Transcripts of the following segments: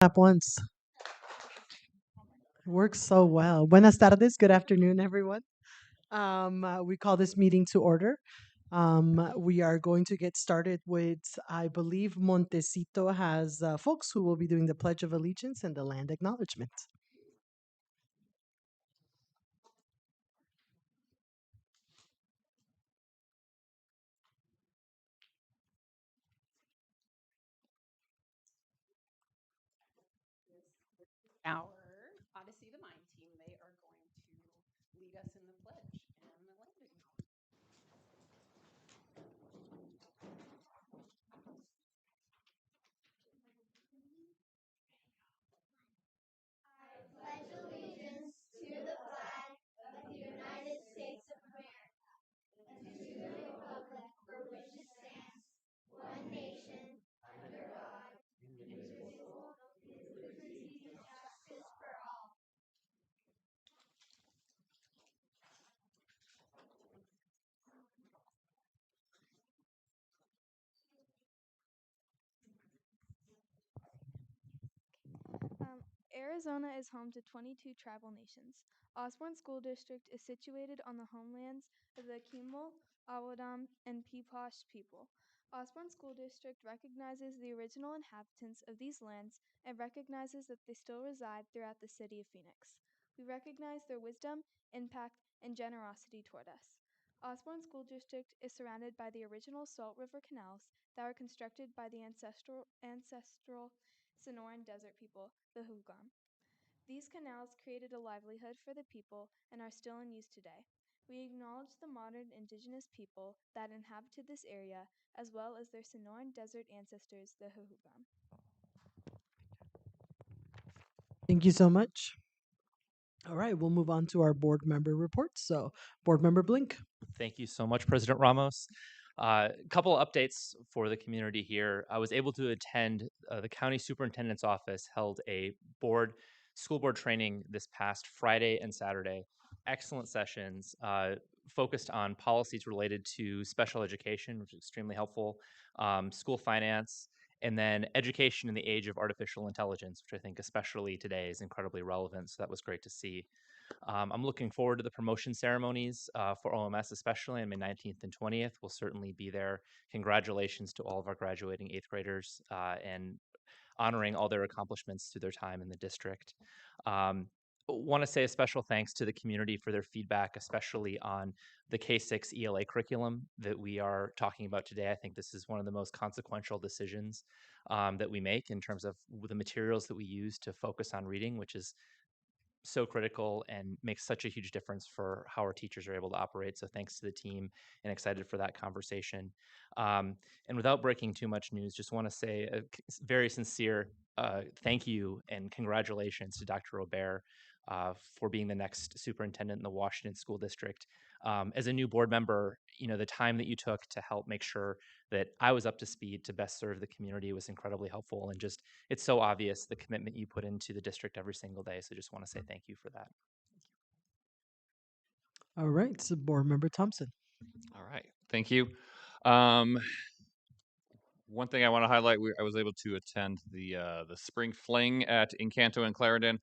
clap once. It works so well. Buenas tardes. Good afternoon, everyone. We call this meeting to order. We are going to get started with, I believe Montecito has folks who will be doing the Pledge of Allegiance and the land acknowledgement. Our Odyssey the Mind team, they are going to lead us in the pledge and the land acknowledgement. Pledge allegiance to the flag of the United States of America and to the republic for which it stands, one nation, under God, indivisible, with liberty and justice for all. Arizona is home to 22 tribal nations. Osborne School District is situated on the homelands of the Kimball, Awadam, and Peepash people. Osborne School District recognizes the original inhabitants of these lands and recognizes that they still reside throughout the city of Phoenix. We recognize their wisdom, impact, and generosity toward us. Osborne School District is surrounded by the original Salt River canals that were constructed by the ancestral Sonoran Desert people, the Hugam. These canals created a livelihood for the people and are still in use today. We acknowledge the modern indigenous people that inhabited this area, as well as their Sonoran Desert ancestors, the Hugam. Thank you so much. All right, we'll move on to our board member reports. So, Board Member Blink. Thank you so much, President Ramos. A couple updates for the community here. I was able to attend the county superintendent's office held a school board training this past Friday and Saturday. Excellent sessions focused on policies related to special education, which is extremely helpful, school finance, and then education in the age of artificial intelligence, which I think especially today is incredibly relevant. So that was great to see. I'm looking forward to the promotion ceremonies for OMS, especially on May 19th and 20th. We'll certainly be there. Congratulations to all of our graduating 8th graders and honoring all their accomplishments through their time in the district. Want to say a special thanks to the community for their feedback, especially on the K-6 ELA curriculum that we are talking about today. I think this is one of the most consequential decisions that we make in terms of the materials that we use to focus on reading, which is so critical and makes such a huge difference for how our teachers are able to operate. So thanks to the team and excited for that conversation. And without breaking too much news, just want to say a very sincere thank you and congratulations to Dr. Robert for being the next superintendent in the Washington School District. As a new board member, the time that you took to help make sure that I was up to speed to best serve the community was incredibly helpful, and just it's so obvious the commitment you put into the district every single day. So just want to say thank you for that. All right, so Board Member Thompson. All right, thank you. One thing I want to highlight: I was able to attend the spring fling at Encanto in Clarendon,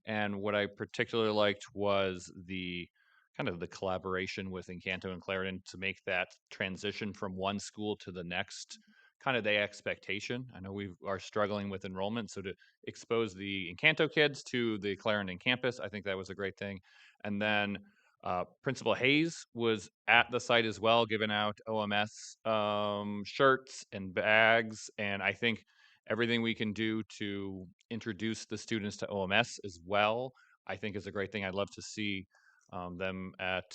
and what I particularly liked was the kind of the collaboration with Encanto and Clarendon to make that transition from one school to the next kind of the expectation. I know we are struggling with enrollment, so to expose the Encanto kids to the Clarendon campus, I think that was a great thing. And then Principal Hayes was at the site as well, giving out OMS shirts and bags. And I think everything we can do to introduce the students to OMS as well, I think is a great thing. I'd love to see them at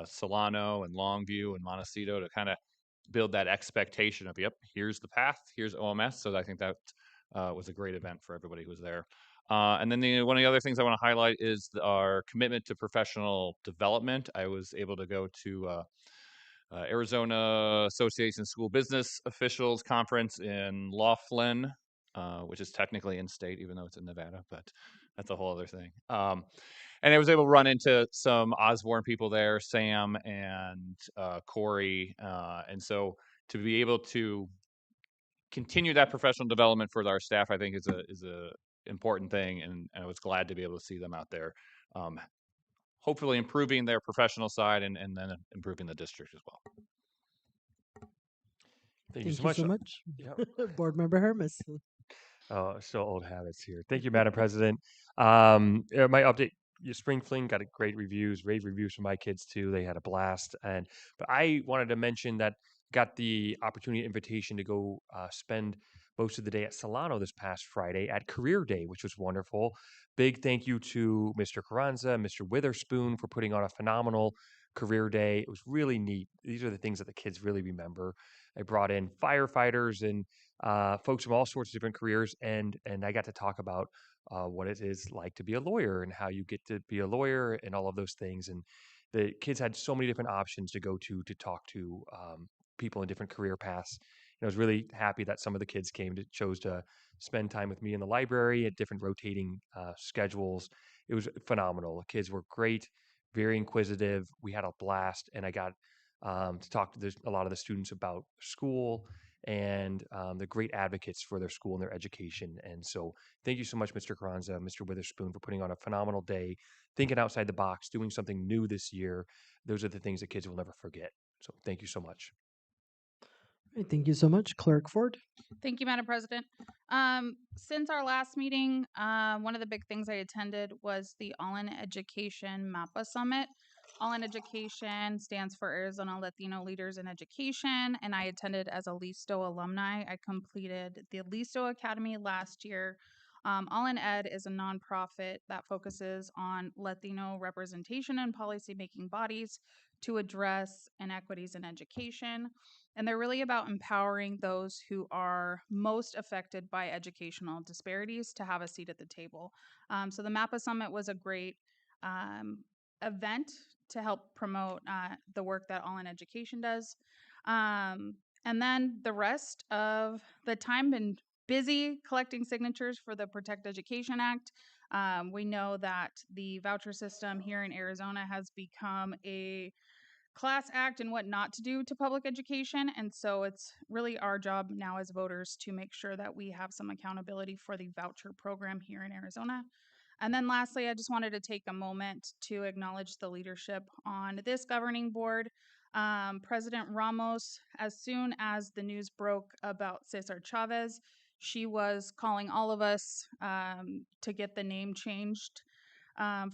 Solano and Longview and Montecito to kind of build that expectation of, yep, here's the path, here's OMS. So I think that was a great event for everybody who was there. And then one of the other things I want to highlight is our commitment to professional development. I was able to go to Arizona Association of School Business Officials Conference in Laughlin, which is technically in state, even though it's in Nevada, but that's a whole other thing. And I was able to run into some Osborne people there, Sam and Corey. And so to be able to continue that professional development for our staff, I think is a important thing, and I was glad to be able to see them out there, um, hopefully improving their professional side and then improving the district as well. Thank you so Thank you much. so much, Yeah. Board Member Hermes. Oh, still old habits here. Thank you, Madam President. My update, your Spring Fling got a great reviews, rave reviews from my kids too. They had a blast. But I wanted to mention that got the opportunity invitation to go spend most of the day at Solano this past Friday at Career Day, which was wonderful. Big thank you to Mr. Carranza, Mr. Witherspoon for putting on a phenomenal career day. It was really neat. These are the things that the kids really remember. I brought in firefighters and folks from all sorts of different careers, and I got to talk about what it is like to be a lawyer and how you get to be a lawyer and all of those things. And the kids had so many different options to go to talk to people in different career paths. And I was really happy that some of the kids chose to spend time with me in the library at different rotating schedules. It was phenomenal. The kids were great, very inquisitive. We had a blast, and I got to talk to a lot of the students about school and they're great advocates for their school and their education. And so, thank you so much, Mr. Carranza, Mr. Witherspoon, for putting on a phenomenal day, thinking outside the box, doing something new this year. Those are the things that kids will never forget. So, thank you so much. Right, thank you so much, Clerk Ford. Thank you, Madam President. Since our last meeting, one of the big things I attended was the All in Education MAPA Summit. All in Education stands for Arizona Latino Leaders in Education, and I attended as a LISTO alumni. I completed the LISTO Academy last year. All in Ed is a nonprofit that focuses on Latino representation in policymaking bodies to address inequities in education. And they're really about empowering those who are most affected by educational disparities to have a seat at the table. So the MAPA Summit was a great um, event to help promote the work that All in Education does. And then the rest of the time been busy collecting signatures for the Protect Education Act. We know that the voucher system here in Arizona has become a class act and what not to do to public education. And so it's really our job now as voters to make sure that we have some accountability for the voucher program here in Arizona. And then lastly, I just wanted to take a moment to acknowledge the leadership on this governing board. President Ramos, as soon as the news broke about Cesar Chavez, she was calling all of us to get the name changed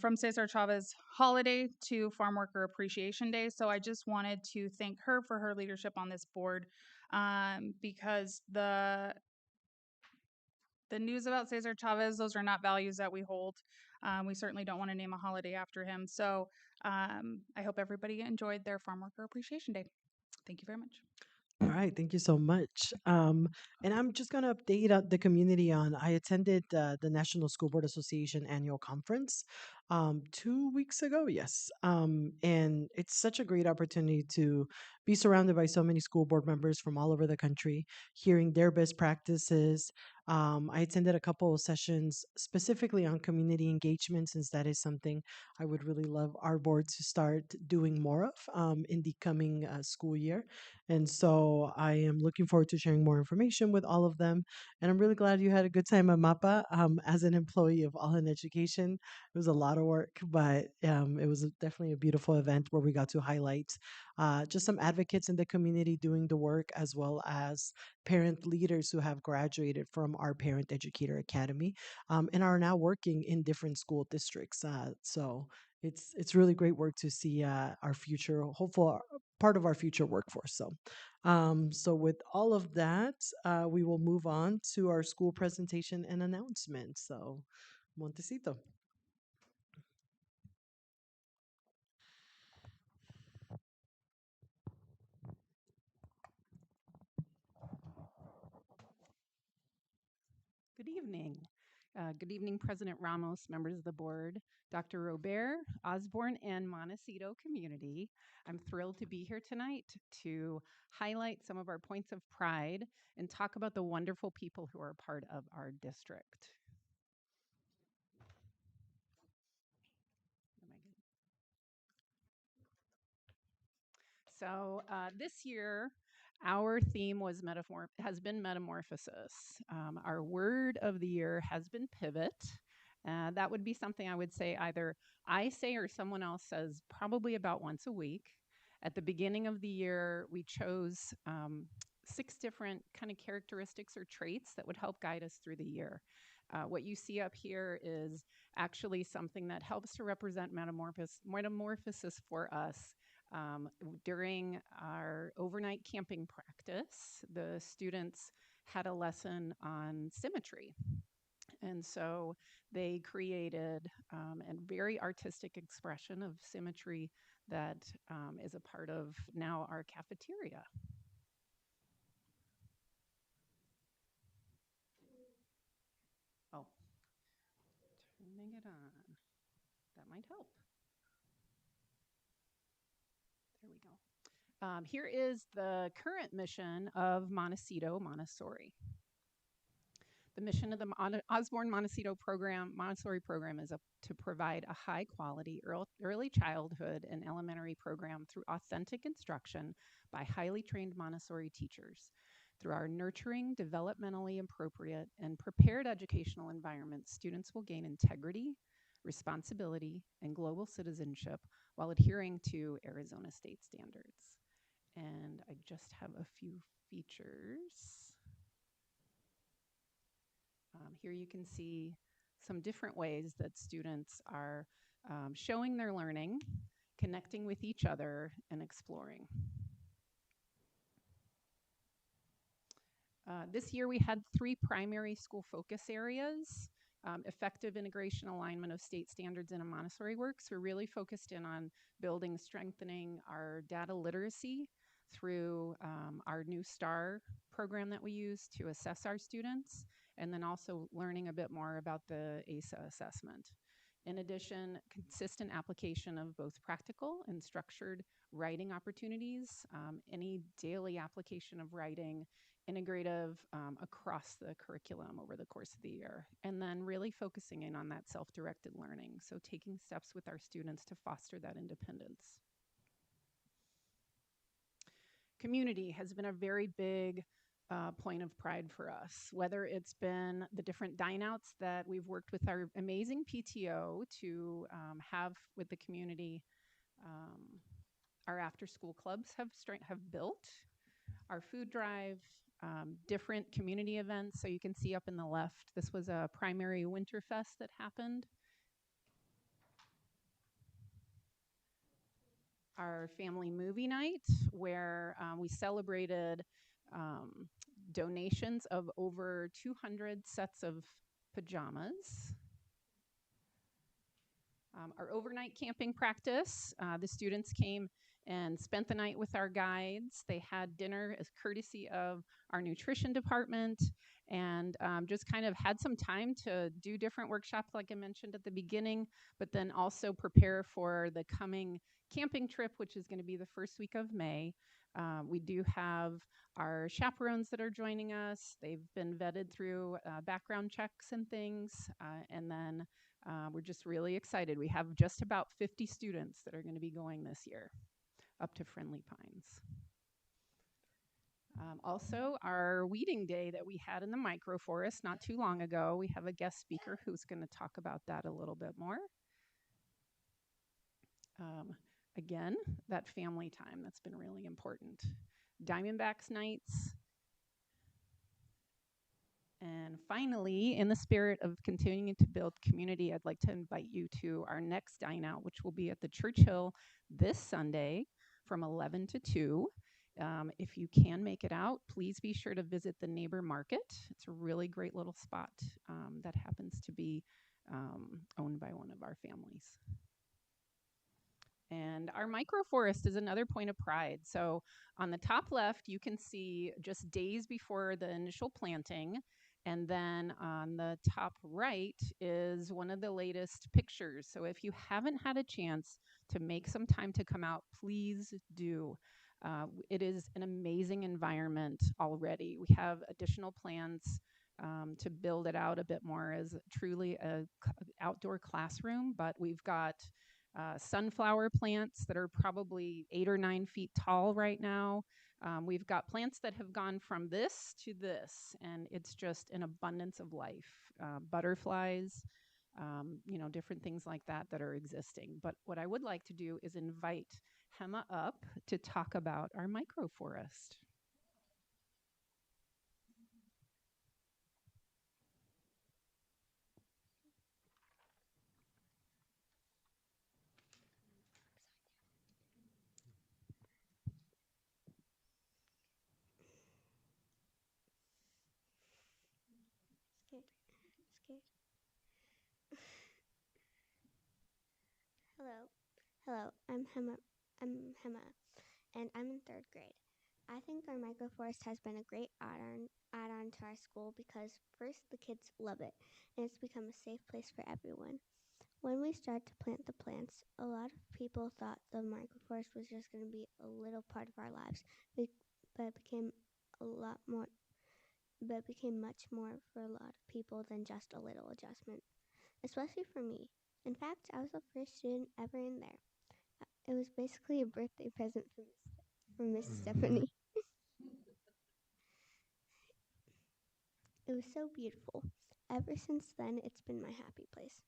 from Cesar Chavez holiday to Farm Worker Appreciation Day. So I just wanted to thank her for her leadership on this board because the news about Cesar Chavez, those are not values that we hold. We certainly don't want to name a holiday after him. So I hope everybody enjoyed their Farm Worker Appreciation Day. Thank you very much. All right, thank you so much. And I'm just going to update the community on. I attended the National School Board Association annual conference 2 weeks ago. Yes, and it's such a great opportunity to be surrounded by so many school board members from all over the country, hearing their best practices. I attended a couple of sessions specifically on community engagement, since that is something I would really love our board to start doing more of in the coming school year. And so I am looking forward to sharing more information with all of them. And I'm really glad you had a good time at MAPA. As an employee of All in Education, it was a lot of work, but it was definitely a beautiful event where we got to highlight just some advocates in the community doing the work, as well as parent leaders who have graduated from our Parent Educator Academy and are now working in different school districts. So it's really great work to see our future hopeful part of our future workforce. So with all of that, we will move on to our school presentation and announcement. So, Montecito. Good evening. Good evening, President Ramos, members of the board, Dr. Robert, Osborne, and Montecito community. I'm thrilled to be here tonight to highlight some of our points of pride and talk about the wonderful people who are part of our district. So this year, Our theme has been metamorphosis. Our word of the year has been pivot. That would be something I would say either I say or someone else says probably about once a week. At the beginning of the year, we chose 6 different kind of characteristics or traits that would help guide us through the year. What you see up here is actually something that helps to represent metamorphosis for us. During our overnight camping practice, the students had a lesson on symmetry. And so they created a very artistic expression of symmetry that is a part of now our cafeteria. Oh, turning it on. That might help. There we go. Here is the current mission of Montecito Montessori. The mission of the Osborne Montessori program is to provide a high quality early childhood and elementary program through authentic instruction by highly trained Montessori teachers. Through our nurturing, developmentally appropriate, and prepared educational environments, students will gain integrity, responsibility, and global citizenship while adhering to Arizona state standards. And I just have a few features. Here you can see some different ways that students are showing their learning, connecting with each other, and exploring. This year we had 3 primary school focus areas. Effective integration alignment of state standards in a Montessori works. We're really focused in on building, strengthening our data literacy through our new STAR program that we use to assess our students, and then also learning a bit more about the ASA assessment. In addition, consistent application of both practical and structured writing opportunities, any daily application of writing, integrative across the curriculum over the course of the year, and then really focusing in on that self-directed learning, so taking steps with our students to foster that independence. Community has been a very big point of pride for us, whether it's been the different dine outs that we've worked with our amazing PTO to have with the community. Our after school clubs have built, our food drive, different community events. So you can see up in the left, this was a primary Winterfest that happened. Our family movie night, where we celebrated donations of over 200 sets of pajamas. Our overnight camping practice, the students came and spent the night with our guides. They had dinner as courtesy of our nutrition department, and just kind of had some time to do different workshops like I mentioned at the beginning, but then also prepare for the coming camping trip, which is going to be the first week of May. We do have our chaperones that are joining us. They've been vetted through background checks and things, and then we're just really excited. We have just about 50 students that are going to be going this year up to Friendly Pines. Also, our weeding day that we had in the microforest not too long ago, we have a guest speaker who's going to talk about that a little bit more. Again, that family time, that's been really important. Diamondbacks nights. And finally, in the spirit of continuing to build community, I'd like to invite you to our next dine out, which will be at the Churchill this Sunday from 11 to 2. If you can make it out, please be sure to visit the neighbor market. It's a really great little spot that happens to be owned by one of our families. And our microforest is another point of pride. So on the top left, you can see just days before the initial planting. And then on the top right is one of the latest pictures. So if you haven't had a chance to make some time to come out, please do. It is an amazing environment already. We have additional plans to build it out a bit more as truly an outdoor classroom, but we've got sunflower plants that are probably 8 or 9 feet tall right now. We've got plants that have gone from this to this, and it's just an abundance of life. Butterflies, different things like that that are existing. But what I would like to do is invite Hema up to talk about our microforest. Scared. Scared. Hello. Hello. I'm Hema, and I'm in third grade. I think our microforest has been a great add-on to our school because first the kids love it, and it's become a safe place for everyone. When we started to plant the plants, a lot of people thought the microforest was just going to be a little part of our lives, but it became a lot more. But it became much more for a lot of people than just a little adjustment, especially for me. In fact, I was the first student ever in there. It was basically a birthday present from Miss Mhm. Stephanie. It was so beautiful. Ever since then, it's been my happy place.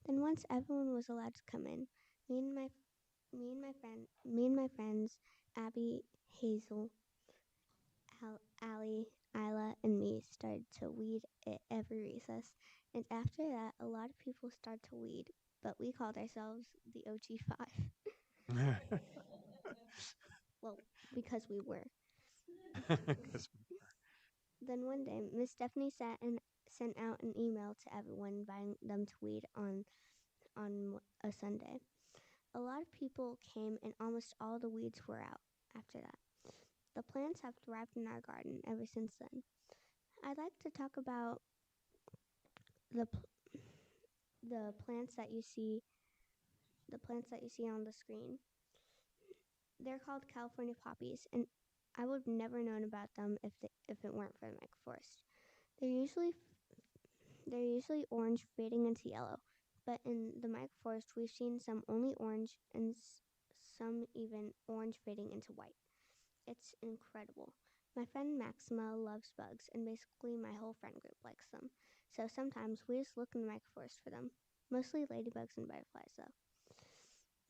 Then once everyone was allowed to come in, me and my me and my friends, Abby, Hazel, Allie, Isla, and me started to weed it every recess. And after that, a lot of people started to weed, but we called ourselves the OG5. Well, because we were. 'Cause Then one day, Miss Stephanie sent out an email to everyone inviting them to weed on a Sunday. A lot of people came, and almost all the weeds were out after that. The plants have thrived in our garden ever since then. I'd like to talk about the the plants that you see the plants that you see on the screen. They're called California poppies, and I would have never known about them if it weren't for the microforest. They're usually they're usually orange fading into yellow, but in the microforest we've seen some only orange and some even orange fading into white. It's incredible. My friend Maxima loves bugs, and basically my whole friend group likes them. So sometimes we just look in the microforest for them. Mostly ladybugs and butterflies, though.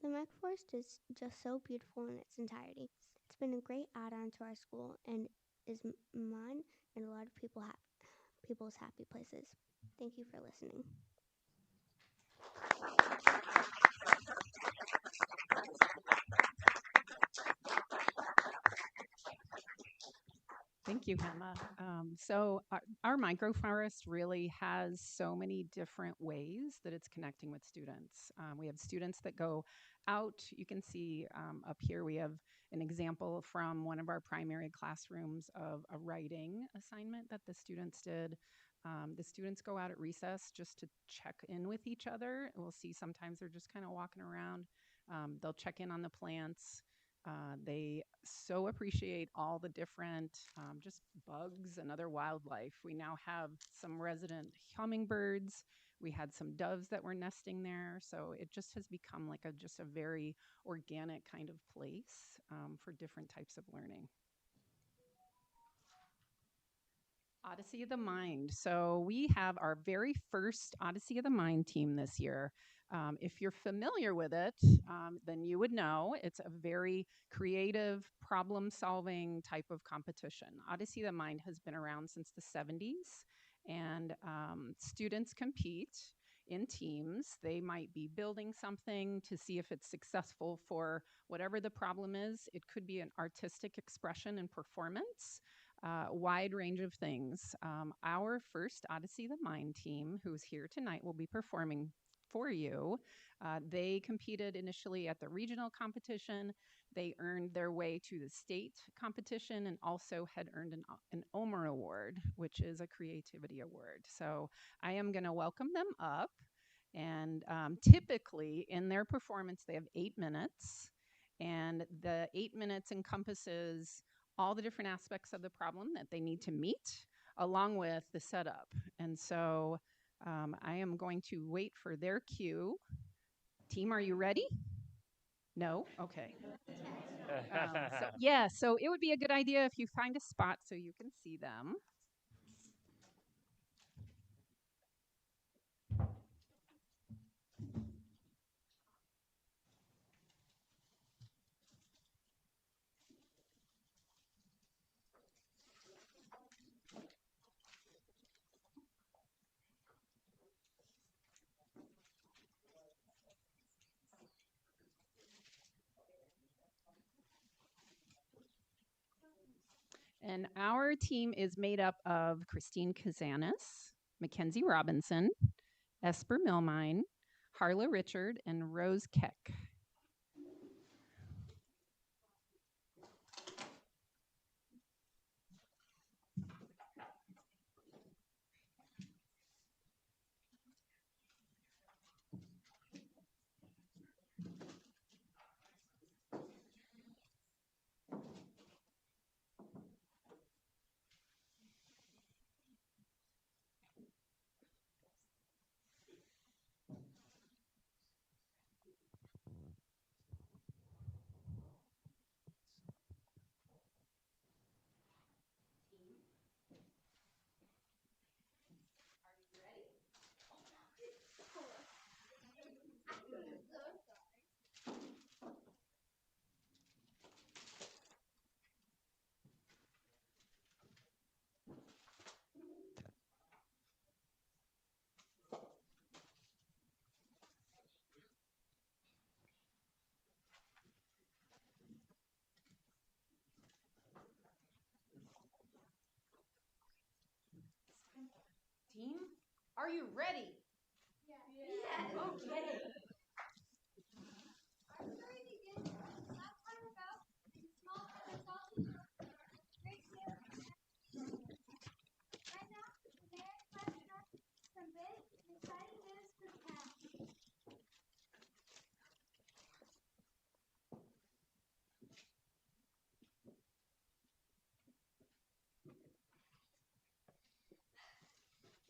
The microforest is just so beautiful in its entirety. It's been a great add-on to our school and is mine and a lot of people's happy places. Thank you for listening. Thank you, Hema. So our microforest really has so many different ways that it's connecting with students. We have students that go out. You can see up here we have an example from one of our primary classrooms of a writing assignment that the students did. The students go out at recess just to check in with each other. We'll see sometimes they're just kind of walking around. They'll check in on the plants. They so appreciate all the different just bugs and other wildlife. We now have some resident hummingbirds. We had some doves that were nesting there. So it just has become like just a very organic kind of place for different types of learning. Odyssey of the Mind. So we have our very first Odyssey of the Mind team this year. If you're familiar with it, then you would know it's a very creative, problem solving type of competition. Odyssey of the Mind has been around since the 70s, and students compete in teams. They might be building something to see if it's successful for whatever the problem is. It could be an artistic expression and performance, wide range of things. Our first Odyssey the Mind team, who's here tonight, will be performing for you. They competed initially at the regional competition. They earned their way to the state competition and also had earned an OMER award, which is a creativity award. So I am going to welcome them up. And typically in their performance, they have 8 minutes. And the 8 minutes encompasses all the different aspects of the problem that they need to meet, along with the setup. And so I am going to wait for their cue. Team, are you ready? No? Okay. So it would be a good idea if you find a spot so you can see them. And our team is made up of Christine Kazanis, Mackenzie Robinson, Esper Milmine, Harla Richard, and Rose Keck. Team, are you ready? Yes. Okay. Our story begins not far about in small and salty great sailor. Right now, the mayor has some big and exciting news for the town.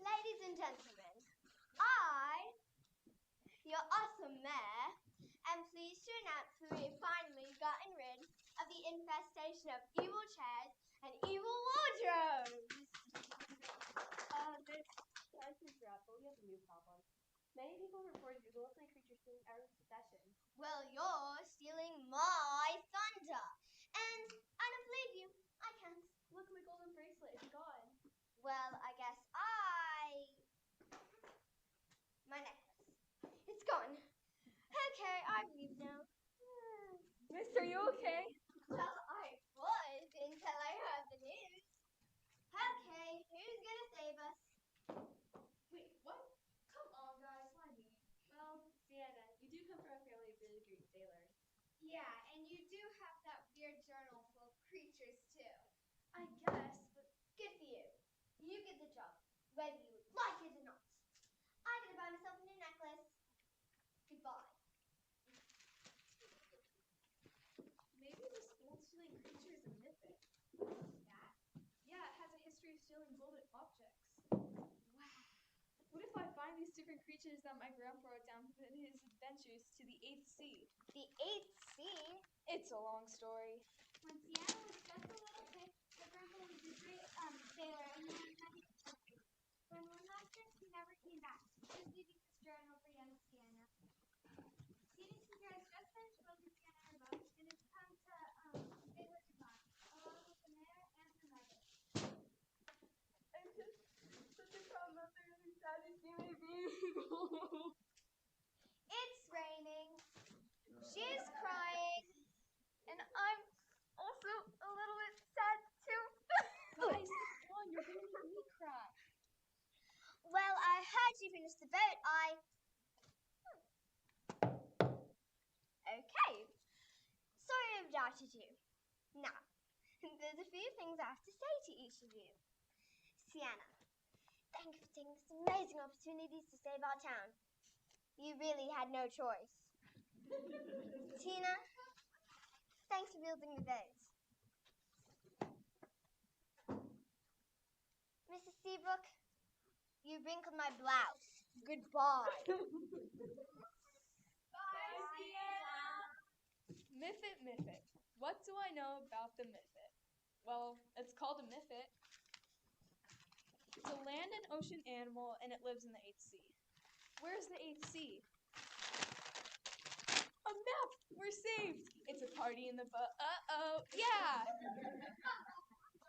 Ladies and gentlemen, I, your awesome mayor, am pleased to announce that we have finally gotten rid of the infestation of evil chairs and evil wardrobes. Sorry to interrupt, but we have a new problem. Many people reported ghostly creatures stealing our possessions. Well, you're stealing my thunder. And I don't believe you. I can't. Look, my golden bracelet is gone. Well, I guess my necklace. It's gone. Okay, I believe now. Miss, are you okay? Well, I was until I heard the news. Okay, who's gonna save us? Wait, what? Come on, guys, why me? Well, Sienna, you do come from a family of really great sailors. Yeah, and you do have that weird journal full of creatures too. I guess, but Good for you. You get the job, whether you like it or not. I gotta buy myself a new necklace. Goodbye. maybe the gold stealing creature is a mythic. That? Yeah, it has a history of stealing golden objects. Wow. What if I find these different creatures that my grandpa wrote down in his adventures to the 8th sea? The 8th sea? It's a long story. When Sienna was just a little kid, her grandpa was a great sailor and he had many adventures. When one last trip, he never came back, just leaving this journal for young Sienna. Sienna's teacher has just finished building Sienna her boat and it's time to say her goodbye, along with the mayor and her mother. I'm just such a proud mother and I'm sad to see my baby go. It's raining. She's crying. And I'm also a little bit sad too. Guys, come on, you're gonna make me cry. Well, I heard you finished the boat. Okay. Sorry I've doubted you. Now, there's a few things I have to say to each of you. Sienna, thank you for taking this amazing opportunities to save our town. You really had no choice. Tina, thanks for building the boat. Mrs. Seabrook, you wrinkled my blouse. Goodbye. Bye, Sienna. Miffit, Miffit. What do I know about the Miffit? Well, it's called a Miffit. It's a land and ocean animal, and it lives in the 8th sea. Where's the 8th sea? A map! We're saved! It's a party in the uh-oh, yeah!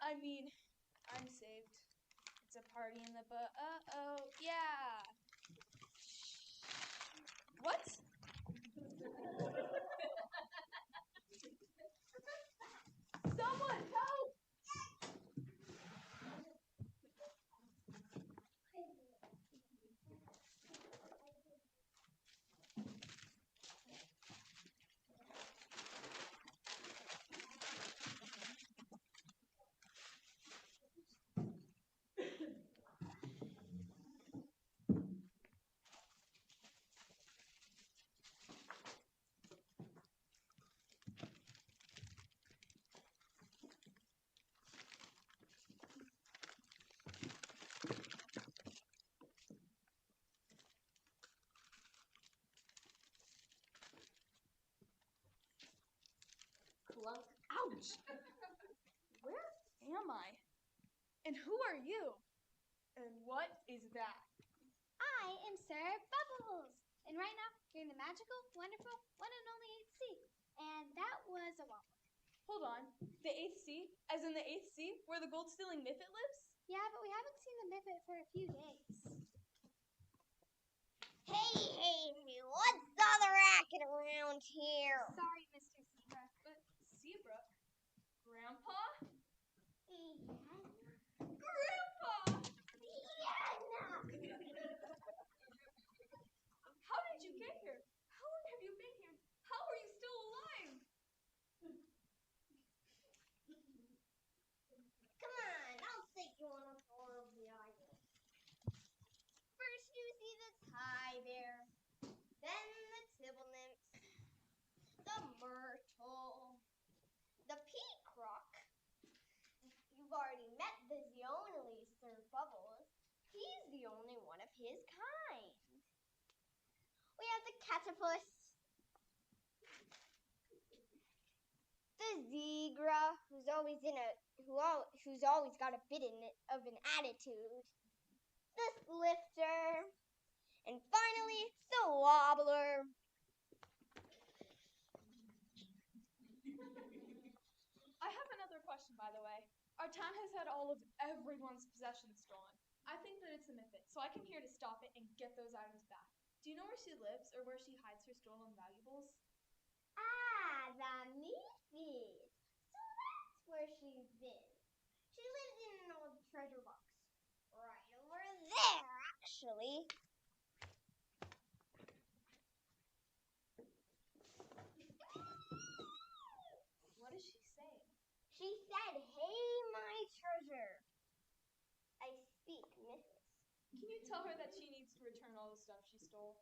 I mean, I'm saved. It's a party in the uh-oh, yeah! What? Someone help! Clunk. Ouch! Where am I? And who are you? And what is that? I am Sir Bubbles, and right now you're in the magical, wonderful, one and only 8th sea. And that was a waffle. Hold on. The 8th sea? As in the 8th sea, where the gold-stealing Miffit lives? Yeah, but we haven't seen the Miffit for a few days. Hey, what's all the racket around here? Sorry, Mr. Zebra. But Zebra? Grandpa? Grandpa! How did you get here? How long have you been here? How are you still alive? Come on, I'll take you on a tour of the island. First you see the tie bear, then the tibble nymphs, the myrtle, the pea croc. You've already met the only Sir Bubbles. He's the only one of his kind. We have the catapus, the zebra, who's always got a bit of an attitude, the slifter, and finally the wobbler. I have another question, by the way. Our town has had all of everyone's possessions stolen. I think that it's a Miffit, so I came here to stop it and get those items back. Do you know where she lives or where she hides her stolen valuables? Ah, the Miffit. So that's where she's been. She lives in an old treasure box. Right over there, actually. What is she saying? She said, "Hey, my treasure." I speak Miffit. Can you tell her that she needs to return all the stuff she stole?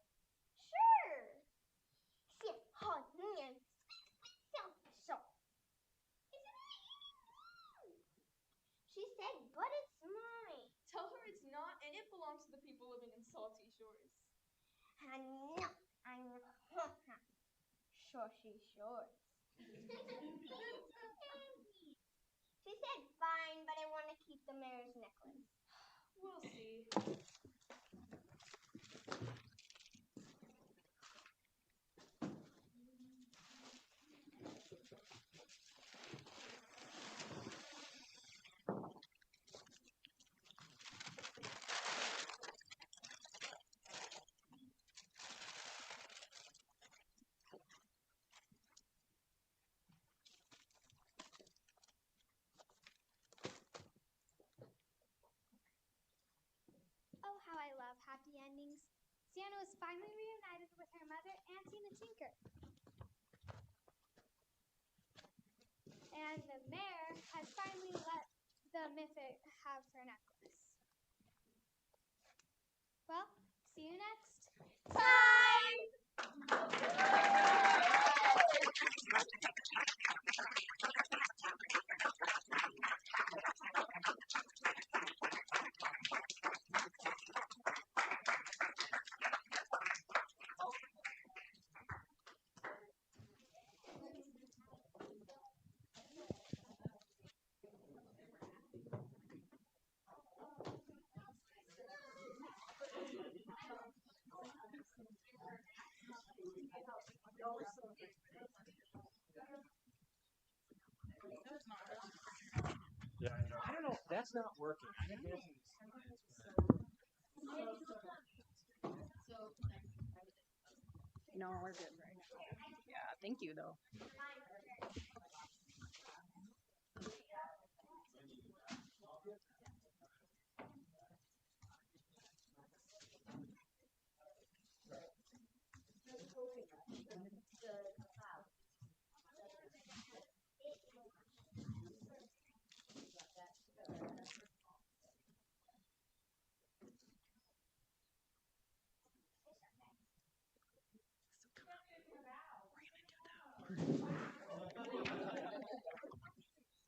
Sure. She said, "But it's mine." Tell her it's not, and it belongs to the people living in salty shores. No, I'm Shoshy shores. She said, "Fine, but I want to keep the mayor's necklace." We'll see. Oh, how I love happy endings. Sienna was finally reunited with her mother, Auntie the Tinker. And the mayor has finally let the Miffit have her necklace. Well, see you next time! Yeah, I don't know. That's not working. No, we're good right now. Yeah, thank you though.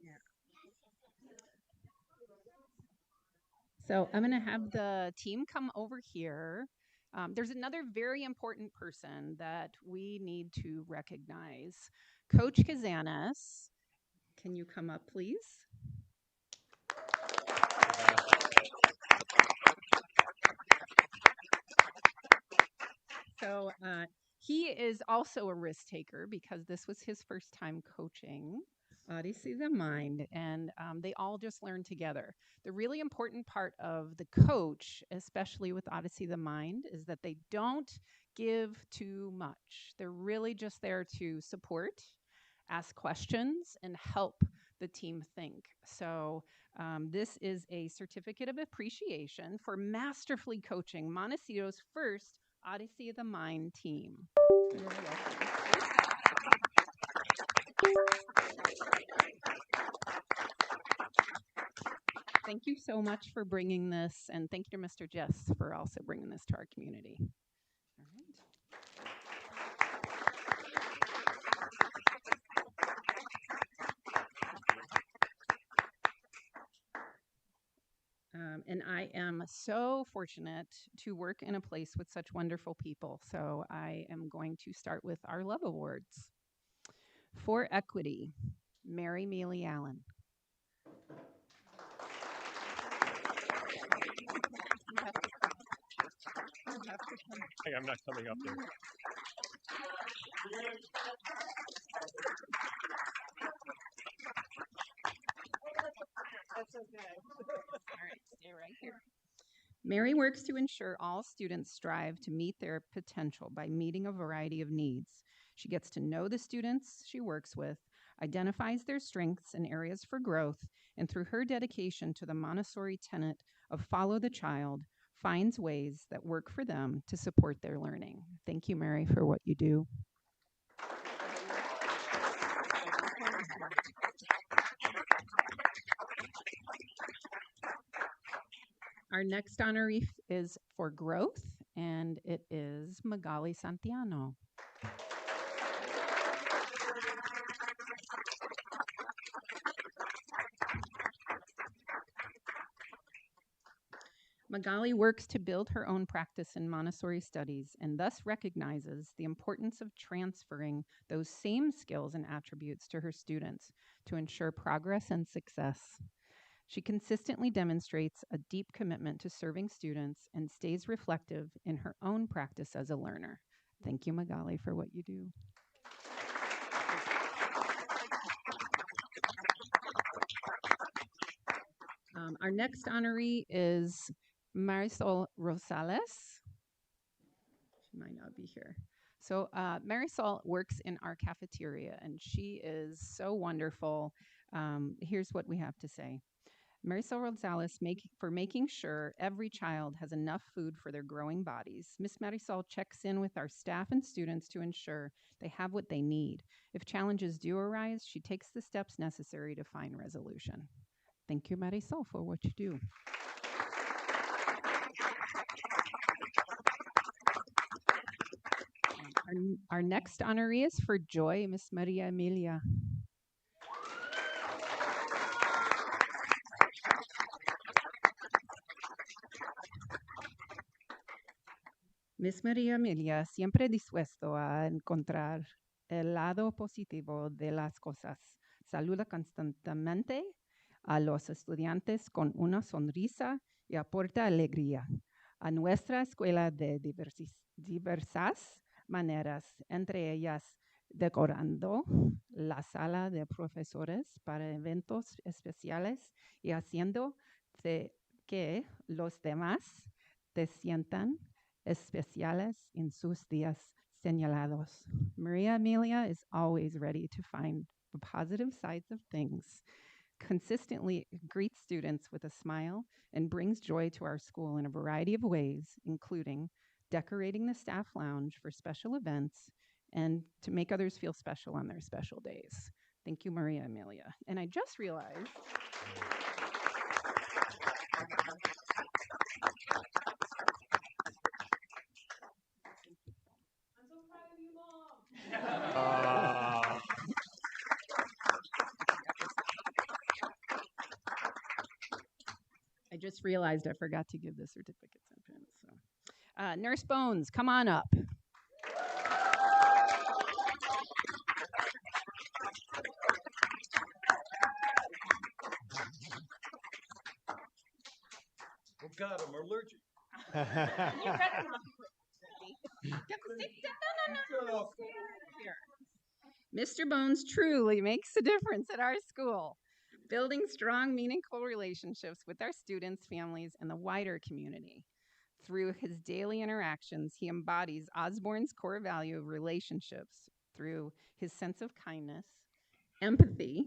Yeah. So I'm going to have the team come over here. There's another very important person that we need to recognize. Coach Kazanis, can you come up, please? So he is also a risk taker because this was his first time coaching Odyssey the Mind, and they all just learn together. The really important part of the coach, especially with Odyssey the Mind, is that they don't give too much. They're really just there to support, ask questions, and help the team think. So this is a certificate of appreciation for masterfully coaching Montecito's first Odyssey of the Mind team. Thank you so much for bringing this, and thank you to Mr. Jess for also bringing this to our community. All right. And I am so fortunate to work in a place with such wonderful people. So I am going to start with our Love Awards. For Equity, Mary Mealy Allen. Hey, I'm not coming up there. That's okay. All right, stay right here. Mary works to ensure all students strive to meet their potential by meeting a variety of needs. She gets to know the students she works with, identifies their strengths and areas for growth, and through her dedication to the Montessori tenet of follow the child, finds ways that work for them to support their learning. Thank you, Mary, for what you do. Our next honoree is for growth, and it is Magali Santiano. Magali works to build her own practice in Montessori studies and thus recognizes the importance of transferring those same skills and attributes to her students to ensure progress and success. She consistently demonstrates a deep commitment to serving students and stays reflective in her own practice as a learner. Thank you, Magali, for what you do. Our next honoree is Marisol Rosales. She might not be here. So Marisol works in our cafeteria, and she is so wonderful. Here's what we have to say. Marisol Rosales for making sure every child has enough food for their growing bodies. Miss Marisol checks in with our staff and students to ensure they have what they need. If challenges do arise, she takes the steps necessary to find resolution. Thank you, Marisol, for what you do. Our next honoree is for Joy, Miss Maria Emilia. Miss Maria Emilia siempre dispuesto a encontrar el lado positivo de las cosas. Saluda constantemente a los estudiantes con una sonrisa y aporta alegría. a nuestra escuela de diversas maneras, entre ellas decorando la sala de profesores para eventos especiales y haciendo que los demás se sientan especiales en sus días señalados. Maria Amelia is always ready to find the positive sides of things, consistently greets students with a smile, and brings joy to our school in a variety of ways, including decorating the staff lounge for special events and to make others feel special on their special days. Thank you, Maria Amelia. And I just realized I'm so proud of you, Mom. I just realized I forgot to give the certificates and pins. So, Nurse Bones, come on up. Oh God, I'm allergic. Mr. Bones truly makes a difference at our school, building strong, meaningful relationships with our students, families, and the wider community. Through his daily interactions, he embodies Osborne's core value of relationships through his sense of kindness, empathy,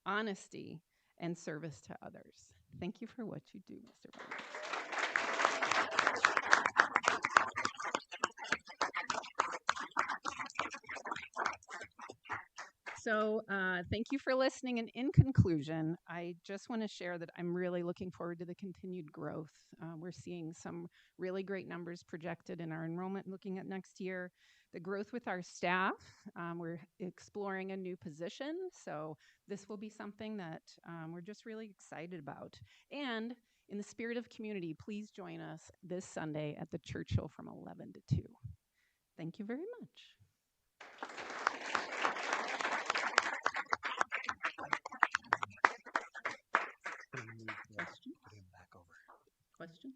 honesty, and service to others. Thank you for what you do, Mr. Bones. So, thank you for listening. And in conclusion, I just want to share that I'm really looking forward to the continued growth. We're seeing some really great numbers projected in our enrollment looking at next year. The growth with our staff, we're exploring a new position. So, this will be something that we're just really excited about. And in the spirit of community, please join us this Sunday at the Churchill from 11 to 2. Thank you very much. Questions?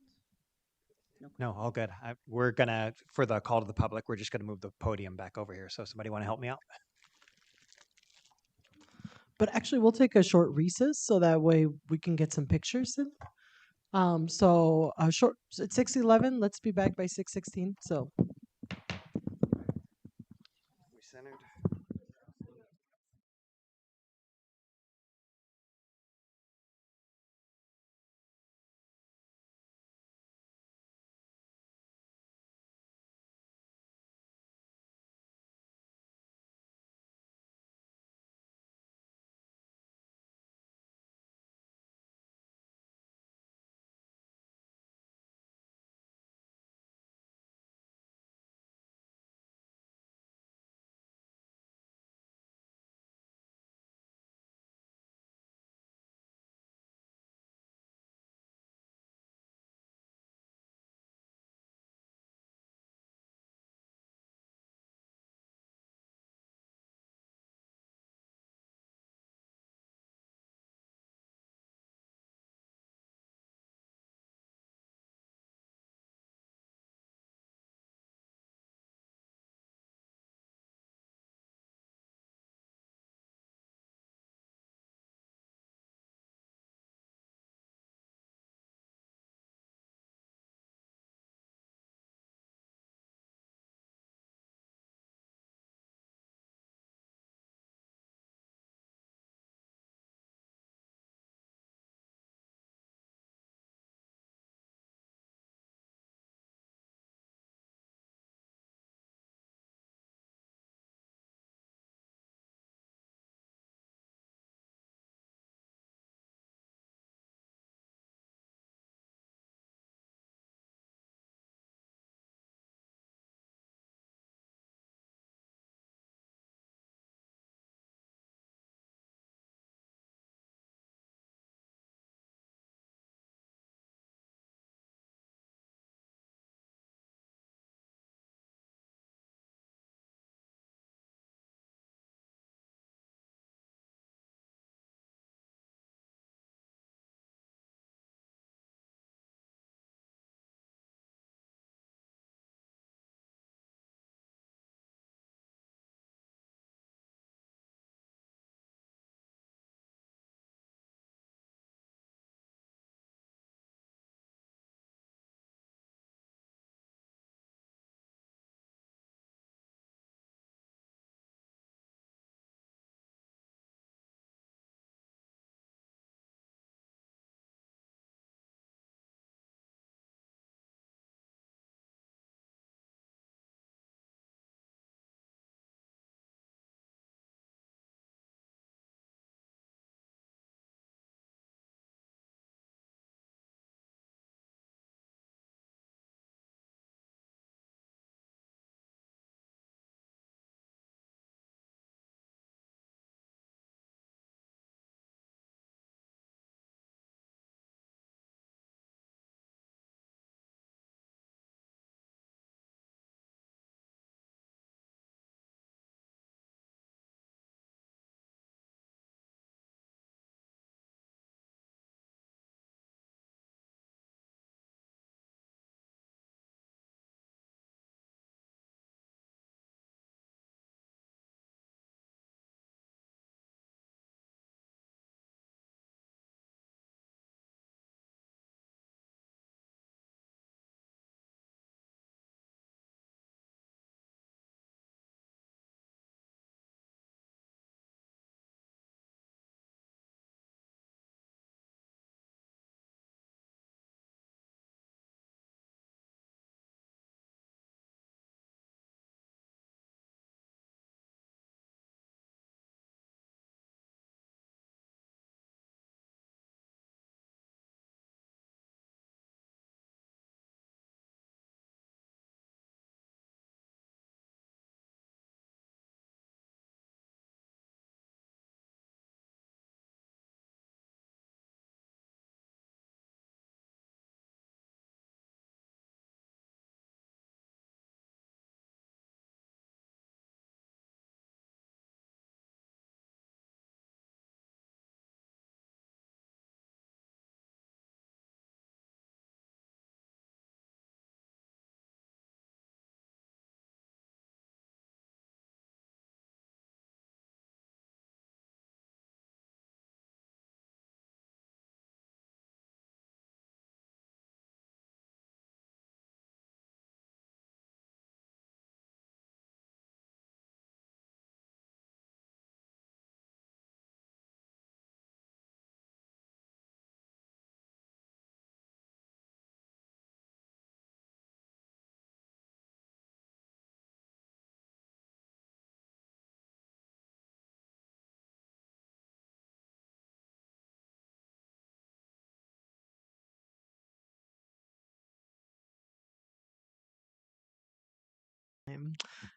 No, all good. We're gonna, for the call to the public, we're just gonna move the podium back over here. So somebody want to help me out? But actually, we'll take a short recess so that way we can get some pictures in. So short it's 6:11. Let's be back by 6:16. So. We centered.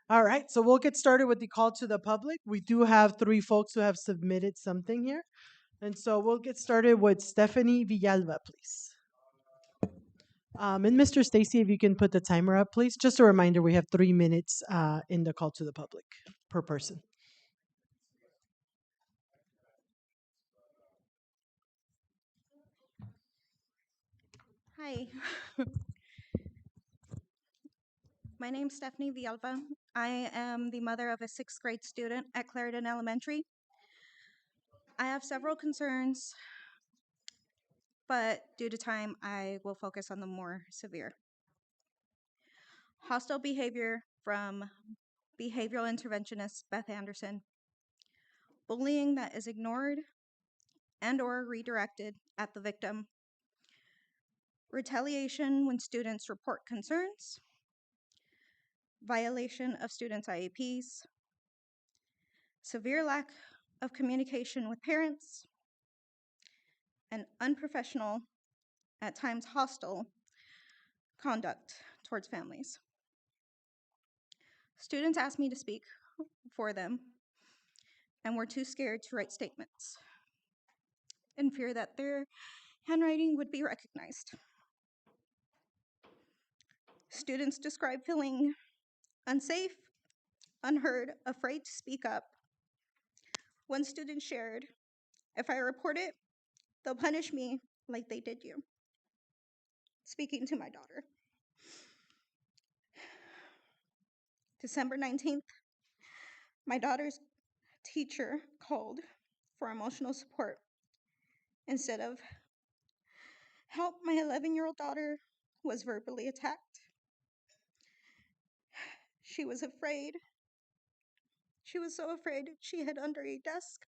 All right, so we'll get started with the call to the public. We do have three folks who have submitted something here. And so we'll get started with Stephanie Villalba, please. And Mr. Stacy, if you can put the timer up, please. Just a reminder, we have 3 minutes in the call to the public per person. Hi, my name's Stephanie Villalba. I am the mother of a sixth grade student at Clarendon Elementary. I have several concerns, but due to time, I will focus on the more severe. Hostile behavior from behavioral interventionist Beth Anderson, bullying that is ignored and or redirected at the victim, retaliation when students report concerns, violation of students' IEPs, severe lack of communication with parents, and unprofessional, at times hostile, conduct towards families. Students asked me to speak for them and were too scared to write statements in fear that their handwriting would be recognized. Students described feeling unsafe, unheard, afraid to speak up. One student shared, "If I report it, they'll punish me like they did you." Speaking to my daughter. December 19th, my daughter's teacher called for emotional support instead of help. My 11-year-old daughter was verbally attacked. She was afraid. She was so afraid she hid under a desk,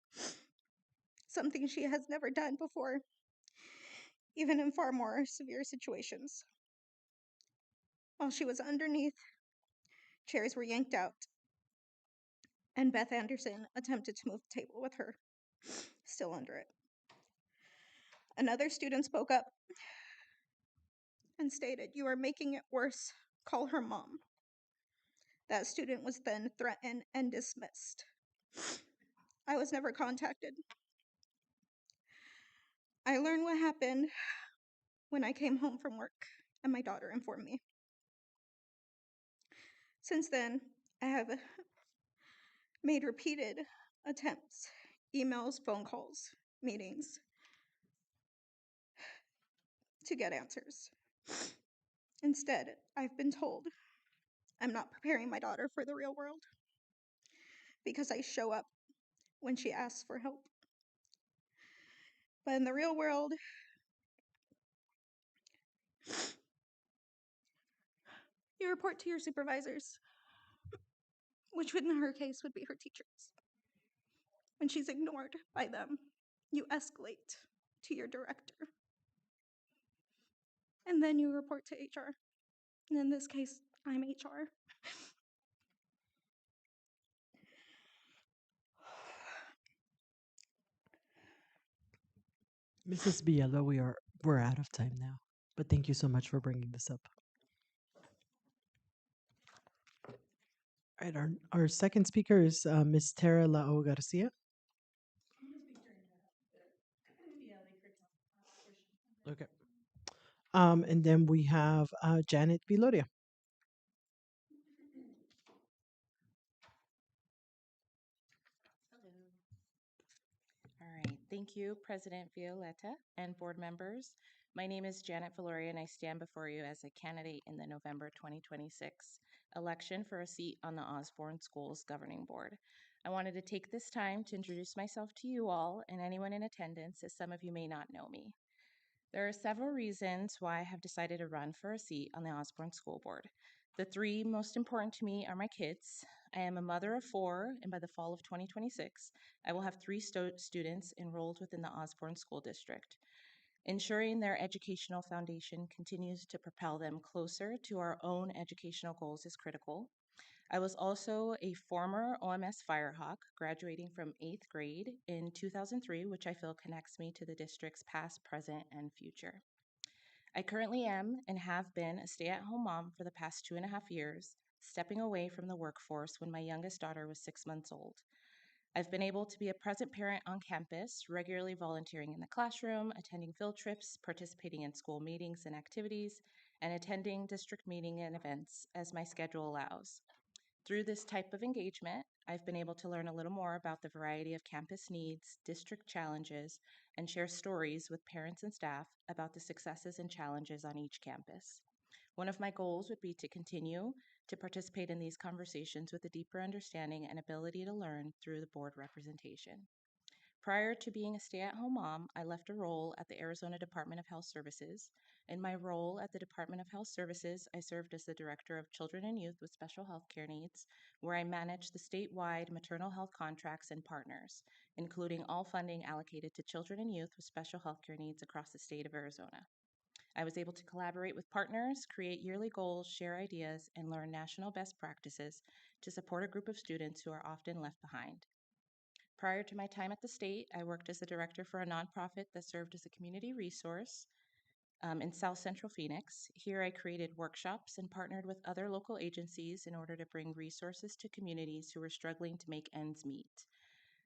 something she has never done before, even in far more severe situations. While she was underneath, chairs were yanked out, and Beth Anderson attempted to move the table with her still under it. Another student spoke up and stated, "You are making it worse. Call her mom." That student was then threatened and dismissed. I was never contacted. I learned what happened when I came home from work and my daughter informed me. Since then, I have made repeated attempts, emails, phone calls, meetings, to get answers. Instead, I've been told I'm not preparing my daughter for the real world because I show up when she asks for help. But in the real world, you report to your supervisors, which in her case would be her teachers. When she's ignored by them, you escalate to your director. And then you report to HR. And in this case, I'm HR. Mrs. Villalba, we're out of time now. But thank you so much for bringing this up. All right, our second speaker is Ms. Tara Lao Garcia. Okay. And then we have Janet Viloria. All right. Thank you, President Violeta and board members. My name is Janet Valoria, and I stand before you as a candidate in the November 2026 election for a seat on the Osborne Schools Governing Board. I wanted to take this time to introduce myself to you all and anyone in attendance, as some of you may not know me. There are several reasons why I have decided to run for a seat on the Osborne School Board. The three most important to me are my kids. I am a mother of four, and by the fall of 2026, I will have three students enrolled within the Osborne School District. Ensuring their educational foundation continues to propel them closer to our own educational goals is critical. I was also a former OMS Firehawk, graduating from 8th grade in 2003, which I feel connects me to the district's past, present, and future. I currently am and have been a stay-at-home mom for the past 2.5 years, stepping away from the workforce when my youngest daughter was 6 months old. I've been able to be a present parent on campus, regularly volunteering in the classroom, attending field trips, participating in school meetings and activities, and attending district meeting and events as my schedule allows. Through this type of engagement, I've been able to learn a little more about the variety of campus needs, district challenges, and share stories with parents and staff about the successes and challenges on each campus. One of my goals would be to continue to participate in these conversations with a deeper understanding and ability to learn through the board representation. Prior to being a stay at home mom, I left a role at the Arizona Department of Health Services. In my role at the Department of Health Services, I served as the Director of Children and Youth with Special Health Care Needs, where I managed the statewide maternal health contracts and partners, including all funding allocated to children and youth with special health care needs across the state of Arizona. I was able to collaborate with partners, create yearly goals, share ideas, and learn national best practices to support a group of students who are often left behind. Prior to my time at the state, I worked as the director for a nonprofit that served as a community resource in South Central Phoenix. Here, I created workshops and partnered with other local agencies in order to bring resources to communities who were struggling to make ends meet.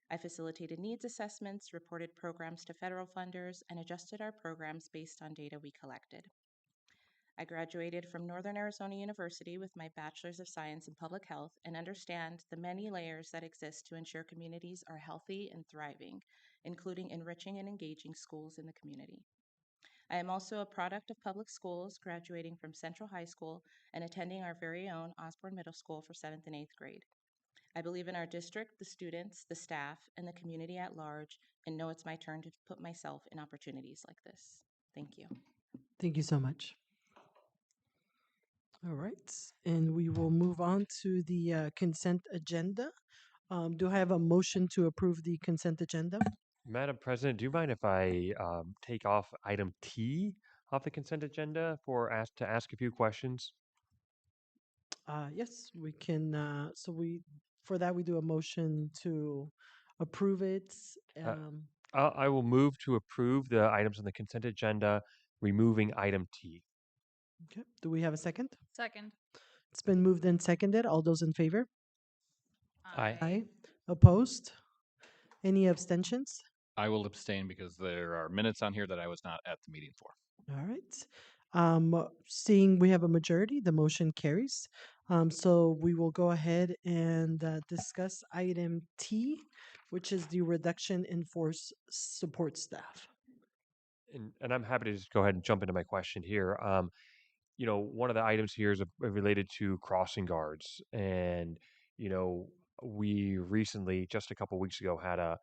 I facilitated needs assessments, reported programs to federal funders, and adjusted our programs based on data we collected. I graduated from Northern Arizona University with my Bachelor's of Science in Public Health and understand the many layers that exist to ensure communities are healthy and thriving, including enriching and engaging schools in the community. I am also a product of public schools, graduating from Central High School and attending our very own Osborne Middle School for 7th and 8th grade. I believe in our district, the students, the staff, and the community at large, and know it's my turn to put myself in opportunities like this. Thank you. Thank you so much. All right, and we will move on to the consent agenda. Do I have a motion to approve the consent agenda? Madam President, do you mind if I take off item T off the consent agenda to ask a few questions? Yes, we can. For that we do a motion to approve it. Uh, Um, I will move to approve the items on the consent agenda, removing item T. okay. Do we have a second? Second. It's been moved and seconded. All those in favor? Aye. Aye. Opposed? Any abstentions? I will abstain because there are minutes on here that I was not at the meeting for. All right. Seeing we have a majority, the motion carries. So we will go ahead and discuss item T, which is the reduction in force support staff. And I'm happy to just go ahead and jump into my question here. One of the items here is related to crossing guards. And, we recently, just a couple weeks ago, had a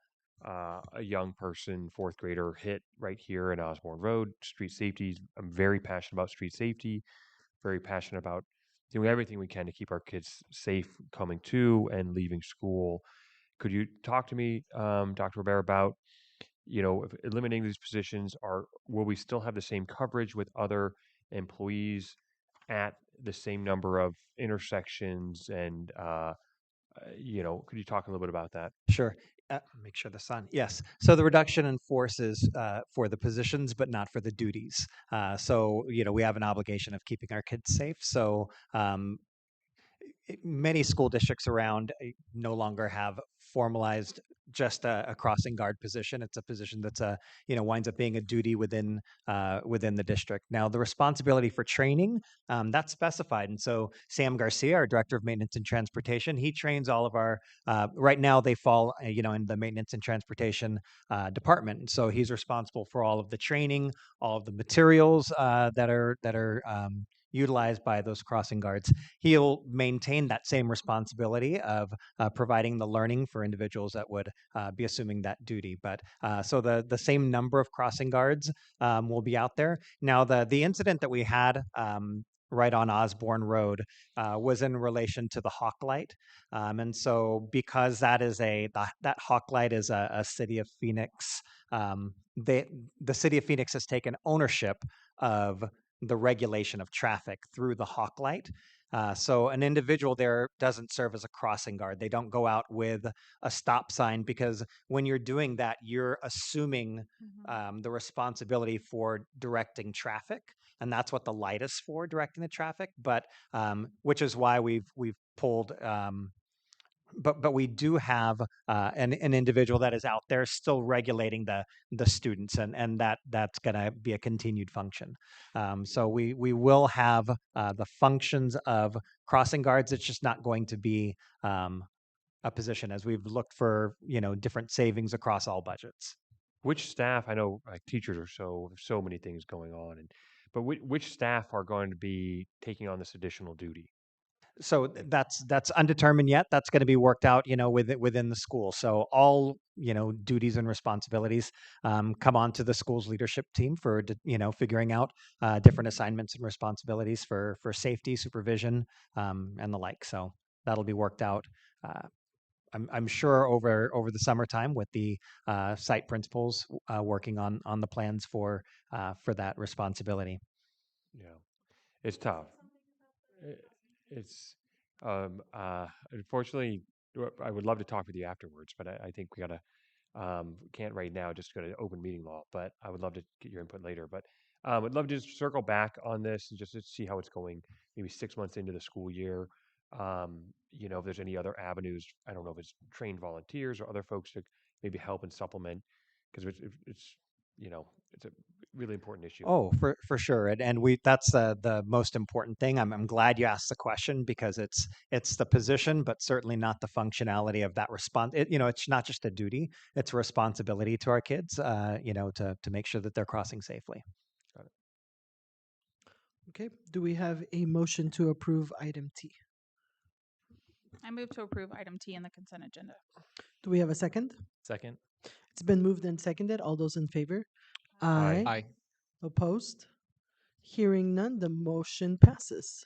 young person, fourth grader, hit right here in Osborne Road, street safety. I'm very passionate about street safety, very passionate about doing everything we can to keep our kids safe coming to and leaving school. Could you talk to me, Dr. Rivera, about if eliminating these positions, will we still have the same coverage with other employees at the same number of intersections? And could you talk a little bit about that? Sure. Make sure the sun. Yes. So the reduction in force is for the positions, but not for the duties. So we have an obligation of keeping our kids safe. So many school districts around no longer have formalized just a crossing guard position. It's a position that's winds up being a duty within the district. Now, the responsibility for training that's specified, and so Sam Garcia, our director of maintenance and transportation, he trains all of our. Right now, they fall in the maintenance and transportation department, and so he's responsible for all of the training, all of the materials that are utilized by those crossing guards. He'll maintain that same responsibility of providing the learning for individuals that would be assuming that duty. But so the same number of crossing guards will be out there. Now, the incident that we had right on Osborne Road was in relation to the hawk light. And so because that hawk light is a City of Phoenix, the City of Phoenix has taken ownership of the regulation of traffic through the hawk light. So an individual there doesn't serve as a crossing guard. They don't go out with a stop sign, because when you're doing that, you're assuming the responsibility for directing traffic. and that's what the light is for, directing the traffic. But which is why we've pulled. But we do have an individual that is out there still regulating the students, and that's going to be a continued function. So we will have the functions of crossing guards. It's just not going to be a position, as we've looked for different savings across all budgets. Which staff? I know like teachers are so many things going on, but which staff are going to be taking on this additional duty? So that's undetermined yet. That's going to be worked out, within the school. So all duties and responsibilities come onto the school's leadership team for figuring out different assignments and responsibilities for safety, supervision, and the like. So that'll be worked out. I'm sure over the summertime with the site principals working on the plans for that responsibility. Yeah, it's tough. It's unfortunately, I would love to talk with you afterwards, but I think we gotta can't right now just go to open meeting law. But I would love to get your input later. But I'd love to just circle back on this and just to see how it's going. Maybe 6 months into the school year. If there's any other avenues. I don't know if it's trained volunteers or other folks to maybe help and supplement because it's a really important issue. Oh, for sure, and we that's the most important thing. I'm glad you asked the question because it's the position, but certainly not the functionality of that response. It's not just a duty; it's a responsibility to our kids. To make sure that they're crossing safely. Got it. Okay. Do we have a motion to approve item T? I move to approve item T in the consent agenda. Do we have a second? Second. It's been moved and seconded. All those in favor? Aye. Aye. Opposed? Hearing none, the motion passes.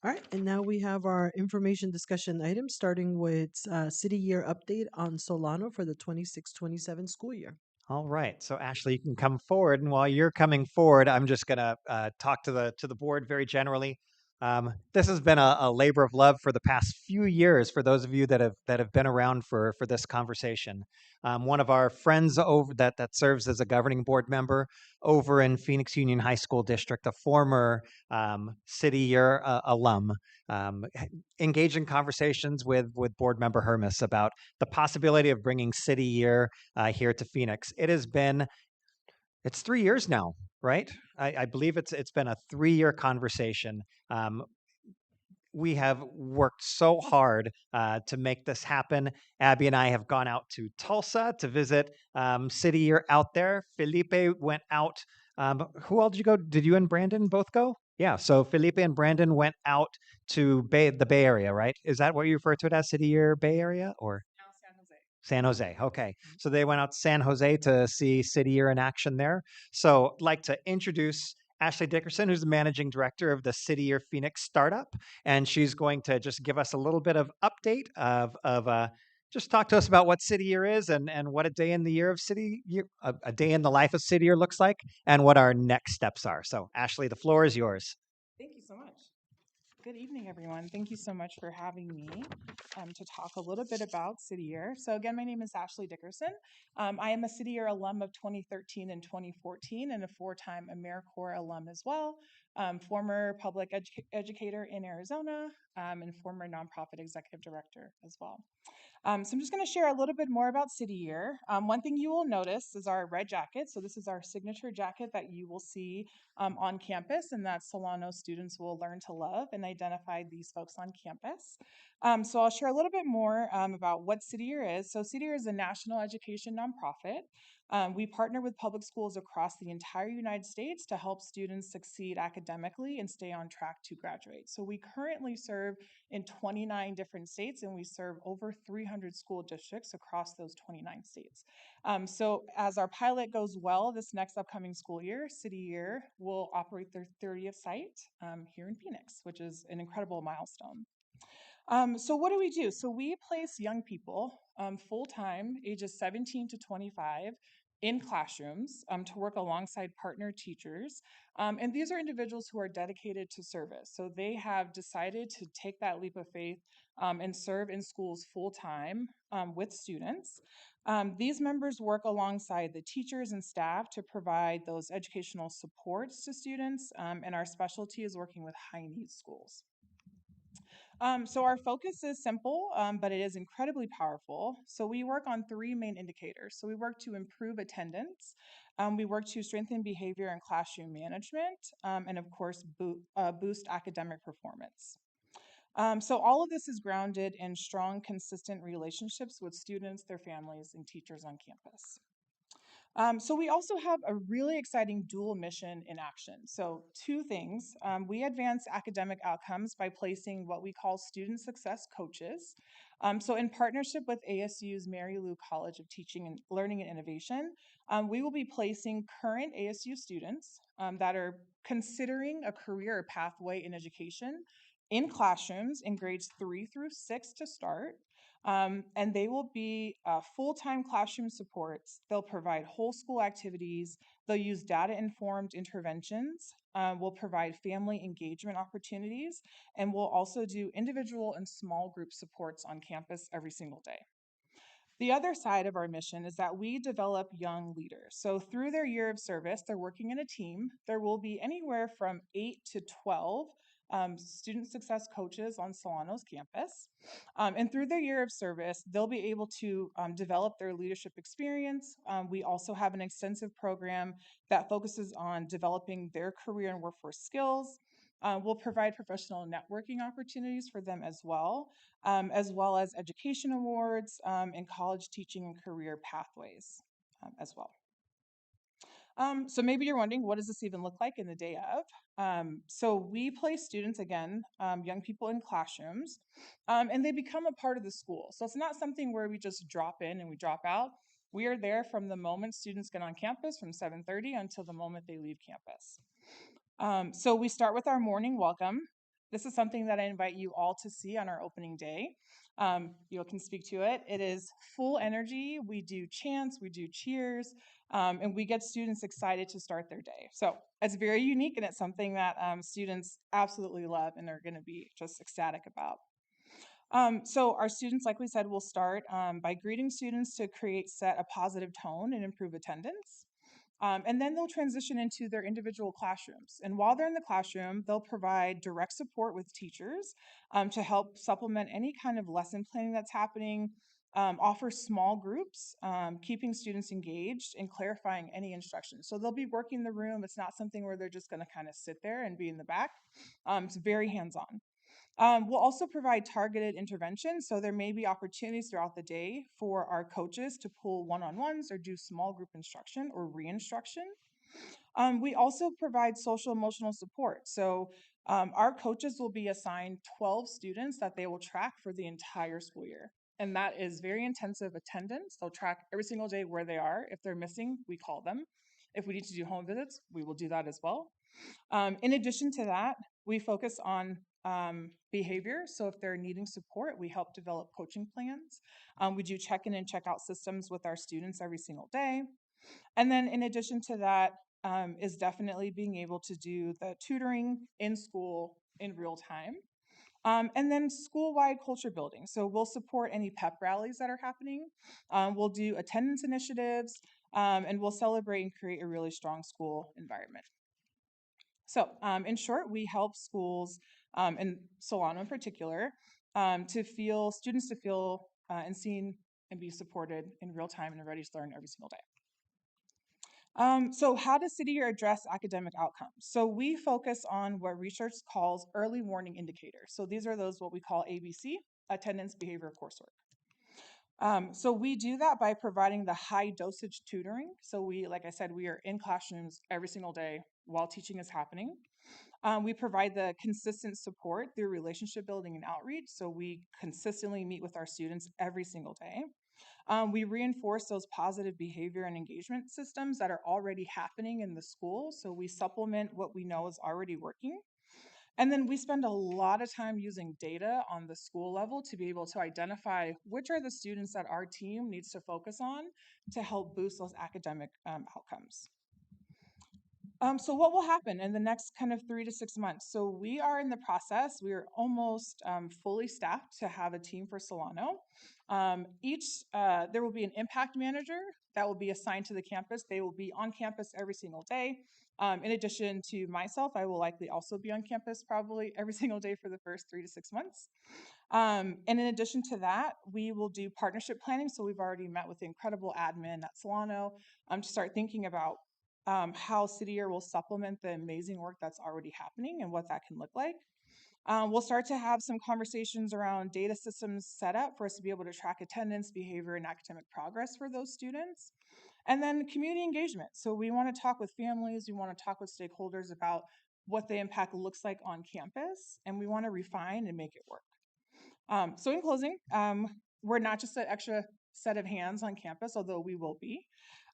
All right, and now we have our information discussion items, starting with city year update on Solano for the 26-27 school year. All right. So Ashley, you can come forward, and while you're coming forward, I'm just going to talk to the board very generally. This has been a labor of love for the past few years for those of you that have been around for this conversation. One of our friends over that serves as a governing board member over in Phoenix Union High School District, a former city year alum, engaged in conversations with board member Hermes about the possibility of bringing city year here to Phoenix. It's 3 years now, right? I believe it's been a 3-year conversation. We have worked so hard to make this happen. Abby and I have gone out to Tulsa to visit City Year out there. Felipe went out. Who all did you go? Did you and Brandon both go? Yeah. So Felipe and Brandon went out to the Bay Area, right? Is that what you refer to it as, City Year Bay Area, or? San Jose. Okay. So they went out to San Jose to see City Year in action there. So I'd like to introduce Ashley Dickerson, who's the managing director of the City Year Phoenix startup. And she's going to just give us a little bit of update of just talk to us about what City Year is and what a day in the year of City Year, a day in the life of City Year looks like, and what our next steps are. So Ashley, the floor is yours. Thank you so much. Good evening, everyone. Thank you so much for having me to talk a little bit about City Year. So again, my name is Ashley Dickerson. I am a City Year alum of 2013 and 2014 and a 4-time AmeriCorps alum as well. Former public educator in Arizona and former nonprofit executive director as well. So I'm just going to share a little bit more about City Year. One thing you will notice is our red jacket. So this is our signature jacket that you will see on campus, and that Solano students will learn to love and identify these folks on campus. So I'll share a little bit more about what City Year is. So City Year is a national education nonprofit. We partner with public schools across the entire United States to help students succeed academically and stay on track to graduate. So we currently serve in 29 different states, and we serve over 300 school districts across those 29 states. So as our pilot goes well this next upcoming school year, City Year will operate their 30th site here in Phoenix, which is an incredible milestone. So what do we do? So we place young people full-time, ages 17 to 25, in classrooms to work alongside partner teachers. And these are individuals who are dedicated to service. So they have decided to take that leap of faith and serve in schools full time with students. These members work alongside the teachers and staff to provide those educational supports to students, and our specialty is working with high needs schools. So our focus is simple, but it is incredibly powerful. So we work on three main indicators. So we work to improve attendance, we work to strengthen behavior and classroom management, and of course, boost academic performance. So all of this is grounded in strong, consistent relationships with students, their families, and teachers on campus. So we also have a really exciting dual mission in action. So two things, we advance academic outcomes by placing what we call student success coaches. So in partnership with ASU's Mary Lou College of Teaching and Learning and Innovation, we will be placing current ASU students that are considering a career or pathway in education in classrooms in grades 3 through 6 to start. And they will be full-time classroom supports. They'll provide whole school activities. They'll use data-informed interventions. We'll provide family engagement opportunities. And we'll also do individual and small group supports on campus every single day. The other side of our mission is that we develop young leaders. So through their year of service, they're working in a team. There will be anywhere from 8 to 12 student success coaches on Solano's campus. And through their year of service, they'll be able to develop their leadership experience. We also have an extensive program that focuses on developing their career and workforce skills. We'll provide professional networking opportunities for them as well as education awards and college teaching and career pathways as well. So maybe you're wondering, what does this even look like in the day of? So we place students, again, young people in classrooms, and they become a part of the school. So it's not something where we just drop in and we drop out. We are there from the moment students get on campus from 7:30 until the moment they leave campus. So we start with our morning welcome. This is something that I invite you all to see on our opening day. You can speak to it. It is full energy. We do chants, we do cheers, and we get students excited to start their day. So it's very unique, and it's something that students absolutely love and are going to be just ecstatic about. So our students, like we said, will start by greeting students to set a positive tone and improve attendance. And then they'll transition into their individual classrooms. And while they're in the classroom, they'll provide direct support with teachers to help supplement any kind of lesson planning that's happening, offer small groups, keeping students engaged, and clarifying any instructions. So they'll be working the room. It's not something where they're just going to kind of sit there and be in the back. It's very hands-on. We'll also provide targeted intervention. So there may be opportunities throughout the day for our coaches to pull one-on-ones or do small group instruction or re-instruction. We also provide social emotional support. So our coaches will be assigned 12 students that they will track for the entire school year. And that is very intensive attendance. They'll track every single day where they are. If they're missing, we call them. If we need to do home visits, we will do that as well. In addition to that, we focus on behavior. So if they're needing support, we help develop coaching plans. We do check-in and check-out systems with our students every single day. And then in addition to that, is definitely being able to do the tutoring in school in real time. And then school-wide culture building. So we'll support any pep rallies that are happening. We'll do attendance initiatives, and we'll celebrate and create a really strong school environment. So in short, we help schools, and Solano in particular, students to feel and seen and be supported in real time and ready to learn every single day. So how does City Year address academic outcomes? So we focus on what research calls early warning indicators. So these are those what we call ABC, attendance, behavior, coursework. So we do that by providing the high dosage tutoring. So like I said, we are in classrooms every single day while teaching is happening. We provide the consistent support through relationship building and outreach. So we consistently meet with our students every single day. We reinforce those positive behavior and engagement systems that are already happening in the school. So we supplement what we know is already working. And then we spend a lot of time using data on the school level to be able to identify which are the students that our team needs to focus on to help boost those academic outcomes. So what will happen in the next kind of 3 to 6 months? So we are in the process, we are almost fully staffed to have a team for Solano. There will be an impact manager that will be assigned to the campus. They will be on campus every single day. In addition to myself, I will likely also be on campus probably every single day for the first 3 to 6 months. And in addition to that, we will do partnership planning. So we've already met with the incredible admin at Solano to start thinking about how City Year will supplement the amazing work that's already happening and what that can look like. We'll start to have some conversations around data systems set up for us to be able to track attendance, behavior, and academic progress for those students. And then community engagement. So we want to talk with families, we want to talk with stakeholders about what the impact looks like on campus, and we want to refine and make it work. So in closing, we're not just an extra set of hands on campus, although we will be,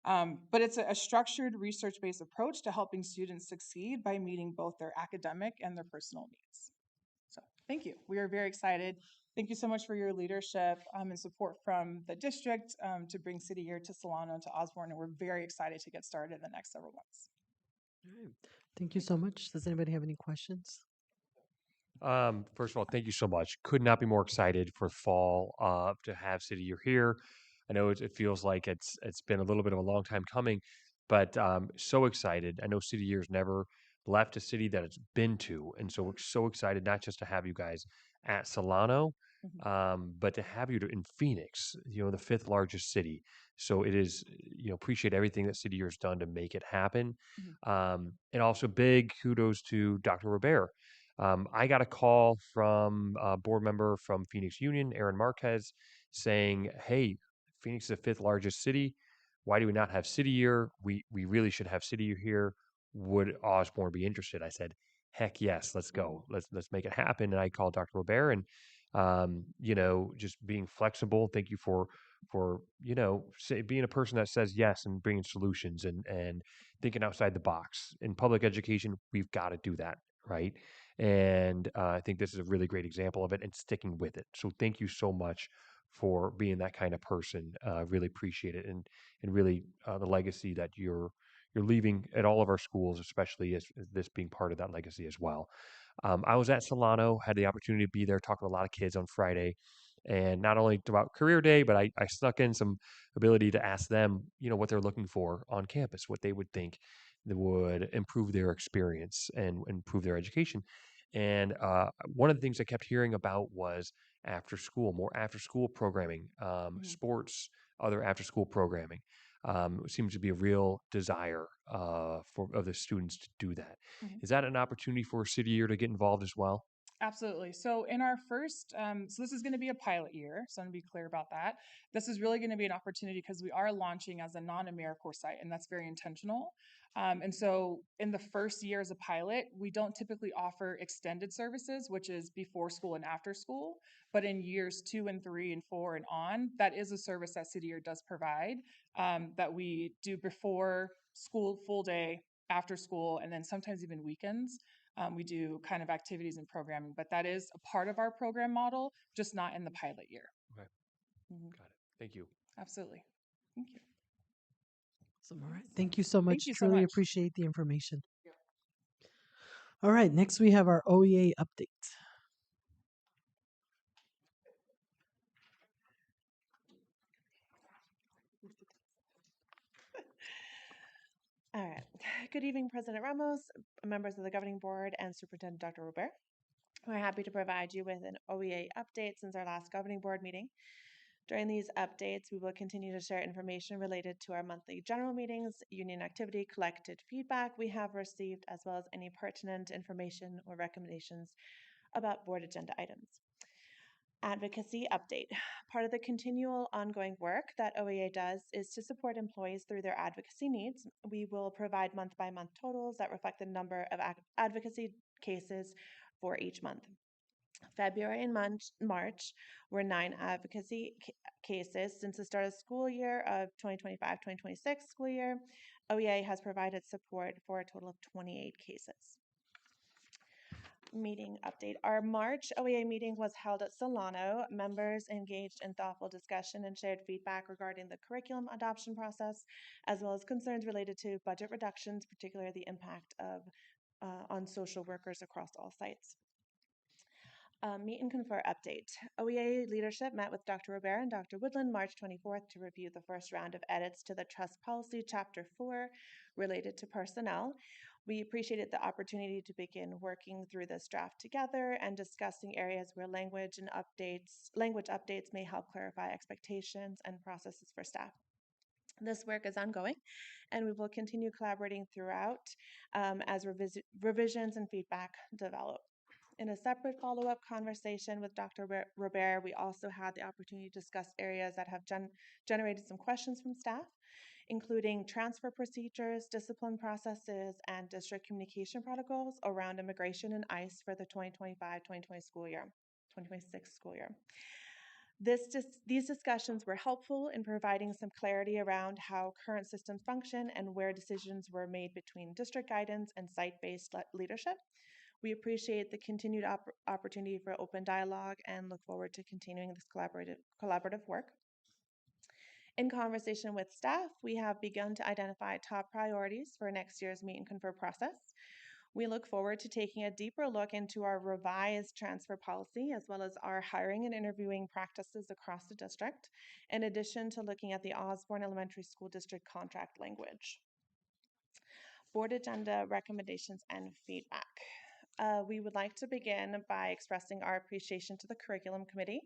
but it's a structured research-based approach to helping students succeed by meeting both their academic and their personal needs. So thank you. We are very excited. Thank you so much for your leadership and support from the district to bring City Year to Solano and to Osborne, and we're very excited to get started in the next several months. All right. Thank you so much. Does anybody have any questions? First of all, thank you so much. Could not be more excited for fall to have City Year here. I know it feels like it's been a little bit of a long time coming, but so excited. I know City Year's never left a city that it's been to, and so we're so excited not just to have you guys at Solano, but to have you in Phoenix, the fifth largest city. So it is, appreciate everything that City Year's done to make it happen, and also big kudos to Dr. Robert. I got a call from a board member from Phoenix Union, Aaron Marquez, saying, "Hey, Phoenix is the fifth largest city. Why do we not have City Year? We really should have City Year here. Would Osborne be interested?" I said, "Heck yes, let's go. Let's make it happen." And I called Dr. Robert, and just being flexible. Thank you for being a person that says yes and bringing solutions and thinking outside the box. In public education, we've got to do that, right? And I think this is a really great example of it and sticking with it. So thank you so much for being that kind of person. Really appreciate it, and really the legacy that you're leaving at all of our schools, especially as this being part of that legacy as well. I was at Solano, had the opportunity to be there, talk to a lot of kids on Friday, and not only about career day, but I snuck in some ability to ask them, what they're looking for on campus, what they would think that would improve their experience and improve their education. And one of the things I kept hearing about was after school, more after school programming, sports, other after school programming. Seems to be a real desire of the students to do that. Is that an opportunity for City Year to get involved as well? Absolutely. So in our first, so this is going to be a pilot year. So I'm going to be clear about that. This is really going to be an opportunity because we are launching as a non-AmeriCorps site, and that's very intentional. And so in the first year as a pilot, we don't typically offer extended services, which is before school and after school. But in years 2 and 3 and 4 and on, that is a service that City Year does provide that we do before school, full day, after school, and then sometimes even weekends. We do kind of activities and programming, but that is a part of our program model, just not in the pilot year. Okay. Got it. Thank you. Absolutely. Thank you. Awesome. All right. Thank you so much. Thank you so Truly much. appreciate the information. All right. Next, we have our OEA update. All right. Good evening, President Ramos, members of the Governing Board, and Superintendent Dr. Robert. We're happy to provide you with an OEA update since our last Governing Board meeting. During these updates, we will continue to share information related to our monthly general meetings, union activity, collected feedback we have received, as well as any pertinent information or recommendations about board agenda items. Advocacy update. Part of the continual ongoing work that OEA does is to support employees through their advocacy needs. We will provide month-by-month totals that reflect the number of advocacy cases for each month. February and March were 9 advocacy cases. Since the start of the school year of 2025-2026 school year, OEA has provided support for a total of 28 cases. meeting update. Our March OEA meeting was held at Solano. Members engaged in thoughtful discussion and shared feedback regarding the curriculum adoption process, as well as concerns related to budget reductions, particularly the impact of on social workers across all sites. Meet and confer update. OEA leadership met with Dr. Robert and Dr. Woodland March 24th to review the first round of edits to the Trust Policy Chapter 4 related to personnel. We appreciated the opportunity to begin working through this draft together and discussing areas where language updates may help clarify expectations and processes for staff. This work is ongoing, and we will continue collaborating throughout as revisions and feedback develop. In a separate follow-up conversation with Dr. Robert, we also had the opportunity to discuss areas that have generated some questions from staff, including transfer procedures, discipline processes, and district communication protocols around immigration and ICE for the 2025-2026 school year. 2026 school year. These discussions were helpful in providing some clarity around how current systems function and where decisions were made between district guidance and site-based leadership. We appreciate the continued opportunity for open dialogue and look forward to continuing this collaborative work. In conversation with staff, we have begun to identify top priorities for next year's meet and confer process. We look forward to taking a deeper look into our revised transfer policy, as well as our hiring and interviewing practices across the district, in addition to looking at the Osborne Elementary School District contract language. Board agenda recommendations and feedback. We would like to begin by expressing our appreciation to the Curriculum Committee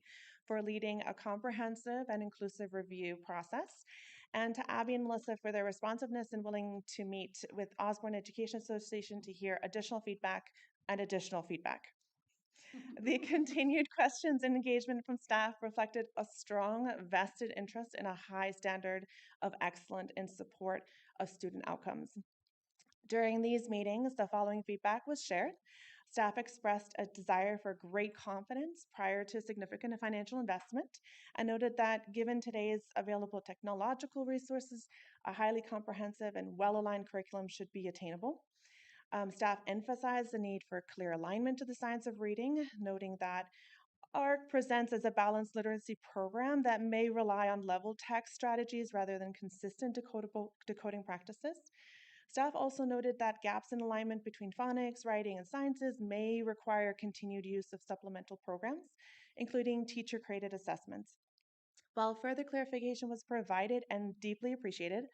for leading a comprehensive and inclusive review process, and to Abby and Melissa for their responsiveness and willing to meet with Osborne Education Association to hear additional feedback and additional feedback. The continued questions and engagement from staff reflected a strong vested interest in a high standard of excellence in support of student outcomes. During these meetings, the following feedback was shared. Staff expressed a desire for great confidence prior to significant financial investment and noted that given today's available technological resources, a highly comprehensive and well-aligned curriculum should be attainable. Staff emphasized the need for clear alignment to the science of reading, noting that ARC presents as a balanced literacy program that may rely on level text strategies rather than consistent decoding practices. Staff also noted that gaps in alignment between phonics, writing, and sciences may require continued use of supplemental programs, including teacher-created assessments. While further clarification was provided and deeply appreciated,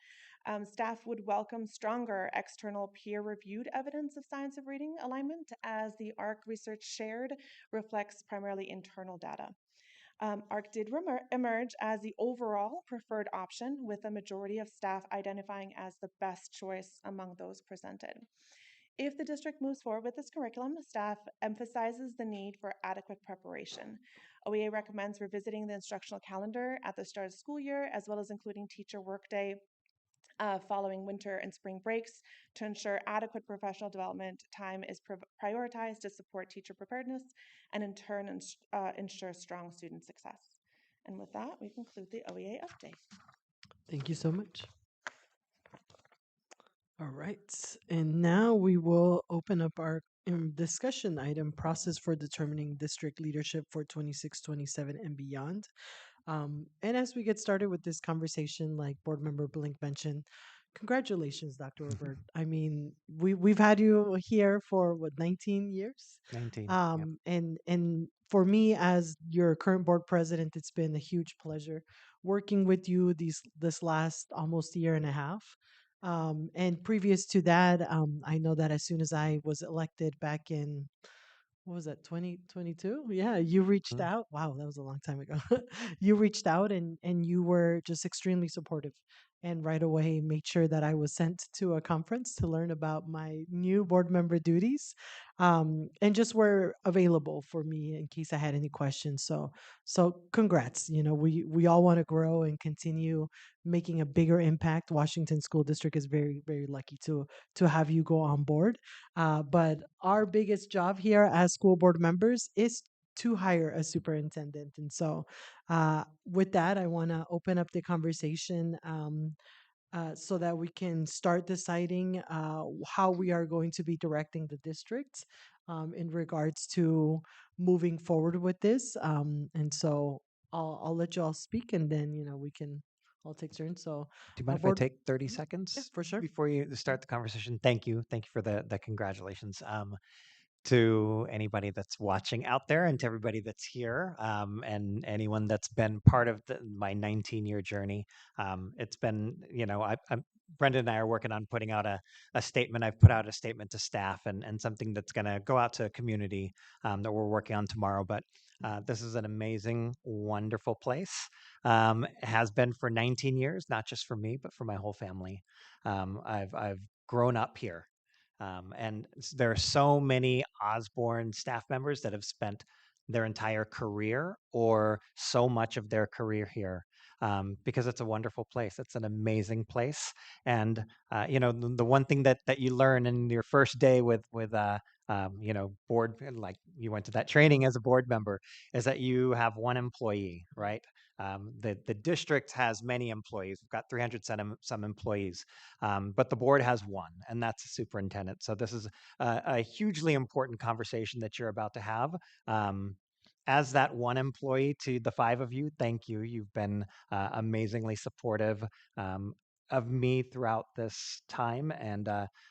staff would welcome stronger external peer-reviewed evidence of science of reading alignment, as the ARC research shared reflects primarily internal data. ARC did emerge as the overall preferred option, with a majority of staff identifying as the best choice among those presented. If the district moves forward with this curriculum, staff emphasizes the need for adequate preparation. OEA recommends revisiting the instructional calendar at the start of the school year, as well as including teacher workday following winter and spring breaks to ensure adequate professional development time is prioritized to support teacher preparedness and in turn ensure strong student success. And with that, we conclude the OEA update. Thank you so much. All right. And now we will open up our discussion item process for determining district leadership for 26, 27, and beyond. And as we get started with this conversation, like Board Member Blink mentioned, congratulations, Dr. Robert. I mean, we've had you here for what, 19 years? 19. Yep. And for me as your current board president, it's been a huge pleasure working with you this last almost year and a half. And previous to that, I know that as soon as I was elected back in, what was that, 2022? Yeah, you reached Mhm. out. Wow, that was a long time ago. You reached out and you were just extremely supportive, and right away made sure that I was sent to a conference to learn about my new board member duties, and just were available for me in case I had any questions. So congrats. You know, we all want to grow and continue making a bigger impact. Washington School District is very, very lucky to have you go on board. But our biggest job here as school board members is to hire a superintendent. And so, with that, I want to open up the conversation. so that we can start deciding how we are going to be directing the districts in regards to moving forward with this. And so I'll let you all speak, and then we can all take turns. So, Do you mind if I board, take 30 yeah, seconds for sure. before you start the conversation? Thank you. Thank you for the congratulations. To anybody that's watching out there and to everybody that's here, and anyone that's been part of my 19-year journey. It's been, Brendan and I are working on putting out a statement. I've put out a statement to staff and something that's going to go out to community that we're working on tomorrow. But this is an amazing, wonderful place. It has been for 19 years, not just for me, but for my whole family. I've grown up here. And there are so many Osborne staff members that have spent their entire career or so much of their career here, because it's a wonderful place. It's an amazing place. And, the one thing that you learn in your first day with board, like you went to that training as a board member, is that you have one employee, right? The district has many employees. We've got 300 some employees, but the board has one, and that's the superintendent. So this is a hugely important conversation that you're about to have. As that one employee to the five of you, thank you. You've been amazingly supportive um, of me throughout this time and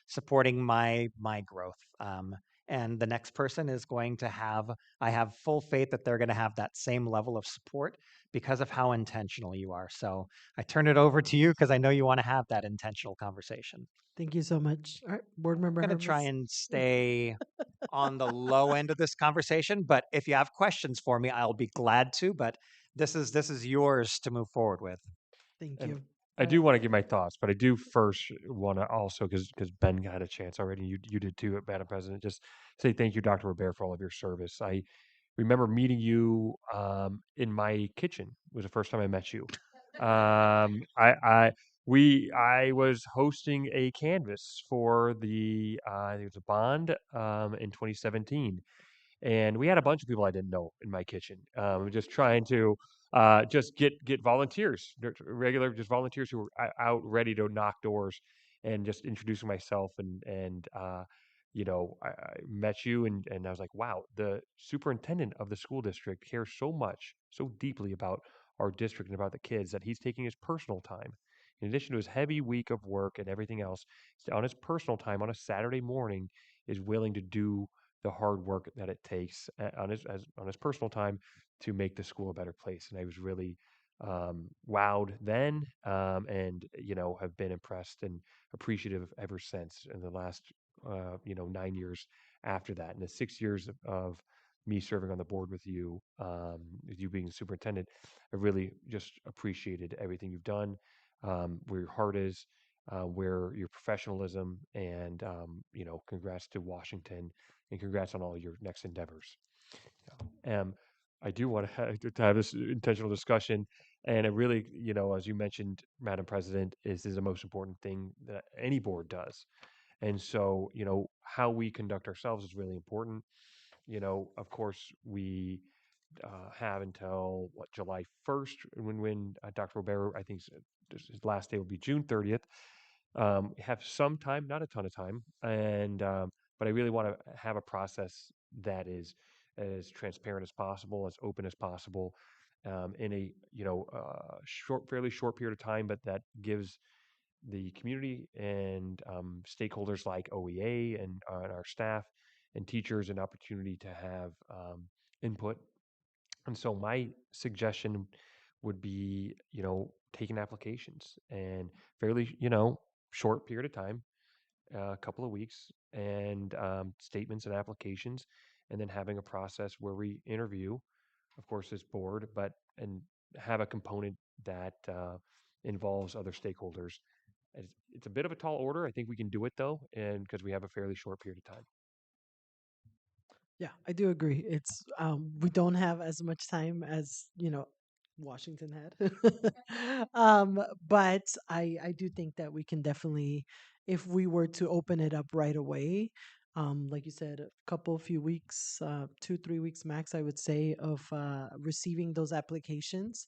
supporting my growth. And the next person is going to have, I have full faith that they're going to have that same level of support because of how intentional you are. So I turn it over to you because I know you want to have that intentional conversation. Thank you so much. All right, board member I'm going to try Hermes. and stay on the low end of this conversation, but if you have questions for me, I'll be glad to. But this is yours to move forward with. Thank And you. I do want to give my thoughts, but I do first want to also, because Ben had a chance already, you did too, Madam President, just say thank you, Dr. Robert, for all of your service. I remember meeting you in my kitchen. Was the first time I met you. I was hosting a canvas for the I think it was a bond in 2017, and we had a bunch of people I didn't know in my kitchen, just trying to just get volunteers, regular just volunteers who were out ready to knock doors, and just introducing myself I met you and I was like, wow, the superintendent of the school district cares so much, so deeply about our district and about the kids that he's taking his personal time. In addition to his heavy week of work and everything else, on his personal time on a Saturday morning, is willing to do the hard work that it takes on his personal time to make the school a better place. And I was really wowed then, and have been impressed and appreciative ever since in the last 9 years after that, and the 6 years of me serving on the board with you being the superintendent. I really just appreciated everything you've done, where your heart is, where your professionalism, and congrats to Washington, and congrats on all your next endeavors. Um, I do want to have this intentional discussion, and it really, as you mentioned, Madam President, is the most important thing that any board does. And so, how we conduct ourselves is really important. Of course, we have until July 1st, when Dr. Robert, I think his last day will be June 30th. Have some time, not a ton of time, and but I really want to have a process that is as transparent as possible, as open as possible, in a fairly short period of time, but that gives the community and stakeholders like OEA and our staff and teachers an opportunity to have input. And so my suggestion would be, taking applications and fairly, short period of time, a couple of weeks, and statements and applications, and then having a process where we interview, of course, this board, but and have a component that involves other stakeholders. It's a bit of a tall order. I think we can do it though, and because we have a fairly short period of time. Yeah, I do agree. It's we don't have as much time as Washington had. But I do think that we can definitely, if we were to open it up right away, like you said, a few weeks, 2 3 weeks max, I would say, of receiving those applications.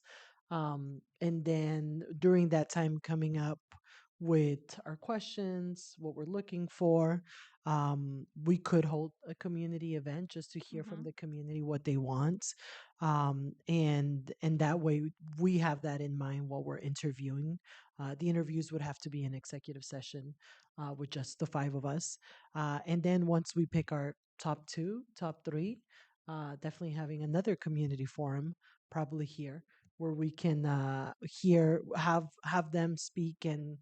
And then during that time, coming up with our questions, what we're looking for, we could hold a community event just to hear from Mm-hmm. the community what they want. And that way we have that in mind while we're interviewing. The interviews would have to be an executive session with just the five of us. And then once we pick our top two, top three, definitely having another community forum, probably here, where we can hear have them speak and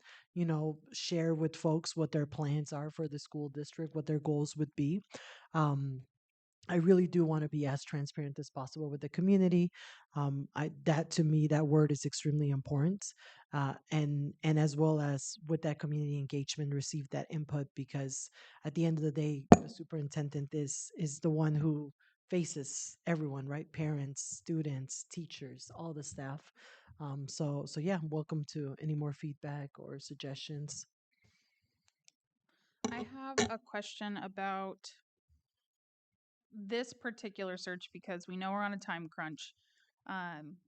share with folks what their plans are for the school district, what their goals would be. um, I really do want to be as transparent as possible with the community. That to me, that word is extremely important, and as well as with that community engagement, receive that input, because at the end of the day, the superintendent is the one who faces everyone, right? Parents, students, teachers, all the staff. So yeah, welcome to any more feedback or suggestions. I have a question about this particular search because we know we're on a time crunch.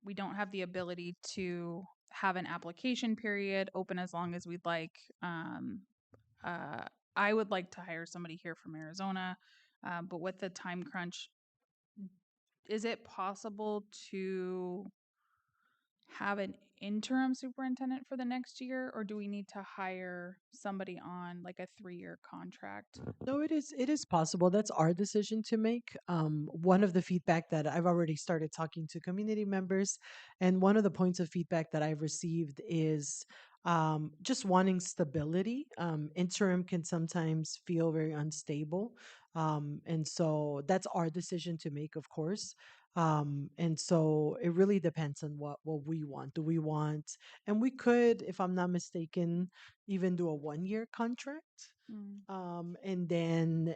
We don't have the ability to have an application period open as long as we'd like. Uh, I would like to hire somebody here from Arizona, but with the time crunch, is it possible to have an interim superintendent for the next year, or do we need to hire somebody on like a 3-year contract? No, it is possible. That's our decision to make. One of the feedback that I've already started talking to community members, and one of the points of feedback that I've received is just wanting stability. Interim can sometimes feel very unstable, and so that's our decision to make, of course. And so it really depends on what we want. Do we want, and we could, if I'm not mistaken, even do a 1-year contract, Mm. and then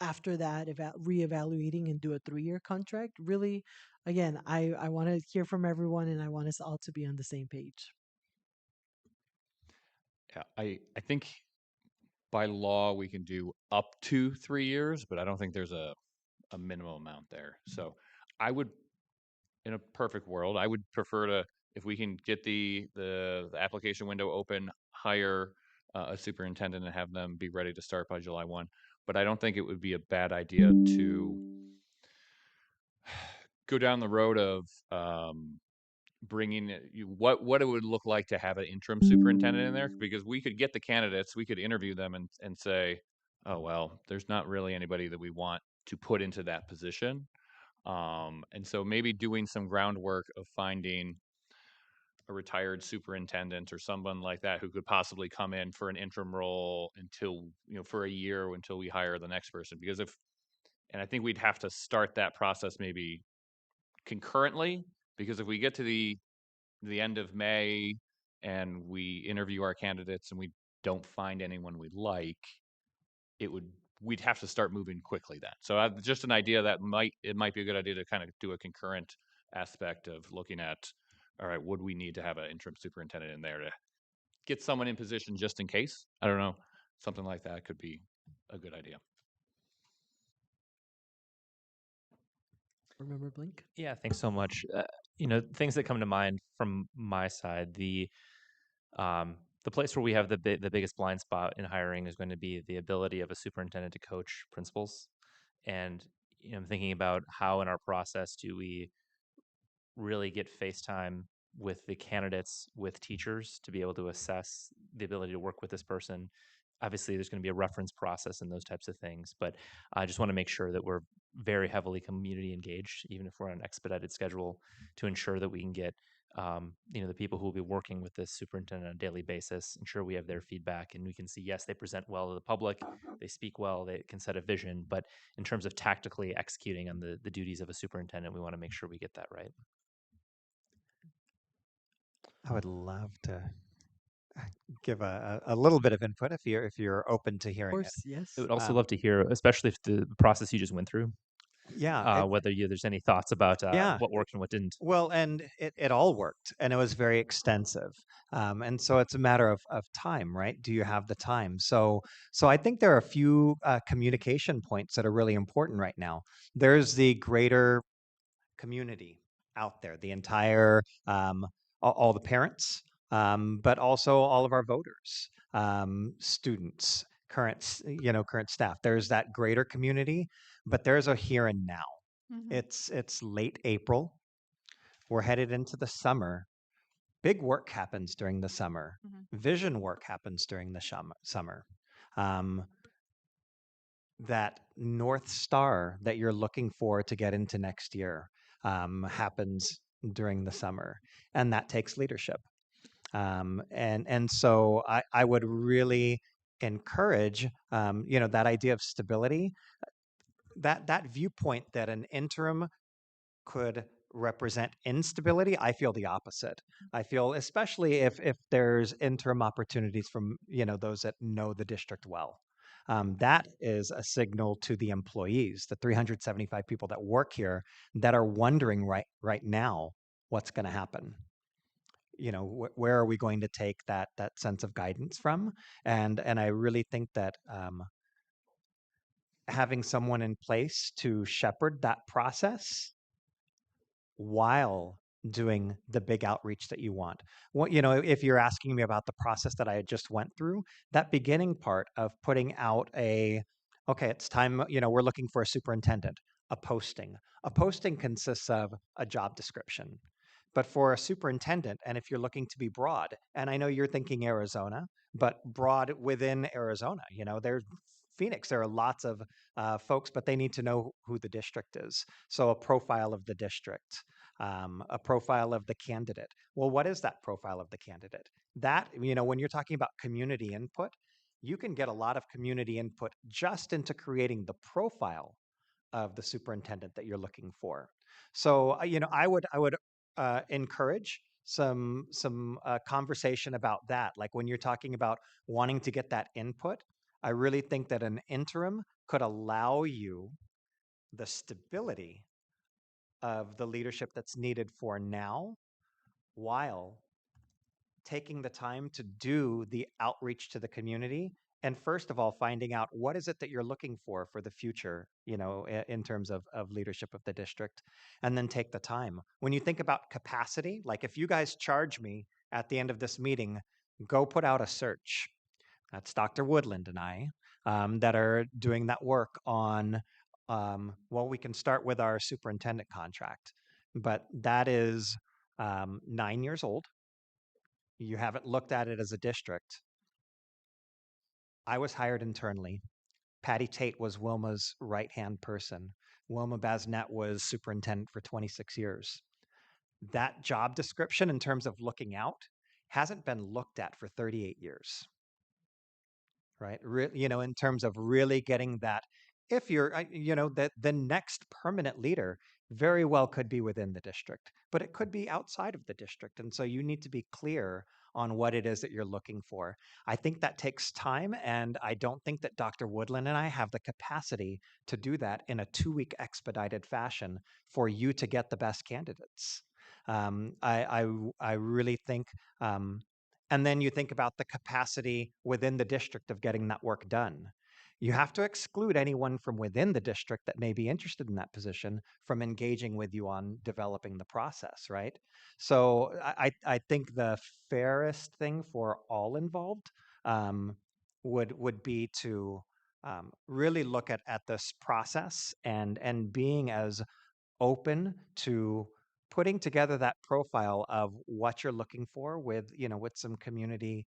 after that reevaluating and do a 3-year contract. Really, again, I want to hear from everyone, and I want us all to be on the same page. Yeah, I think by law we can do up to 3 years, but I don't think there's a minimum amount there. So I would, in a perfect world, I would prefer to, if we can get the application window open, hire a superintendent and have them be ready to start by July 1. But I don't think it would be a bad idea to go down the road of bringing what it would look like to have an interim superintendent in there, because we could get the candidates, we could interview them and say, oh well, there's not really anybody that we want to put into that position. And so maybe doing some groundwork of finding a retired superintendent or someone like that who could possibly come in for an interim role until, for a year until we hire the next person. Because and I think we'd have to start that process maybe concurrently, because if we get to the end of May and we interview our candidates and we don't find anyone we like, it would we'd have to start moving quickly then. So just an idea that it might be a good idea to kind of do a concurrent aspect of looking at, all right, would we need to have an interim superintendent in there to get someone in position just in case? I don't know. Something like that could be a good idea. Remember Blink? Yeah, thanks so much. Things that come to mind from my side, the place where we have the biggest blind spot in hiring is going to be the ability of a superintendent to coach principals. And I'm thinking about how in our process do we really get face time with the candidates, with teachers, to be able to assess the ability to work with this person. Obviously, there's going to be a reference process and those types of things, but I just want to make sure that we're very heavily community engaged, even if we're on an expedited schedule, to ensure that we can get the people who will be working with this superintendent on a daily basis, ensure we have their feedback and we can see, yes, they present well to the public, they speak well, they can set a vision, but in terms of tactically executing on the duties of a superintendent, we want to make sure we get that right. I would love to give a little bit of input if you're open to Of hearing it. course, I yes. would also love to hear, especially if the process you just went through, Yeah, whether there's any thoughts about yeah. what worked and what didn't. Well, and it all worked, and it was very extensive, and so it's a matter of time, right? Do you have the time? So I think there are a few communication points that are really important right now. There's the greater community out there, the entire all the parents, but also all of our voters, students, current staff. There's that greater community, but there's a here and now. Mhm. It's late April. We're headed into the summer. Big work happens during the summer. Mhm. Vision work happens during the summer. Um, that North Star that you're looking for to get into next year happens during the summer, and that takes leadership. And so I would really encourage that idea of stability, that viewpoint that an interim could represent instability. I feel the opposite. I feel, especially if there's interim opportunities from those that know the district well. That is a signal to the employees, the 375 people that work here, that are wondering right now what's going to happen. Where are we going to take that sense of guidance from? And I really think that having someone in place to shepherd that process while doing the big outreach that you want. If you're asking me about the process that I just went through, that beginning part of putting out okay, it's time, we're looking for a superintendent, a posting. A posting consists of a job description. But for a superintendent, and if you're looking to be broad, and I know you're thinking Arizona, but broad within Arizona, there's Phoenix, there are lots of folks, but they need to know who the district is. So a profile of the district, a profile of the candidate. Well, what is that profile of the candidate? That, when you're talking about community input, you can get a lot of community input just into creating the profile of the superintendent that you're looking for. So, I would encourage some conversation about that. Like when you're talking about wanting to get that input, I really think that an interim could allow you the stability of the leadership that's needed for now, while taking the time to do the outreach to the community, and first of all finding out what is it that you're looking for the future, in terms of leadership of the district, and then take the time. When you think about capacity, like if you guys charge me at the end of this meeting, go put out a search. That's Dr. Woodland and I, that are doing that work on, well, we can start with our superintendent contract, but that is 9 years old. You haven't looked at it as a district. I was hired internally. Patty Tate was Wilma's right-hand person. Wilma Basnet was superintendent for 26 years. That job description, in terms of looking out, hasn't been looked at for 38 years. Right? In terms of really getting that, if you're, that the next permanent leader very well could be within the district, but it could be outside of the district. And so you need to be clear on what it is that you're looking for. I think that takes time, and I don't think that Dr. Woodland and I have the capacity to do that in a 2-week expedited fashion for you to get the best candidates. I really think and then you think about the capacity within the district of getting that work done. You have to exclude anyone from within the district that may be interested in that position from engaging with you on developing the process, right? So I think the fairest thing for all involved would be to really look at this process and being as open to putting together that profile of what you're looking for with with some community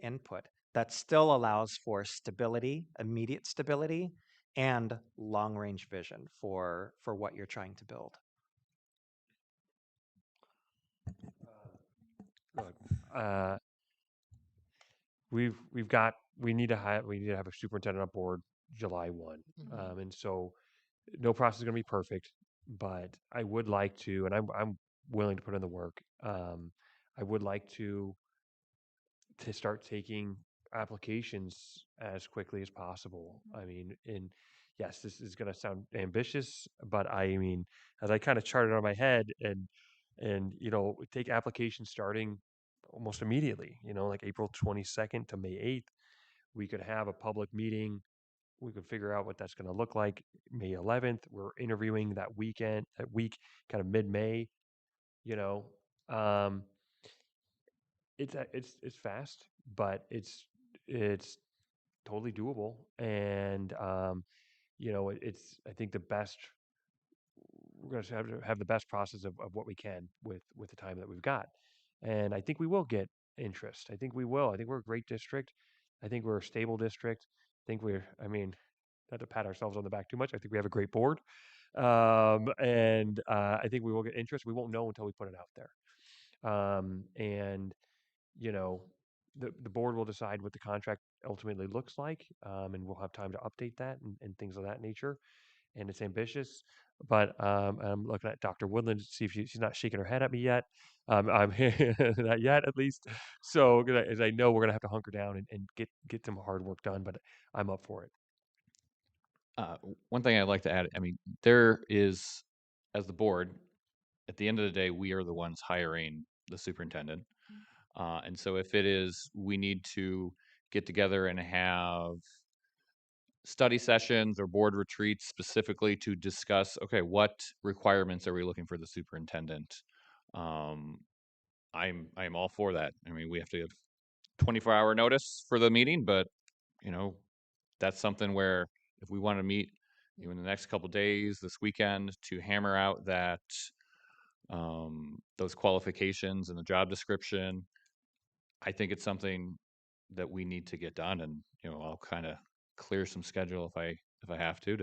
input that still allows for stability, immediate stability, and long range vision for what you're trying to build. Look, we need to have a superintendent on board July 1. And so no process is going to be perfect, but I would like to, and I'm willing to put in the work. I would like to start taking applications as quickly as possible. I mean, and yes, this is going to sound ambitious, but I mean, as I kind of charted on my head, and take applications starting almost immediately. Like April 22nd to May 8th, we could have a public meeting. We could figure out what that's going to look like. May 11th, we're interviewing that week, kind of mid-May. You know, um, it's fast, but it's totally doable, and it's I think the best we're going to have the best process of what we can with the time that we've got, and I think we will get interest. I think we will. I think we're a great district. I think we're a stable district. I think we're. I mean, not to pat ourselves on the back too much. I think we have a great board, and I think we will get interest. We won't know until we put it out there, and you know, the board will decide what the contract ultimately looks like, and we'll have time to update that and things of that nature. And it's ambitious, but I'm looking at Dr. Woodland to see if she's not shaking her head at me yet. I'm not yet, at least. So, as I know, we're gonna have to hunker down and get some hard work done, but I'm up for it. One thing I'd like to add, I mean, there is, as the board, at the end of the day, we are the ones hiring the superintendent. And so if it is, we need to get together and have study sessions or board retreats specifically to discuss, okay, what requirements are we looking for the superintendent? Um, I'm all for that. I mean, we have to give 24-hour notice for the meeting, but you know, that's something where if we want to meet in the next couple days, this weekend, to hammer out that those qualifications and the job description, I think it's something that we need to get done, and I'll kind of clear some schedule if I have to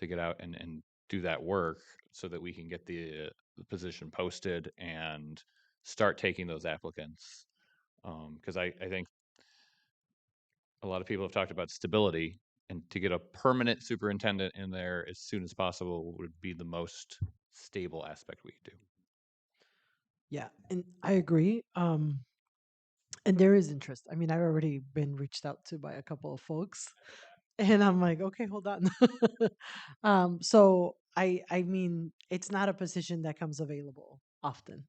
get out and do that work so that we can get the position posted and start taking those applicants. Because I think a lot of people have talked about stability, and to get a permanent superintendent in there as soon as possible would be the most stable aspect we could do. Yeah, and I agree. And there is interest. I mean, I've already been reached out to by a couple of folks, and I'm like, okay, hold on. So I mean, it's not a position that comes available often.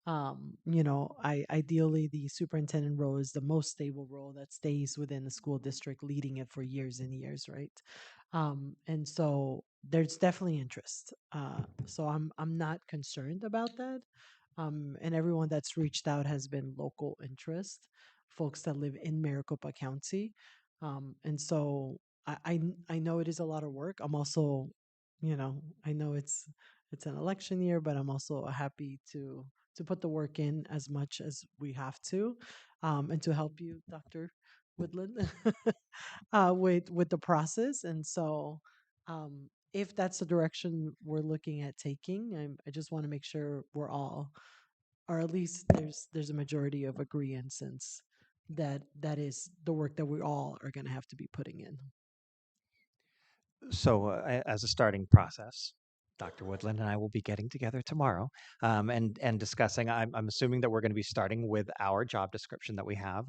Ideally the superintendent role is the most stable role that stays within the school district, leading it for years and years, right? And so there's definitely interest. So I'm not concerned about that. And everyone that's reached out has been local interest, folks that live in Maricopa County. And so I know it is a lot of work. I'm also, I know it's an election year, but I'm also happy to put the work in as much as we have to, and to help you, Dr. Woodland, with the process. And so, if that's the direction we're looking at taking, I just want to make sure we're all, or at least there's a majority of agreement, since that is the work that we all are going to have to be putting in. So, as a starting process, Dr. Woodland and I will be getting together tomorrow, and discussing. I'm assuming that we're going to be starting with our job description that we have.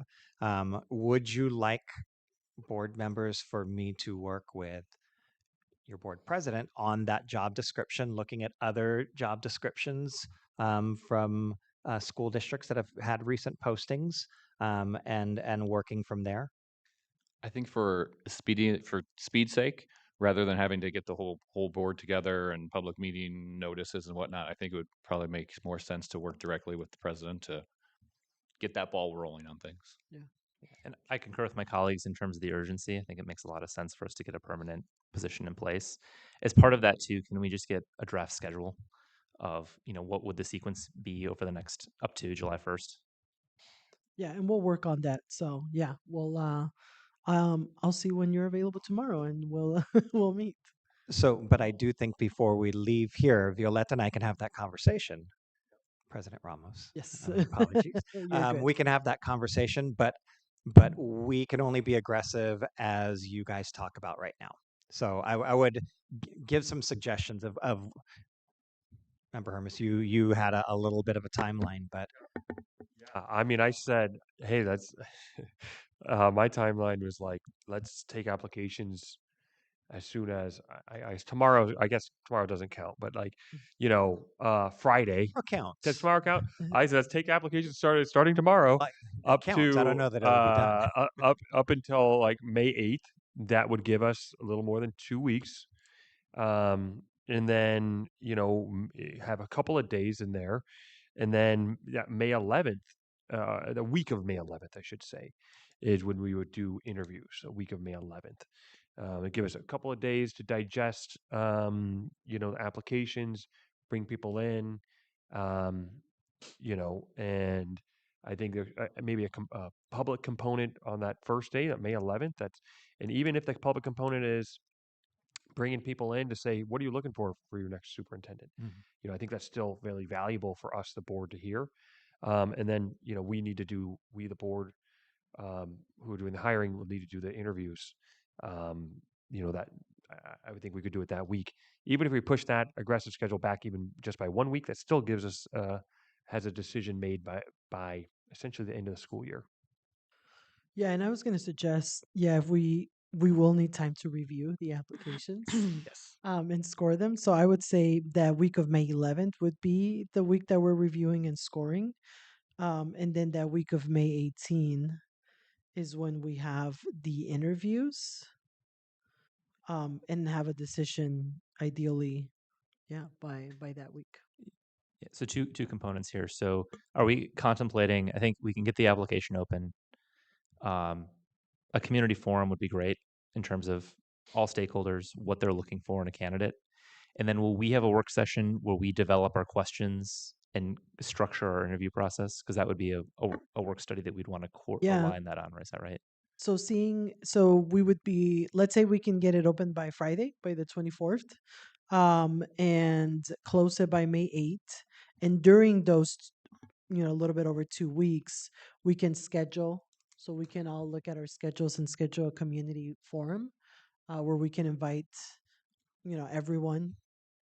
Would you like board members for me to work with your board president on that job description, looking at other job descriptions from school districts that have had recent postings, and working from there? I think for speed's sake, rather than having to get the whole board together and public meeting notices and whatnot, I think it would probably make more sense to work directly with the president to get that ball rolling on things. Yeah. And I concur with my colleagues in terms of the urgency. I think it makes a lot of sense for us to get a permanent position in place. As part of that, too, can we just get a draft schedule of, what would the sequence be over the next up to July 1st? Yeah, and we'll work on that. So yeah, I'll see when you're available tomorrow, and we'll we'll meet. So, but I do think before we leave here, Violetta and I can have that conversation. President Ramos, Yes. apologies. You're good. We can have that conversation, but we can only be aggressive as you guys talk about right now. So I would give some suggestions of. Remember, Hermes, you had a little bit of a timeline, but I mean, I said, hey, that's my timeline was like, let's take applications as soon as tomorrow. I guess tomorrow doesn't count, but like, Friday. Does counts. tomorrow count? I said, let's take applications starting tomorrow It up counts. I don't to know that it'll be done. up until like May 8th. That would give us a little more than 2 weeks. And then, have a couple of days in there And then May 11th, the week of May 11th, I should say, is when we would do interviews. A week of May 11th. It give us a couple of days to digest, the applications, bring people in, um, and I think there's maybe a public component on that first day, that May 11th. And even if the public component is bringing people in to say, what are you looking for your next superintendent? I think that's still very valuable for us, the board, to hear. And then, we, the board, who are doing the hiring, will need to do the interviews. Um, that I would think we could do it that week. Even if we push that aggressive schedule back even just by 1 week, that still gives us, has a decision made by essentially the end of the school year. Yeah, and I was going to suggest, yeah, if we will need time to review the applications, Yes. and score them. So I would say that week of May 11th would be the week that we're reviewing and scoring, and then that week of May 18 is when we have the interviews, and have a decision ideally, yeah, by that week. Yeah, so two components here. So are we contemplating? I think we can get the application open. Um, a community forum would be great in terms of all stakeholders, what they're looking for in a candidate. And then will we have a work session where we develop our questions and structure our interview process? Because that would be a work study that we'd want to Yeah. align that on, right? Is that right? So we would be, let's say we can get it open by Friday, by the 24th, and close it by May 8th. And during those, a little bit over 2 weeks, we can schedule, so we can all look at our schedules and schedule a community forum, where we can invite, everyone,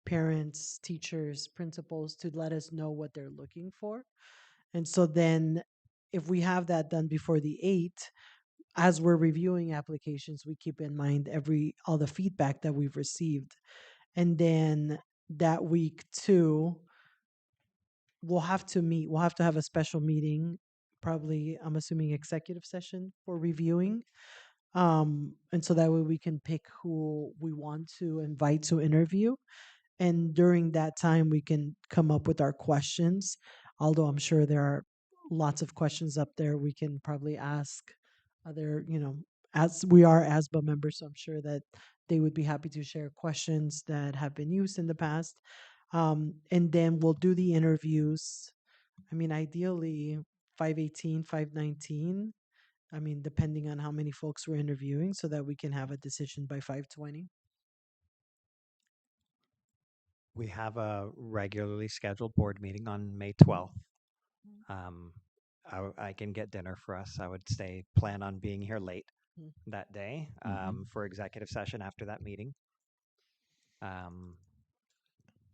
parents, teachers, principals, to let us know what they're looking for. And so then if we have that done before the 8th, as we're reviewing applications, we keep in mind all the feedback that we've received. And then that week too, we'll have to meet. We'll have to have a special meeting, probably, I'm assuming, executive session for reviewing. And so that way we can pick who we want to invite to interview. And during that time, we can come up with our questions. Although I'm sure there are lots of questions up there we can probably ask other, as we are ASBA members, so I'm sure that they would be happy to share questions that have been used in the past. And then we'll do the interviews. I mean, ideally, 518, 519. I mean, depending on how many folks we're interviewing, so that we can have a decision by 520. We have a regularly scheduled board meeting on May 12th. Um, I can get dinner for us. I would plan on being here late that day, for executive session after that meeting.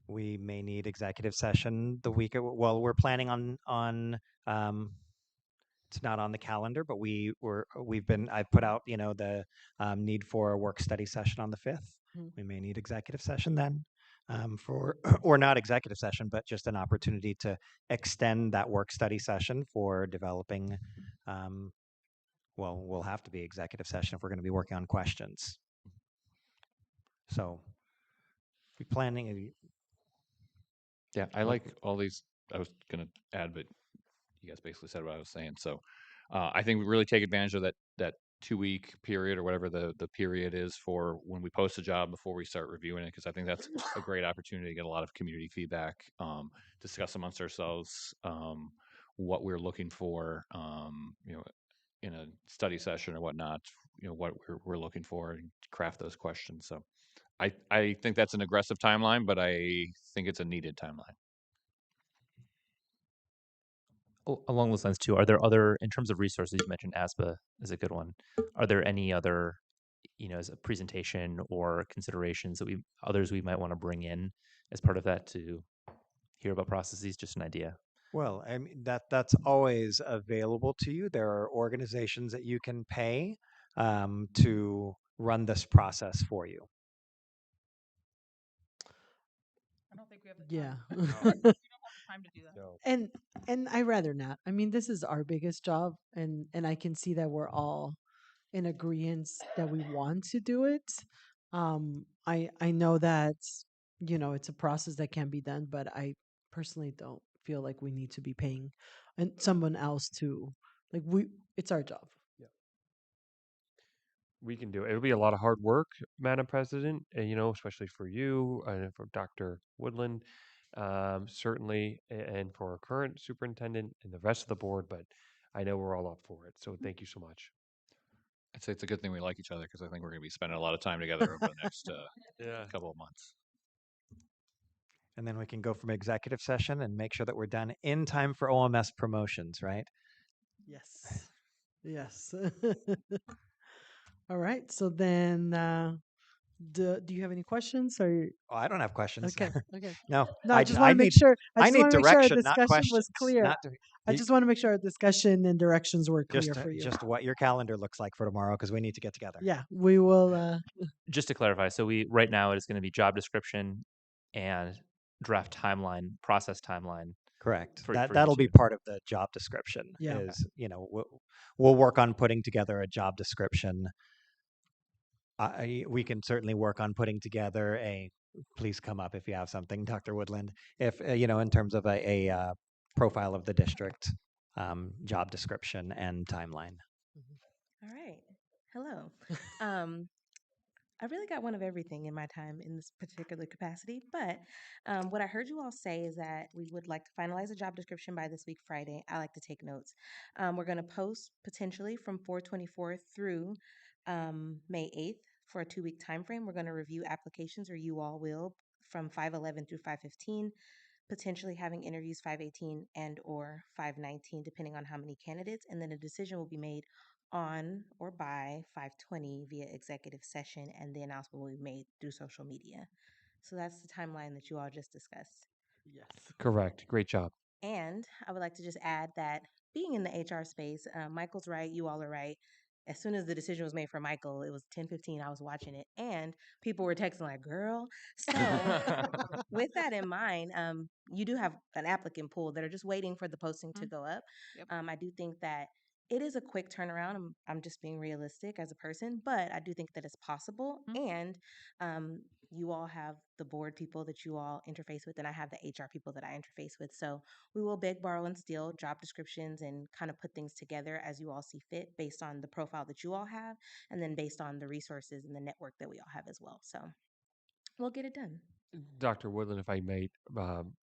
We may need executive session the week. Well, we're planning on. It's not on the calendar, but I've put out the need for a work study session on the 5th. We may need executive session then, for or not executive session, but just an opportunity to extend that work study session for developing. Well, we'll have to be executive session if we're going to be working on questions. So, we planning. Yeah, I like all these. I was going to add, but you guys basically said what I was saying. So I think we really take advantage of that 2 week period or whatever the period is for when we post a job before we start reviewing it, because I think that's a great opportunity to get a lot of community feedback, discuss amongst ourselves what we're looking for, in a study session or whatnot, what we're looking for, and craft those questions. So I think that's an aggressive timeline, but I think it's a needed timeline. Along those lines too, are there other, in terms of resources, you mentioned ASPA is a good one. Are there any other, as a presentation or considerations that others we might want to bring in as part of that to hear about processes? Just an idea. Well, I mean that's always available to you. There are organizations that you can pay to run this process for you. I don't think we have the Yeah. time. We don't have the time to do that. No. And I rather not. I mean, this is our biggest job, and I can see that we're all in agreement that we want to do it. I know that it's a process that can be done, but I personally don't feel like we need to be paying and someone else to like it's our job. We can do it. It'll be a lot of hard work, Madam President, and especially for you and for Dr. Woodland, certainly, and for our current superintendent and the rest of the board. But I know we're all up for it. So thank you so much. I'd say it's a good thing we like each other because I think we're going to be spending a lot of time together over the next Yeah. couple of months. And then we can go from executive session and make sure that we're done in time for OMS promotions, right? Yes. Yes. All right. So then, do you have any questions? Or Oh, I don't have questions. okay, okay. No, No, I just want I to make need sure. I I just need want to make sure our direction, not discussion was questions. clear. Not to, I you, just want to make sure our discussion and directions were clear just for you. just what your calendar looks like for tomorrow because we need to get together. Yeah, we will. Just to clarify, so right now it is going to be job description and draft timeline, process timeline. Correct. For That'll you be two. part of the job description. Yeah. Is we'll work on putting together a job description. We can certainly work on putting together a. Please come up if you have something, Dr. Woodland. If in terms of a profile of the district, job description and timeline. All right. Hello. Um, I really got one of everything in my time in this particular capacity, but what I heard you all say is that we would like to finalize a job description by this week, Friday. I like to take notes. We're going to post potentially from 4/24 through May 8th for a 2-week time frame. We're going to review applications, or you all will, from 5/11 through 5/15, potentially having interviews 5/18 and or 5/19, depending on how many candidates, and then a decision will be made on or by 5/20 via executive session, and the announcement will be made through social media. So that's the timeline that you all just discussed. Yes. Correct. Great job. And I would like to just add that being in the HR space, Michael's right, you all are right. As soon as the decision was made for Michael, it was 10:15. I was watching it, and people were texting like, "Girl." So, with that in mind, you do have an applicant pool that are just waiting for the posting to go up. Yep. I do think that it is a quick turnaround. I'm just being realistic as a person, but I do think that it's possible. And um, you all have the board people that you all interface with, and I have the HR people that I interface with. So we will beg, borrow, and steal job descriptions and kind of put things together as you all see fit based on the profile that you all have, and then based on the resources and the network that we all have as well. So we'll get it done. Dr. Woodland, if I may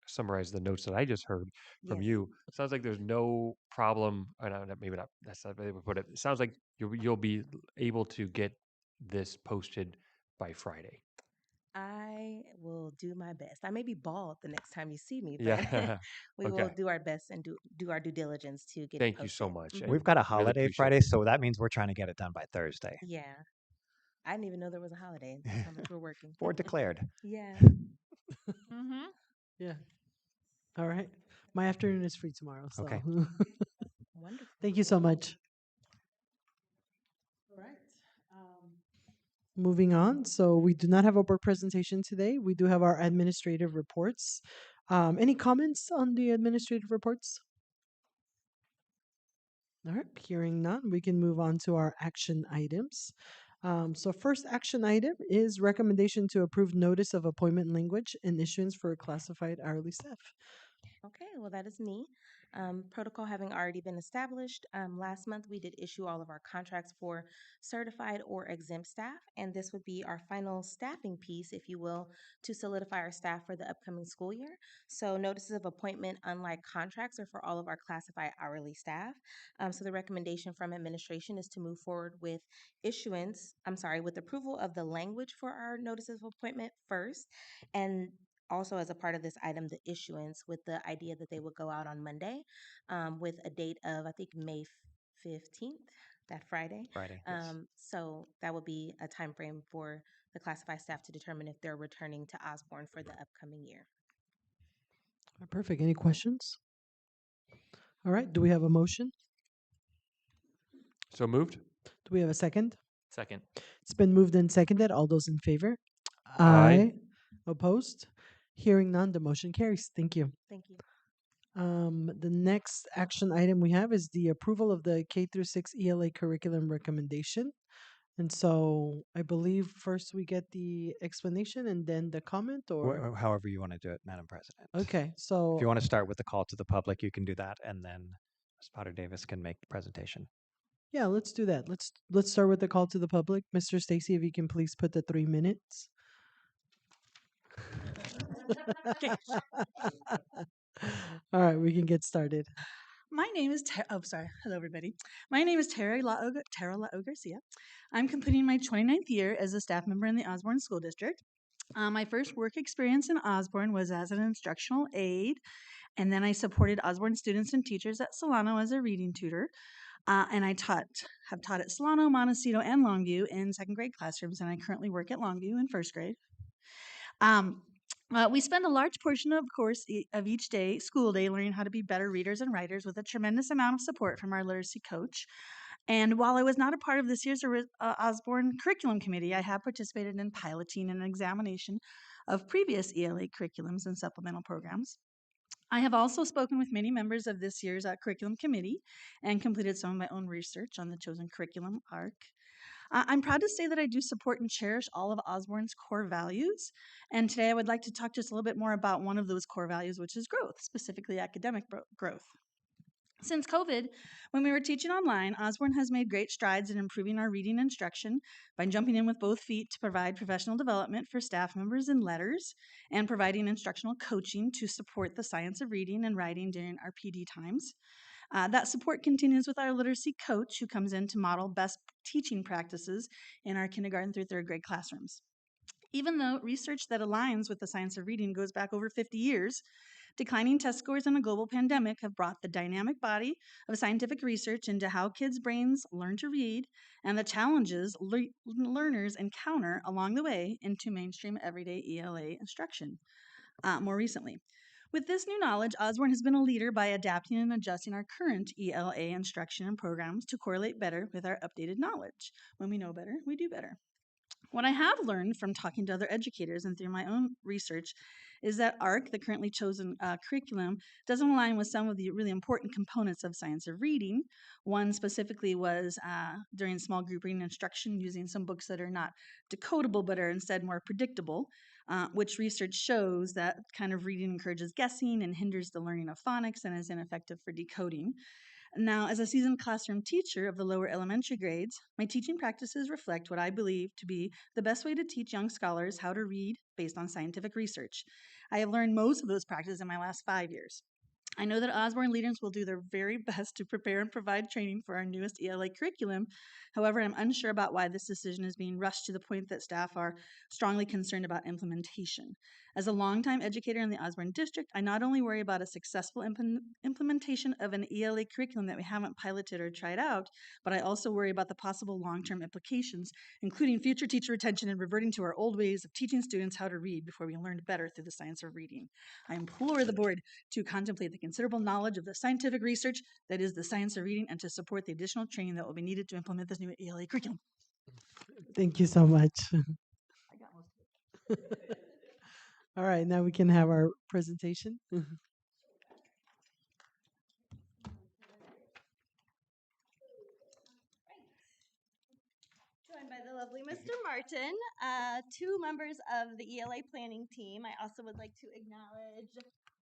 summarize the notes that I just heard from Yes. you, sounds like there's no problem. Maybe not. That's not the way to put it. It sounds like you'll be able to get this posted by Friday. I will do my best. I may be bald the next time you see me, but Yeah. we will Okay. do our best and do our due diligence to get it Thank you posted. so much. Mhm. And We've got a really holiday appreciate Friday, it. so that means we're trying to get it done by Thursday. Yeah. I didn't even know there was a holiday. That's how much we're working. Board declared. Yeah. Mm-hmm. Yeah. All right. My afternoon is free tomorrow, so Okay. Wonderful. thank you so much. All right. Moving on. So we do not have a board presentation today. We do have our administrative reports. Any comments on the administrative reports? All right, hearing none, we can move on to our action items. So first action item is recommendation to approve notice of appointment language and issuance for classified hourly staff. Okay, well, that is me. Protocol having already been established, last month we did issue all of our contracts for certified or exempt staff, and this would be our final staffing piece, if you will, to solidify our staff for the upcoming school year. So, notices of appointment, unlike contracts, are for all of our classified hourly staff. So, the recommendation from administration is to move forward with with approval of the language for our notices of appointment first, and also as a part of this item, the issuance with the idea that they would go out on Monday with a date of, I think, May 15th, that Friday. Friday. Yes. So that would be a time frame for the classified staff to determine if they're returning to Osborne for the upcoming year. Perfect. Any questions? All right. Do we have a motion? So moved. Do we have a second? Second. It's been moved and seconded. All those in favor? Aye. Opposed? Hearing none, the motion carries. Thank you. Thank you. The next action item we have is the approval of the K through 6 ELA curriculum recommendation. And so I believe first we get the explanation and then the comment, or However you want to do it, Madam President. okay. If So you want to start with the call to the public, you can do that, and then Ms. Potter Davis can make the presentation. yeah, let's do that. Let's start with the call to the public. Mr. Stacy, if you can please put the 3 minutes. All right, we can get started. My name is hello everybody. My name is Tara La Garcia. I'm completing my 29th year as a staff member in the Osborne School District. My first work experience in Osborne was as an instructional aide, and then I supported Osborne students and teachers at Solano as a reading tutor. And I have taught at Solano, Montecito, and Longview in second grade classrooms, and I currently work at Longview in first grade. We spend a large portion, of course, of each day, school day, learning how to be better readers and writers with a tremendous amount of support from our literacy coach. And while I was not a part of this year's Osborne Curriculum Committee, I have participated in piloting and examination of previous ELA curriculums and supplemental programs. I have also spoken with many members of this year's curriculum committee and completed some of my own research on the chosen curriculum arc. I'm proud to say that I do support and cherish all of Osborne's core values. And today I would like to talk just a little bit more about one of those core values, which is growth, specifically academic growth. Since COVID, when we were teaching online, Osborne has made great strides in improving our reading instruction by jumping in with both feet to provide professional development for staff members in letters and providing instructional coaching to support the science of reading and writing during our PD times. That support continues with our literacy coach, who comes in to model best teaching practices in our kindergarten through third grade classrooms. Even though research that aligns with the science of reading goes back over 50 years, declining test scores and a global pandemic have brought the dynamic body of scientific research into how kids' brains learn to read and the challenges learners encounter along the way into mainstream everyday ELA instruction more recently. With this new knowledge, Osborne has been a leader by adapting and adjusting our current ELA instruction and programs to correlate better with our updated knowledge. When we know better, we do better. What I have learned from talking to other educators and through my own research is that ARC, the currently chosen curriculum, doesn't align with some of the really important components of science of reading. One specifically was during small group reading instruction using some books that are not decodable but are instead more predictable, which research shows that kind of reading encourages guessing and hinders the learning of phonics and is ineffective for decoding. Now, as a seasoned classroom teacher of the lower elementary grades, my teaching practices reflect what I believe to be the best way to teach young scholars how to read based on scientific research. I have learned most of those practices in my last 5 years. I know that Osborne leaders will do their very best to prepare and provide training for our newest ELA curriculum. However, I'm unsure about why this decision is being rushed to the point that staff are strongly concerned about implementation. As a longtime educator in the Osborne district, I not only worry about a successful implementation of an ELA curriculum that we haven't piloted or tried out, but I also worry about the possible long-term implications, including future teacher retention and reverting to our old ways of teaching students how to read before we learned better through the science of reading. I implore the board to contemplate the considerable knowledge of the scientific research that is the science of reading and to support the additional training that will be needed to implement this new ELA curriculum. Thank you so much. All right, now we can have our presentation. Joined by the lovely Mr. Martin, two members of the ELA planning team. I also would like to acknowledge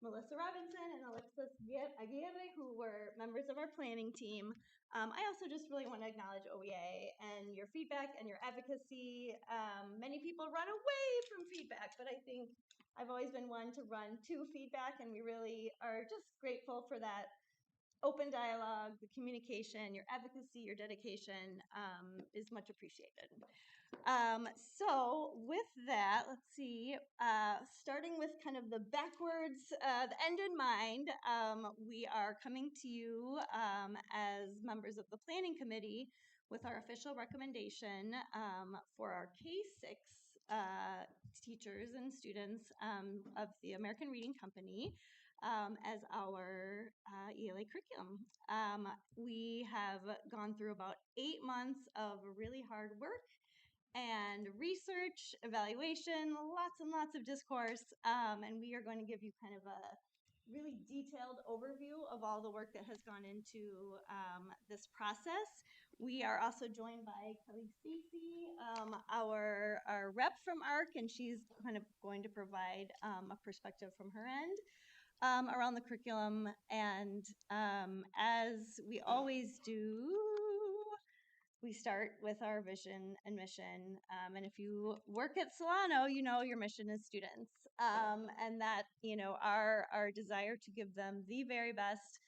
Melissa Robinson and Alexis Aguirre, who were members of our planning team. I also just really want to acknowledge OEA and your feedback and your advocacy. Many people run away from feedback, but I think I've always been one to run to feedback, and we really are just grateful for that open dialogue, the communication, your advocacy, your dedication is much appreciated. So with that, let's see, starting with kind of the backwards, the end in mind, we are coming to you as members of the planning committee with our official recommendation for our K-6 teachers and students of the American Reading Company as our ELA curriculum. We have gone through about 8 months of really hard work and research, evaluation, lots and lots of discourse, and we are going to give you kind of really detailed overview of all the work that has gone into this process. We are also joined by Kelly Stacy, our rep from ARC, and she's kind of going to provide a perspective from her end around the curriculum. And as we always do, we start with our vision and mission. And if you work at Solano, you know your mission is students, and that our desire to give them the very best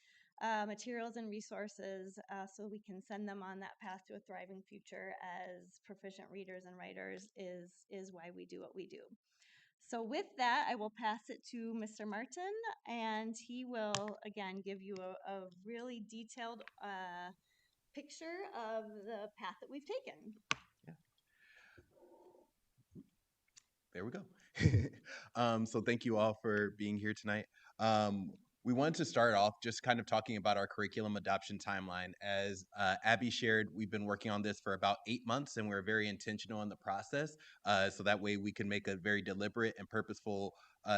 materials and resources so we can send them on that path to a thriving future as proficient readers and writers is why we do what we do. So with that, I will pass it to Mr. Martin, and he will again give you a really detailed picture of the path that we've taken. There we go. So thank you all for being here tonight. We wanted to start off just kind of talking about our curriculum adoption timeline. As Abby shared, we've been working on this for about 8 months, and we're very intentional in the process. So that way we can make a very deliberate and purposeful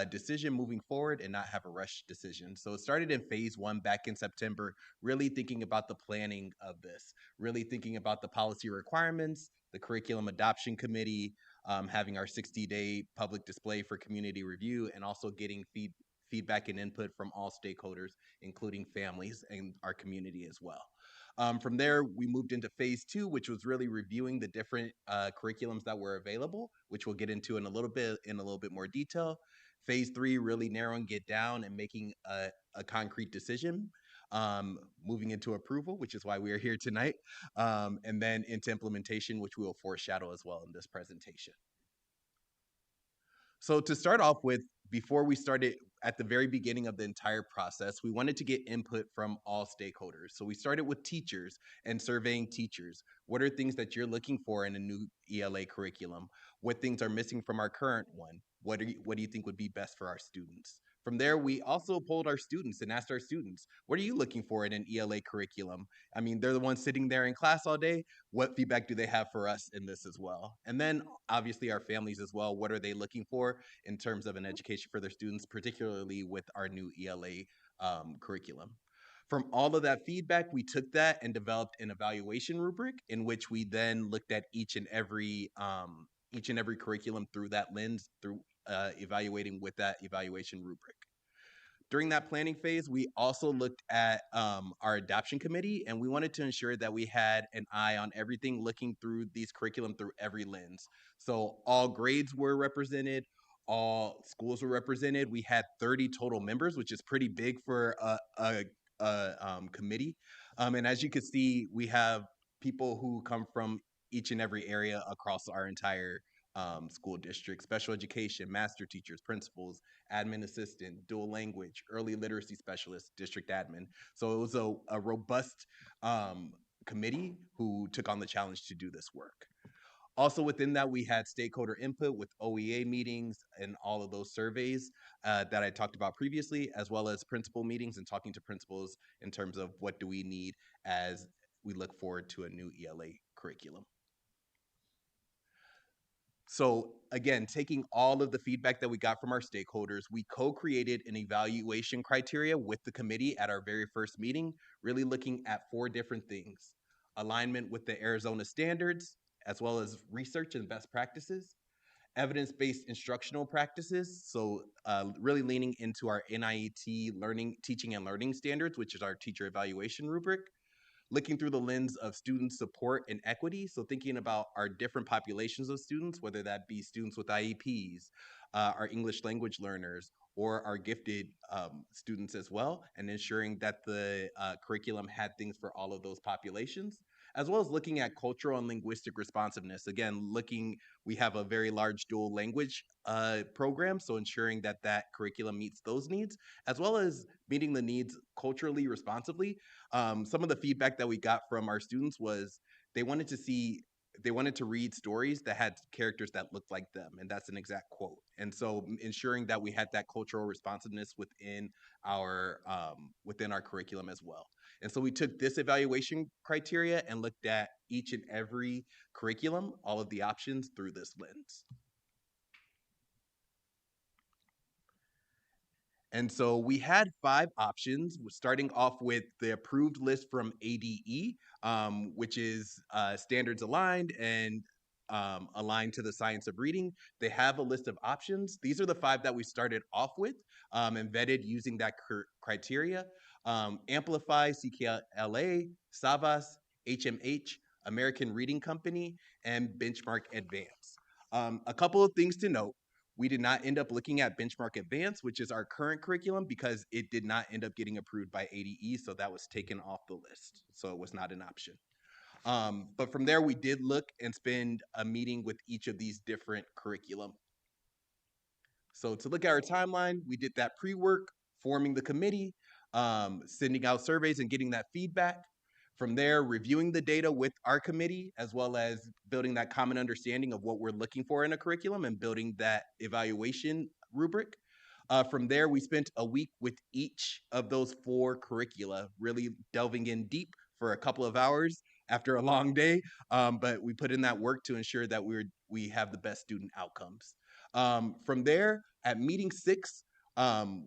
decision moving forward and not have a rushed decision. So it started in phase 1 back in September, really thinking about the planning of this, really thinking about the policy requirements, the curriculum adoption committee, having our 60-day public display for community review, and also getting feedback and input from all stakeholders, including families and our community as well. From there, we moved into phase 2, which was really reviewing the different curriculums that were available, which we'll get into in a little bit more detail. Phase 3, really narrowing it down and making a concrete decision. Moving into approval, which is why we are here tonight, and then into implementation, which we will foreshadow as well in this presentation. So to start off with, before we started at the very beginning of the entire process, we wanted to get input from all stakeholders. So we started with teachers and surveying teachers. What are things that you're looking for in a new ELA curriculum? What things are missing from our current one? What do you think would be best for our students? From there, we also polled our students and asked our students, what are you looking for in an ELA curriculum? I mean, they're the ones sitting there in class all day. What feedback do they have for us in this as well? And then obviously our families as well. What are they looking for in terms of an education for their students, particularly with our new ELA curriculum? From all of that feedback, we took that and developed an evaluation rubric in which we then looked at each and every curriculum through that lens, through evaluating with that evaluation rubric. During that planning phase, we also looked at our adoption committee, and we wanted to ensure that we had an eye on everything, looking through these curriculum through every lens. So all grades were represented, all schools were represented. We had 30 total members, which is pretty big for a committee. And as you can see, we have people who come from each and every area across our entire school district: special education, master teachers, principals, admin assistant, dual language, early literacy specialist, district admin. So it was a robust committee who took on the challenge to do this work. Also within that, we had stakeholder input with OEA meetings and all of those surveys that I talked about previously, as well as principal meetings and talking to principals in terms of what do we need as we look forward to a new ELA curriculum. So again, taking all of the feedback that we got from our stakeholders, we co-created an evaluation criteria with the committee at our very first meeting, really looking at 4 different things: alignment with the Arizona standards, as well as research and best practices, evidence-based instructional practices, so really leaning into our NIET teaching and learning standards, which is our teacher evaluation rubric, looking through the lens of student support and equity. So thinking about our different populations of students, whether that be students with IEPs, our English language learners, or our gifted students as well, and ensuring that the curriculum had things for all of those populations, as well as looking at cultural and linguistic responsiveness. Again, we have a very large dual language program, so ensuring that that curriculum meets those needs, as well as meeting the needs culturally responsibly. Some of the feedback that we got from our students was they wanted to read stories that had characters that looked like them, and that's an exact quote. And so ensuring that we had that cultural responsiveness within our curriculum as well. And so we took this evaluation criteria and looked at each and every curriculum, all of the options, through this lens. And so we had 5 options, starting off with the approved list from ADE, which is standards aligned and aligned to the science of reading. They have a list of options. These are the 5 that we started off with and vetted using that criteria. Amplify, CKLA, Savas, HMH, American Reading Company, and Benchmark Advance. A couple of things to note. We did not end up looking at Benchmark Advance, which is our current curriculum, because it did not end up getting approved by ADE, so that was taken off the list. So it was not an option. But from there, we did look and spend a meeting with each of these different curriculum. So to look at our timeline, we did that pre-work, forming the committee, sending out surveys and getting that feedback. From there, reviewing the data with our committee, as well as building that common understanding of what we're looking for in a curriculum and building that evaluation rubric. From there, we spent a week with each of those 4 curricula, really delving in deep for a couple of hours after a long day. But we put in that work to ensure that we have the best student outcomes. From there, at meeting 6,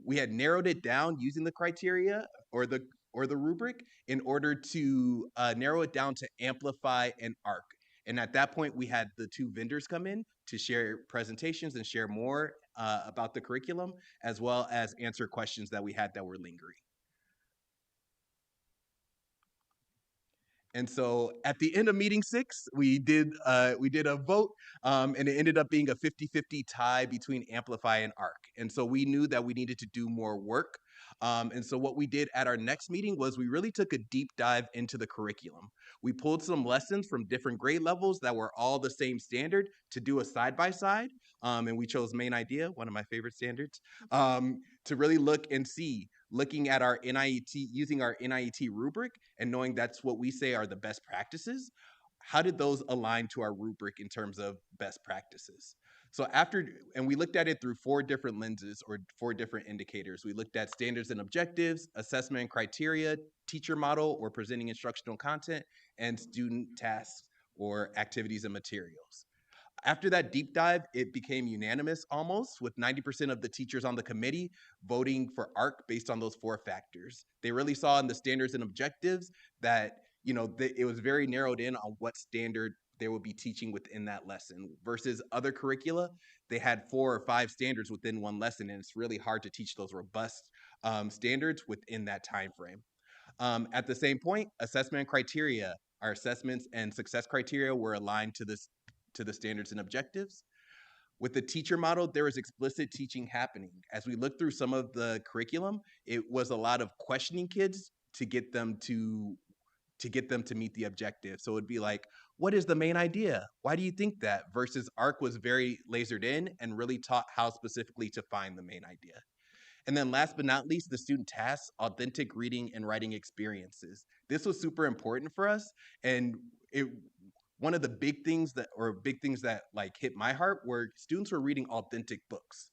we had narrowed it down using the criteria or the rubric in order to narrow it down to Amplify and ARC. And at that point, we had the 2 vendors come in to share presentations and share more about the curriculum, as well as answer questions that we had that were lingering. And so at the end of meeting 6, we did a vote, and it ended up being a 50-50 tie between Amplify and ARC. And so we knew that we needed to do more work. And so what we did at our next meeting was we really took a deep dive into the curriculum. We pulled some lessons from different grade levels that were all the same standard to do a side-by-side. And we chose Main Idea, one of my favorite standards, to really look and see, looking at our NIET, using our NIET rubric and knowing that's what we say are the best practices. How did those align to our rubric in terms of best practices? So and we looked at it through 4 different lenses or 4 different indicators. We looked at standards and objectives, assessment and criteria, teacher model or presenting instructional content, and student tasks or activities and materials. After that deep dive, it became unanimous almost, with 90% of the teachers on the committee voting for ARC based on those 4 factors. They really saw in the standards and objectives that, it was very narrowed in on what standard they would be teaching within that lesson versus other curricula. They had 4 or 5 standards within one lesson, and it's really hard to teach those robust standards within that time frame. At the same point, assessment criteria, our assessments and success criteria were aligned to the standards and objectives. With the teacher model, there was explicit teaching happening. As we looked through some of the curriculum, it was a lot of questioning kids to get them to meet the objective. So it'd be like, what is the main idea? Why do you think that? Versus ARC was very lasered in and really taught how specifically to find the main idea. And then last but not least, the student tasks, authentic reading and writing experiences. This was super important for us. And one of the big things that like hit my heart were students were reading authentic books.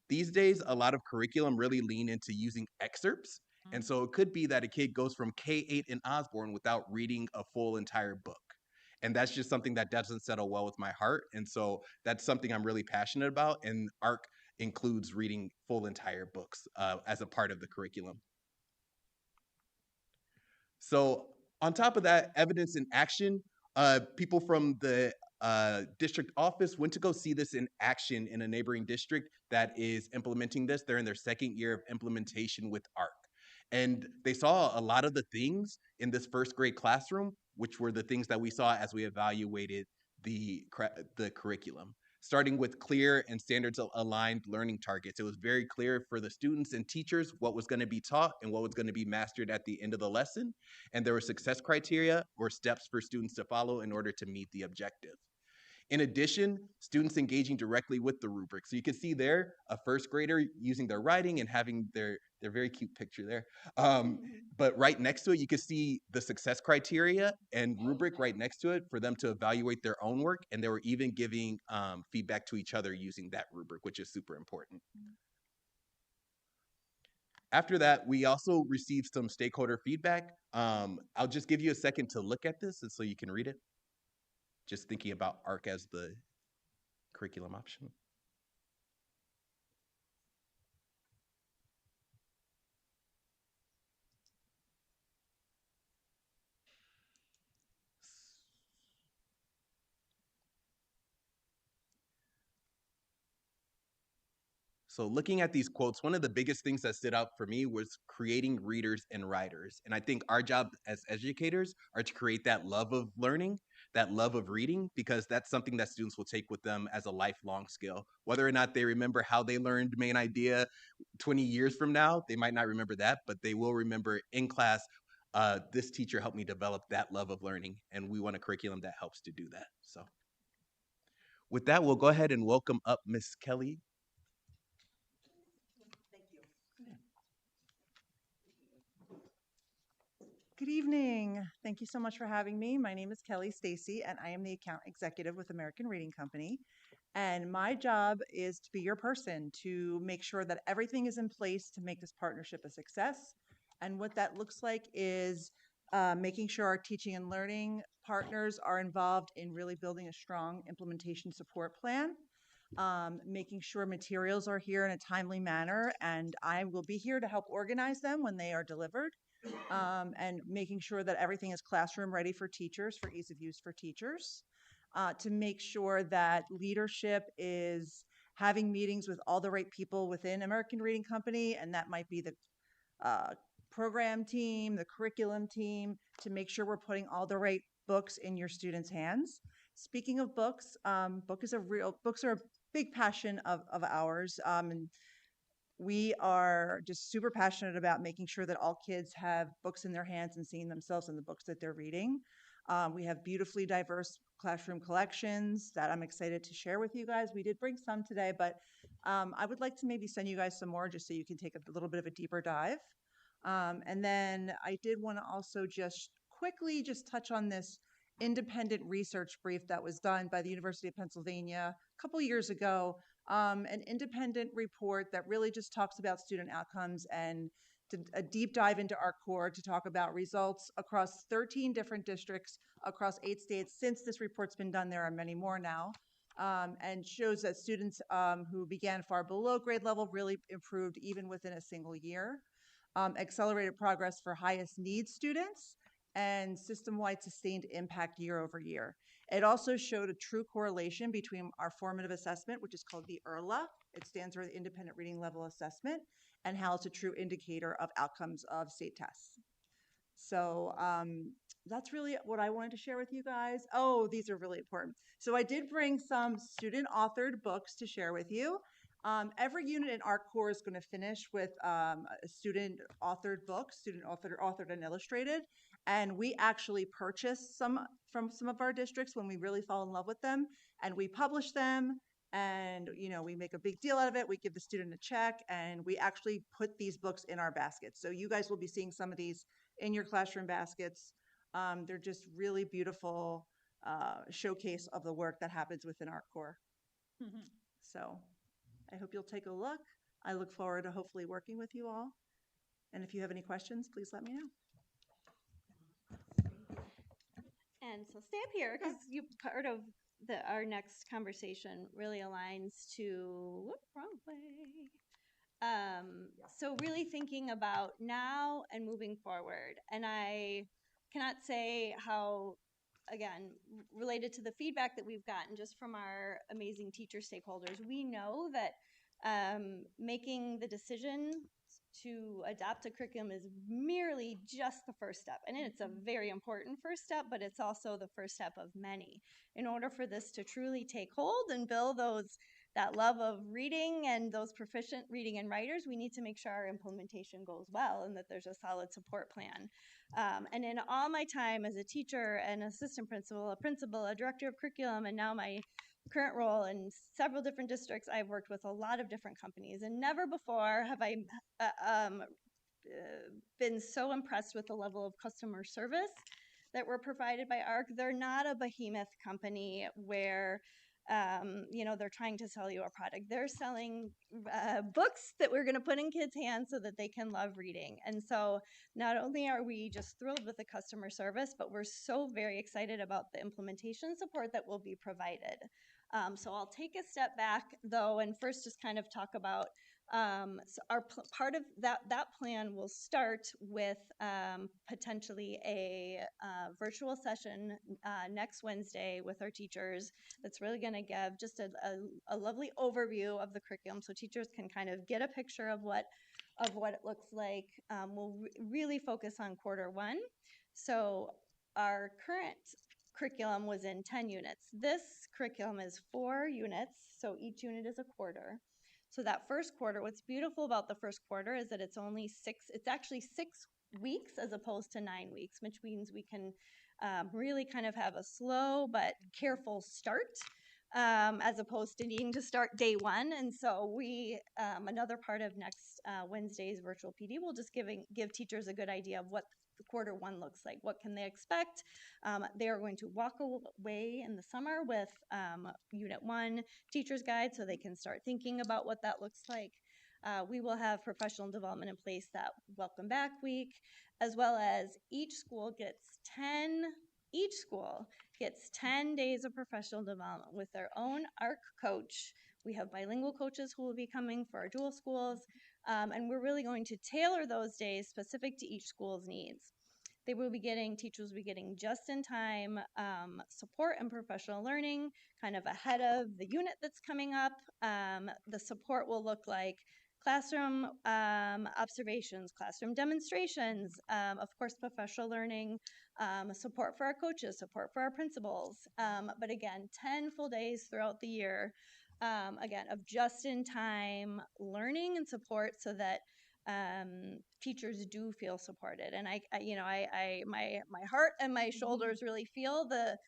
These days, a lot of curriculum really lean into using excerpts. And so it could be that a kid goes from K-8 in Osborne without reading a full entire book. And that's just something that doesn't settle well with my heart. And so that's something I'm really passionate about. And ARC includes reading full entire books as a part of the curriculum. So on top of that, evidence in action, people from the district office went to go see this in action in a neighboring district that is implementing this. They're in their 2nd year of implementation with ARC. And they saw a lot of the things in this 1st grade classroom, which were the things that we saw as we evaluated the curriculum. Starting with clear and standards aligned learning targets. It was very clear for the students and teachers what was going to be taught and what was going to be mastered at the end of the lesson. And there were success criteria or steps for students to follow in order to meet the objective. In addition, students engaging directly with the rubric. So you can see there a 1st grader using their writing and having their very cute picture there. But right next to it, you can see the success criteria and rubric right next to it for them to evaluate their own work. And they were even giving feedback to each other using that rubric, which is super important. After that, we also received some stakeholder feedback. I'll just give you a second to look at this and so you can read it. Just thinking about ARC as the curriculum option. So, looking at these quotes, one of the biggest things that stood out for me was creating readers and writers. And I think our job as educators are to create that love of learning, that love of reading, because that's something that students will take with them as a lifelong skill. Whether or not they remember how they learned main idea 20 years from now, they might not remember that, but they will remember in class, this teacher helped me develop that love of learning. And we want a curriculum that helps to do that. So, with that, we'll go ahead and welcome up Miss Kelly. Good evening. Thank you so much for having me. My name is Kelly Stacy, and I am the account executive with American Reading Company. And my job is to be your person to make sure that everything is in place to make this partnership a success. And what that looks like is making sure our teaching and learning partners are involved in really building a strong implementation support plan. Making sure materials are here in a timely manner, and I will be here to help organize them when they are delivered, and making sure that everything is classroom ready for teachers, for ease of use for teachers, to make sure that leadership is having meetings with all the right people within American Reading Company, and that might be the uh, program team, the curriculum team, to make sure we're putting all the right books in your students' hands. Speaking of books, books are a big passion of ours, and we are just super passionate about making sure that all kids have books in their hands and seeing themselves in the books that they're reading. We have beautifully diverse classroom collections that I'm excited to share with you guys. We did bring some today, but I would like to maybe send you guys some more just so you can take a little bit of a deeper dive. And then I did want to also just quickly just touch on this independent research brief that was done by the University of Pennsylvania a couple years ago, an independent report that really just talks about student outcomes and a deep dive into our core to talk about results across 13 different districts across 8 states. Since this report's been done, there are many more now, and shows that students who began far below grade level really improved even within a single year. Accelerated progress for highest need students, and system-wide sustained impact year over year. It also showed a true correlation between our formative assessment, which is called the IRLA, it stands for the Independent Reading Level Assessment, and how it's a true indicator of outcomes of state tests. So that's really what I wanted to share with you guys. Oh, these are really important. So I did bring some student authored books to share with you. Every unit in our core is going to finish with a student authored book, authored and illustrated. And we actually purchase some from some of our districts when we really fall in love with them, and we publish them. And we make a big deal out of it. We give the student a check, and we actually put these books in our baskets. So you guys will be seeing some of these in your classroom baskets. They're just really beautiful showcase of the work that happens within our core. So I hope you'll take a look. I look forward to hopefully working with you all. And if you have any questions, please let me know. And so stay up here because you part of our next conversation really aligns to wrong way. So really thinking about now and moving forward. And I cannot say how, again, related to the feedback that we've gotten just from our amazing teacher stakeholders, we know that making the decision to adopt a curriculum is merely just the first step. And it's a very important first step, but it's also the first step of many. In order for this to truly take hold and build that love of reading and those proficient reading and writers, we need to make sure our implementation goes well and that there's a solid support plan. And in all my time as a teacher, an assistant principal, a principal, a director of curriculum, and now my current role in several different districts, I've worked with a lot of different companies, and never before have I been so impressed with the level of customer service that were provided by ARC. They're not a behemoth company where they're trying to sell you a product. They're selling books that we're going to put in kids' hands so that they can love reading. And so not only are we just thrilled with the customer service, but we're so very excited about the implementation support that will be provided. So I'll take a step back, though, and first just kind of talk about So part of that plan will start with potentially a virtual session next Wednesday with our teachers. That's really going to give just a lovely overview of the curriculum, so teachers can kind of get a picture of what it looks like. We'll really focus on quarter one. So our current curriculum was in 10 units. This curriculum is 4 units, so each unit is a quarter. So that first quarter, what's beautiful about the first quarter is that it's actually 6 weeks as opposed to 9 weeks, which means we can really kind of have a slow but careful start. As opposed to needing to start day one. And so another part of next Wednesday's virtual PD will just give teachers a good idea of what the quarter one looks like. What can they expect? They are going to walk away in the summer with Unit 1 teacher's guide so they can start thinking about what that looks like. We will have professional development in place that welcome back week, as well as each school gets 10 days of professional development with their own ARC coach. We have bilingual coaches who will be coming for our dual schools, and we're really going to tailor those days specific to each school's needs. Teachers will be getting just-in-time support and professional learning kind of ahead of the unit that's coming up. The support will look like classroom observations, classroom demonstrations, of course, professional learning, support for our coaches, support for our principals. But again, 10 full days throughout the year, again, of just-in-time learning and support so that teachers do feel supported. And my heart and my shoulders really feel the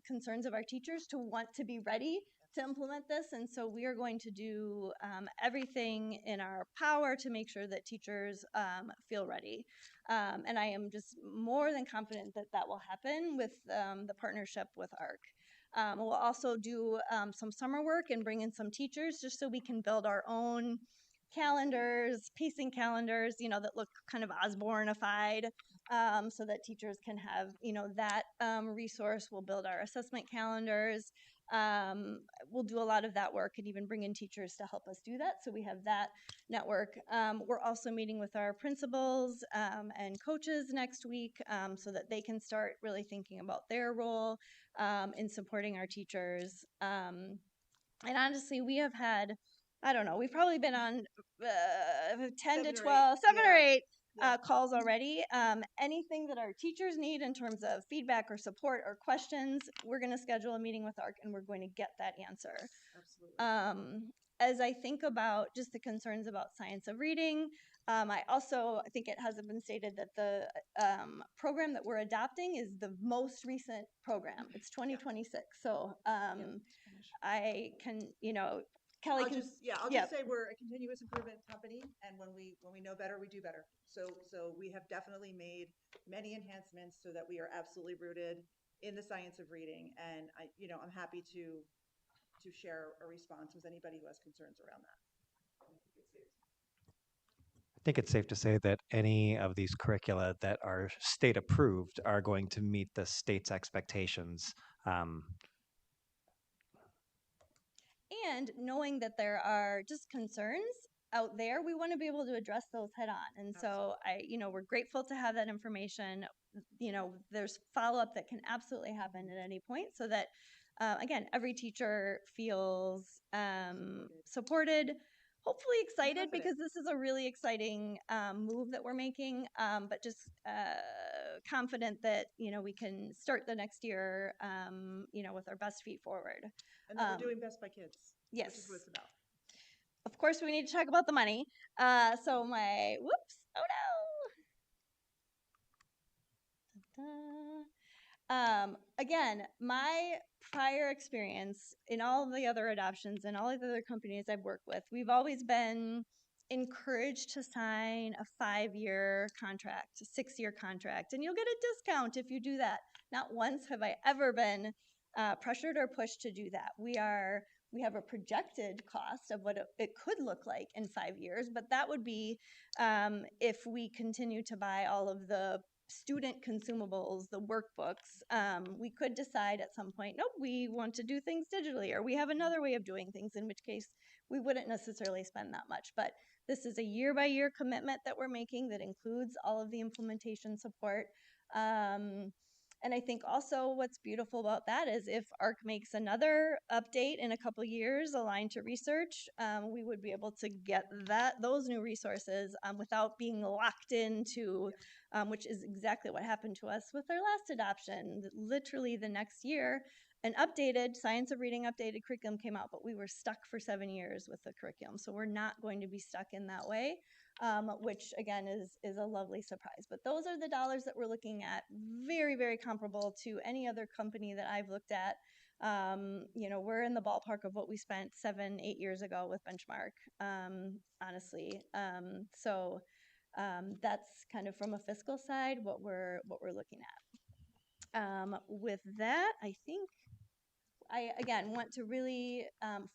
concerns of our teachers to want to be ready to implement this. And so we are going to do everything in our power to make sure that teachers feel ready. And I am just more than confident that that will happen with the partnership with ARC. We'll also do some summer work and bring in some teachers just so we can build our own calendars, pacing calendars, that look kind of Osborne-ified, so that teachers can have, that resource. We'll build our assessment calendars. We'll do a lot of that work and even bring in teachers to help us do that. So we have that network. We're also meeting with our principals and coaches next week so that they can start really thinking about their role in supporting our teachers. And honestly, we have had, I don't know, we've probably been on 10 to 12, 7 or 8 calls already. Anything that our teachers need in terms of feedback or support or questions, we're going to schedule a meeting with ARC and we're going to get that answer. Absolutely. As I think about just the concerns about science of reading, I think it hasn't been stated that the program that we're adopting is the most recent program. It's 2026. So I can, Kelly I'll can. just say we're a continuous improvement company, and when we know better, we do better. So we have definitely made many enhancements so that we are absolutely rooted in the science of reading. And I'm happy to share a response with anybody who has concerns around that. I think it's safe to say that any of these curricula that are state approved are going to meet the state's expectations. And knowing that there are just concerns out there, we want to be able to address those head on. And so we're grateful to have that information. There's follow-up that can absolutely happen at any point so that, again, every teacher feels supported, hopefully excited, because this is a really exciting move that we're making, but just confident that, we can start the next year, with our best feet forward. And then we're doing best by kids. Yes. Which is what it's about. Of course, we need to talk about the money. Oh no. Again, my prior experience in all of the other adoptions and all of the other companies I've worked with, we've always been encouraged to sign a 5-year contract, a 6-year contract, and you'll get a discount if you do that. Not once have I ever been pressured or pushed to do that. We have a projected cost of what it could look like in 5 years, but that would be if we continue to buy all of the student consumables, the workbooks. We could decide at some point, nope, we want to do things digitally, or we have another way of doing things, in which case we wouldn't necessarily spend that much. But this is a year-by-year commitment that we're making that includes all of the implementation support. And I think also what's beautiful about that is if ARC makes another update in a couple years aligned to research, we would be able to get those new resources without being locked into, which is exactly what happened to us with our last adoption. Literally the next year, an updated Science of Reading updated curriculum came out, but we were stuck for 7 years with the curriculum. So we're not going to be stuck in that way. Which again is a lovely surprise. But those are the dollars that we're looking at, very, very comparable to any other company that I've looked at. We're in the ballpark of what we spent 7-8 years ago with Benchmark, honestly. That's kind of from a fiscal side what we're looking at. With that, I think I, again, want to really,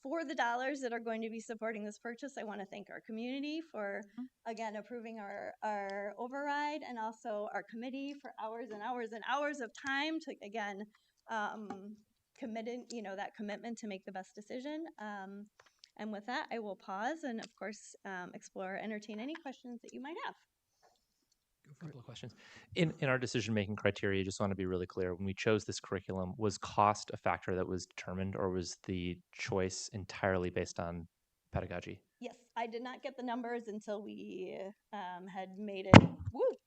for the dollars that are going to be supporting this purchase, I want to thank our community for, again, approving our override, and also our committee for hours and hours and hours of time to, again, committed, that commitment to make the best decision. And with that, I will pause and, of course, explore, entertain any questions that you might have. A couple of questions. In our decision-making criteria, just want to be really clear, when we chose this curriculum, was cost a factor that was determined, or was the choice entirely based on pedagogy? Yes, I did not get the numbers until we had made it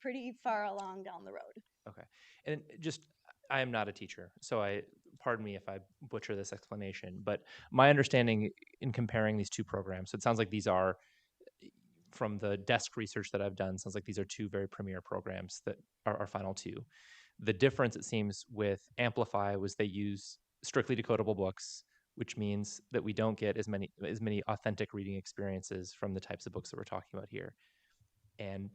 pretty far along down the road. Okay. And just, I am not a teacher, so pardon me if I butcher this explanation, but my understanding in comparing these two programs, so it sounds like these are, from the desk research that I've done, sounds like these are two very premier programs that are our final two. The difference, it seems, with Amplify was they use strictly decodable books, which means that we don't get as many authentic reading experiences from the types of books that we're talking about here. And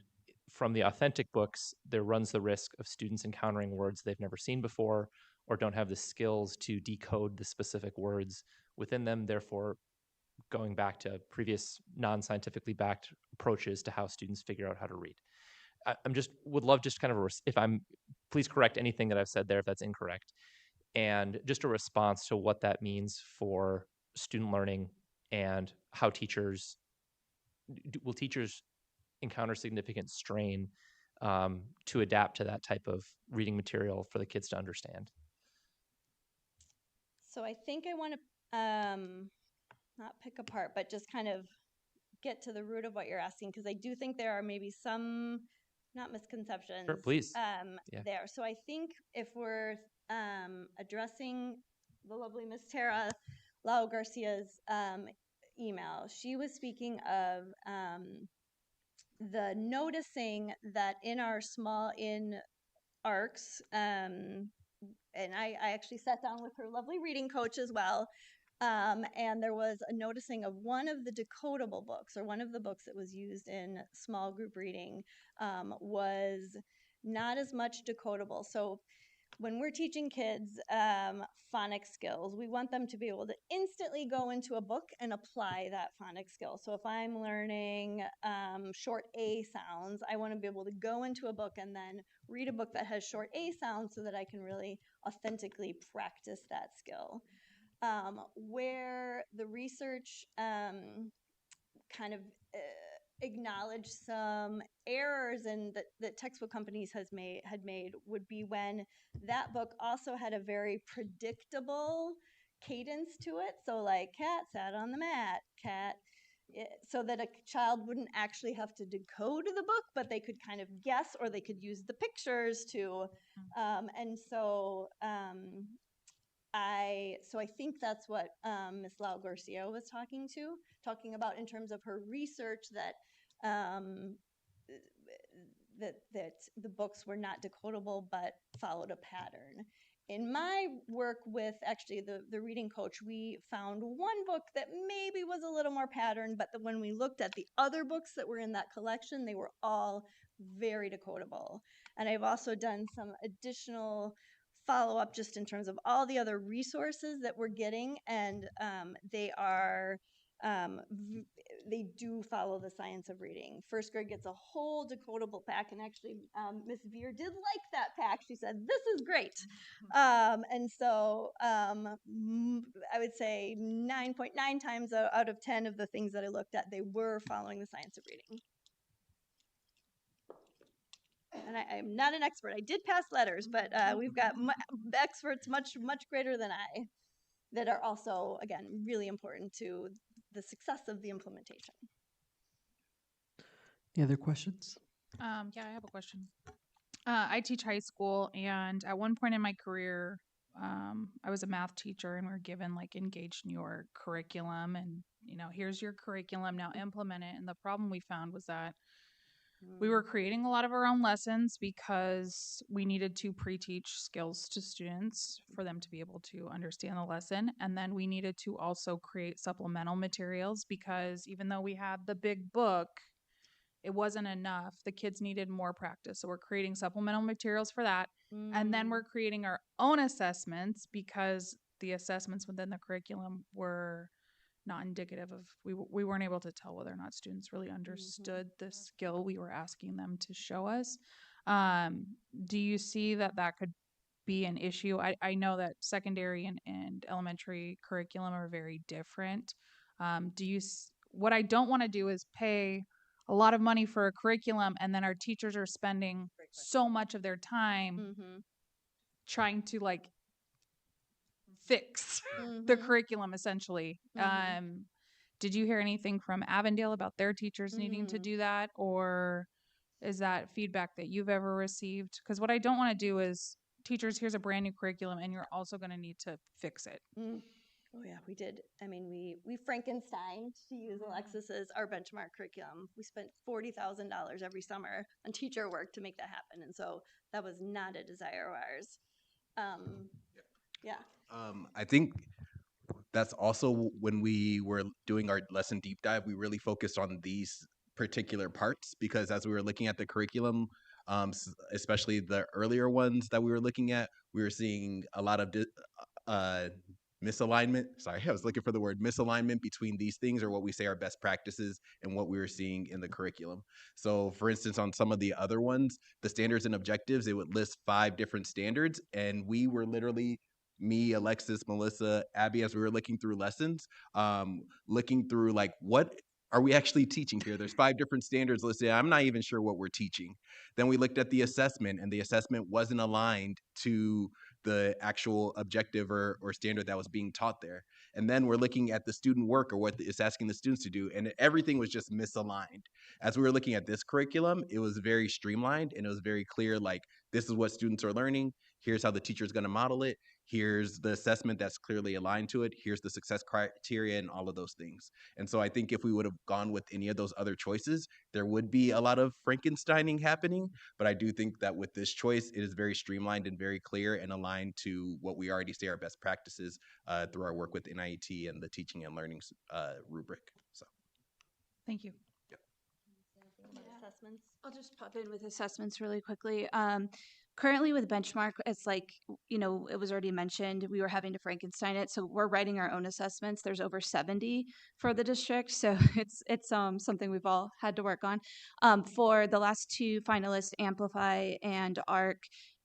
from the authentic books, there runs the risk of students encountering words they've never seen before, or don't have the skills to decode the specific words within them, therefore going back to previous non-scientifically backed approaches to how students figure out how to read. I'm just would love just kind of please correct anything that I've said there if that's incorrect, and just a response to what that means for student learning and how will teachers encounter significant strain to adapt to that type of reading material for the kids to understand. So I think I want to not pick apart, but just kind of get to the root of what you're asking, because I do think there are maybe some, not misconceptions. Sure, please. There. So I think if we're addressing the lovely Miss Tara Lau Garcia's email, she was speaking of the noticing that in our ARCs, and I actually sat down with her lovely reading coach as well. And there was a noticing of one of the decodable books, or one of the books that was used in small group reading, was not as much decodable. So when we're teaching kids phonics skills, we want them to be able to instantly go into a book and apply that phonics skill. So if I'm learning short A sounds, I want to be able to go into a book and then read a book that has short A sounds so that I can really authentically practice that skill. Where the research kind of acknowledge some errors and that textbook companies had made would be when that book also had a very predictable cadence to it. So like cat sat on the mat, so that a child wouldn't actually have to decode the book, but they could kind of guess, or they could use the pictures to. I think that's what Ms. Lau Garcia was talking about in terms of her research, that that the books were not decodable but followed a pattern. In my work with actually the reading coach, we found one book that maybe was a little more patterned, but when we looked at the other books that were in that collection, they were all very decodable. And I've also done some additional follow-up just in terms of all the other resources that we're getting, and they are they do follow the science of reading. First grade gets a whole decodable pack, and actually, Miss Veer did like that pack. She said, "This is great." And so I would say 9.9 times out of 10 of the things that I looked at, they were following the science of reading. And I'm not an expert. I did pass letters, but we've got experts much greater than I that are also, again, really important to the success of the implementation. Any other questions? Yeah, I have a question. I teach high school, and at one point in my career, I was a math teacher, and we were given like engaged in your curriculum, and here's your curriculum, now implement it. And the problem we found was that we were creating a lot of our own lessons because we needed to pre-teach skills to students for them to be able to understand the lesson. And then we needed to also create supplemental materials because even though we had the big book, it wasn't enough. The kids needed more practice. So we're creating supplemental materials for that. And then we're creating our own assessments because the assessments within the curriculum were not indicative of, we weren't able to tell whether or not students really understood the skill we were asking them to show us. Do you see that that could be an issue? I know that secondary and elementary curriculum are very different. What I don't want to do is pay a lot of money for a curriculum and then our teachers are spending so much of their time trying to like fix the curriculum essentially. Did you hear anything from Avondale about their teachers needing to do that, or is that feedback that you've ever received? Because what I don't want to do is, teachers, here's a brand new curriculum and you're also going to need to fix it. Oh yeah, we did. I mean, we Frankenstein, to use Alexis's, our benchmark curriculum. We spent $40,000 every summer on teacher work to make that happen, and so that was not a desire of ours. Yeah. I think that's also when we were doing our lesson deep dive, we really focused on these particular parts because as we were looking at the curriculum, especially the earlier ones that we were looking at, we were seeing a lot of uh, misalignment. Sorry, I was looking for the word misalignment between these things or what we say are best practices and what we were seeing in the curriculum. So, for instance, on some of the other ones, the standards and objectives, it would list 5 different standards, and we were literally me, Alexis, Melissa, Abby, as we were looking through lessons, looking through like what are we actually teaching here? There's 5 different standards listed. I'm not even sure what we're teaching. Then we looked at the assessment, and the assessment wasn't aligned to the actual objective or standard that was being taught there. And then we're looking at the student work or what it's asking the students to do, and everything was just misaligned. As we were looking at this curriculum, it was very streamlined and it was very clear, like, this is what students are learning. Here's how the teacher is going to model it. Here's the assessment that's clearly aligned to it. Here's the success criteria and all of those things. And so I think if we would have gone with any of those other choices, there would be a lot of Frankensteining happening. But I do think that with this choice, it is very streamlined and very clear and aligned to what we already say are best practices through our work with NIET and the teaching and learning rubric. So, thank you. Assessments. I'll just pop in with assessments really quickly. Currently with benchmark, it's like, it was already mentioned, we were having to Frankenstein it. So we're writing our own assessments. There's over 70 for the district. So it's something we've all had to work on. For the last 2 finalists, Amplify and ARC,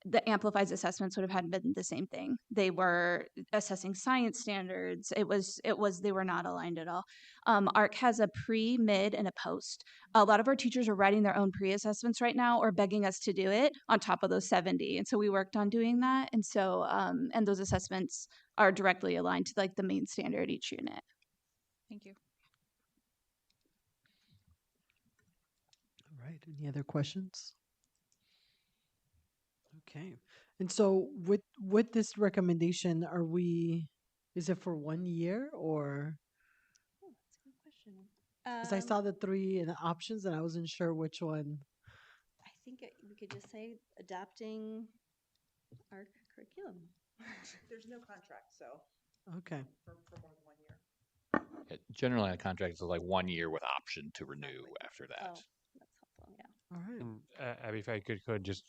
the Amplify's assessments would have had been the same thing. They were assessing science standards. They were not aligned at all. ARC has a pre, mid, and a post. A lot of our teachers are writing their own pre-assessments right now or begging us to do it on top of those 70. And so we worked on doing that. And so, and those assessments are directly aligned to like the main standard each unit. Thank you. All right. Any other questions? Okay. And so with this recommendation, is it for 1 year or? Oh, that's a good question. Because I saw the 3 and the options and I wasn't sure which one. I think we could just say adopting our curriculum. There's no contract, so Okay. for more than 1 year. Generally, a contract is like 1 year with option to renew after that. Oh, that's helpful. Yeah. All right. And Abby, if I could just,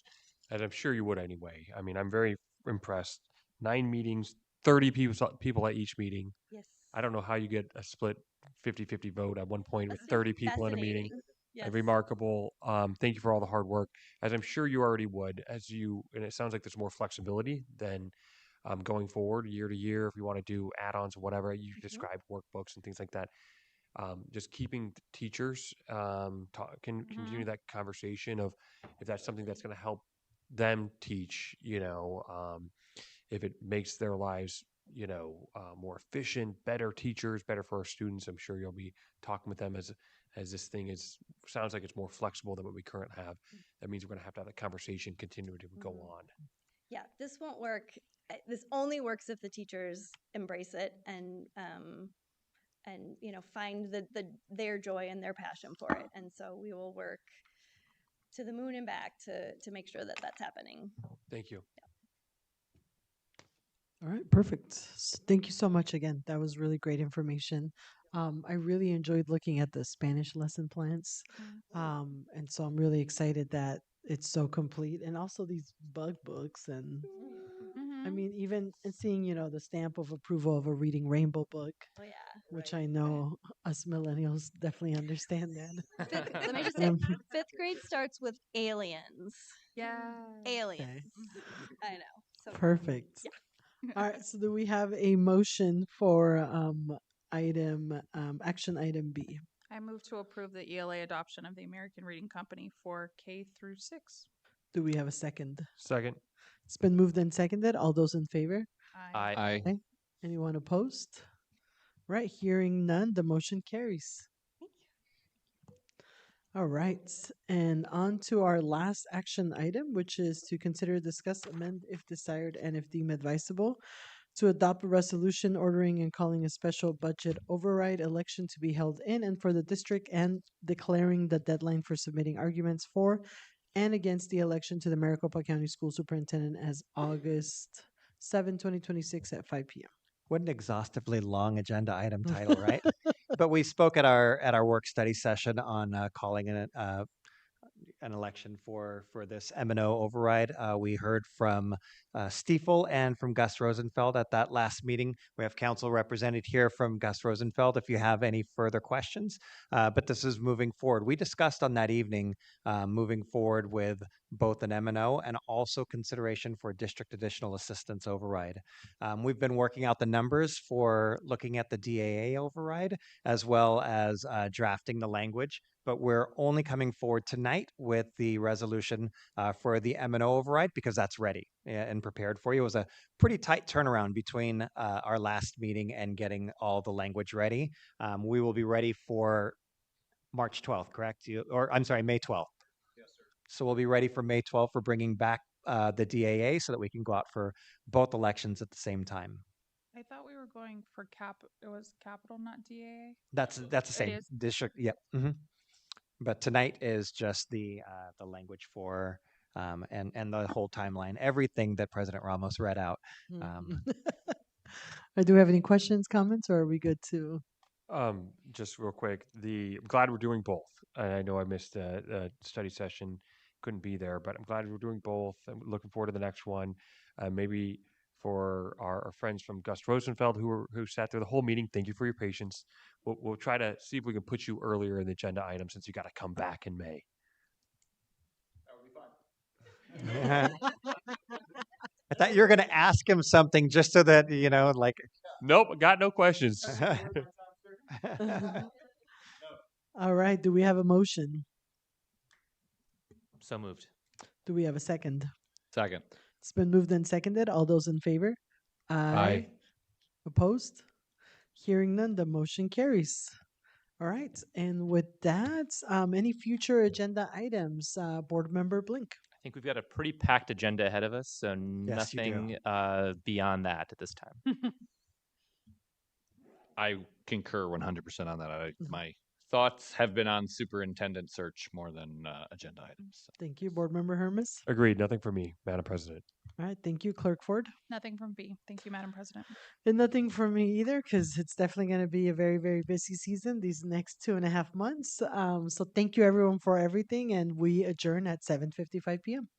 and I'm sure you would anyway. I mean, I'm very impressed. 9 meetings, 30 people at each meeting. Yes. I don't know how you get a split 50-50 vote at one point with 30 people in a meeting. Fascinating. Yes. Remarkable. Thank you for all the hard work, as I'm sure you already would. And it sounds like there's more flexibility than going forward year to year. If you want to do add-ons or whatever, you described workbooks and things like that. Just keeping teachers continue that conversation of if that's something that's going to help them teach. If it makes their lives more efficient, better teachers, better for our students. I'm sure you'll be talking with them as this thing sounds like it's more flexible than what we currently have. That means we're going to have that conversation continue to go on. Yeah, this won't work. This only works if the teachers embrace it and find their joy and their passion for it. And so we will work to the moon and back to make sure that that's happening. Thank you. All right, perfect. Thank you so much again. That was really great information. I really enjoyed looking at the Spanish lesson plans. And so I'm really excited that it's so complete, and also these bug books. And I mean, even and seeing, the stamp of approval of a Reading Rainbow book, Oh yeah. which I know us millennials definitely understand that. Let me just say, fifth grade starts with aliens. Yeah. Aliens. Okay. I know. So Perfect. Yeah. All right, so do we have a motion for action item B? I move to approve the ELA adoption of the American Reading Company for K through 6. Do we have a second? Second. It's been moved and seconded. All those in favor? Aye. Aye. Okay. Anyone opposed? Right, hearing none, the motion carries. All right, and on to our last action item, which is to consider, discuss, amend, if desired, and if deemed advisable, to adopt a resolution ordering and calling a special budget override election to be held in and for the district, and declaring the deadline for submitting arguments for and against the election to the Maricopa County School Superintendent as August 7, 2026 at 5 p.m. What an exhaustively long agenda item title, right? But we spoke at our work study session on calling an election for this M&O override. We heard from Stiefel and from Gus Rosenfeld at that last meeting. We have council represented here from Gus Rosenfeld if you have any further questions. But this is moving forward. We discussed on that evening moving forward with both an M&O and also consideration for district additional assistance override. We've been working out the numbers for looking at the DAA override as well as drafting the language, but we're only coming forward tonight with the resolution for the M&O override because that's ready and prepared for you. It was a pretty tight turnaround between our last meeting and getting all the language ready. We will be ready for March 12th, correct? I'm sorry, May 12th. Yes, sir. So we'll be ready for May 12th for bringing back the DAA so that we can go out for both elections at the same time. I thought we were going for it was capital, not DAA. That's the same is? district. Yep. But tonight is just the language for and the whole timeline, everything that President Ramos read out. Do we have any questions, comments, or are we good to? Just real quick, I'm glad we're doing both. I know I missed a study session, couldn't be there, but I'm glad we're doing both. I'm looking forward to the next one. Maybe for our friends from Gus Rosenfeld who sat through the whole meeting, thank you for your patience. We'll try to see if we can put you earlier in the agenda item since you got to come back in May. I thought you were going to ask him something just so that, like. Nope, got no questions. All right, do we have a motion? So moved. Do we have a second? Second. It's been moved and seconded. All those in favor? Aye. Opposed? Hearing none, the motion carries. All right, and with that, any future agenda items? Board Member Blink. I think we've got a pretty packed agenda ahead of us, so Yes, you do. nothing beyond that at this time. I concur 100% on that. My thoughts have been on superintendent search more than agenda items. So. Thank you, Board Member Hermes. Agreed. Nothing for me, Madam President. All right, thank you, Clerk Ford. Nothing from B. Thank you, Madam President. And nothing for me either, because it's definitely going to be a very, very busy season these next 2.5 months. So thank you, everyone, for everything, and we adjourn at 7:55 p.m.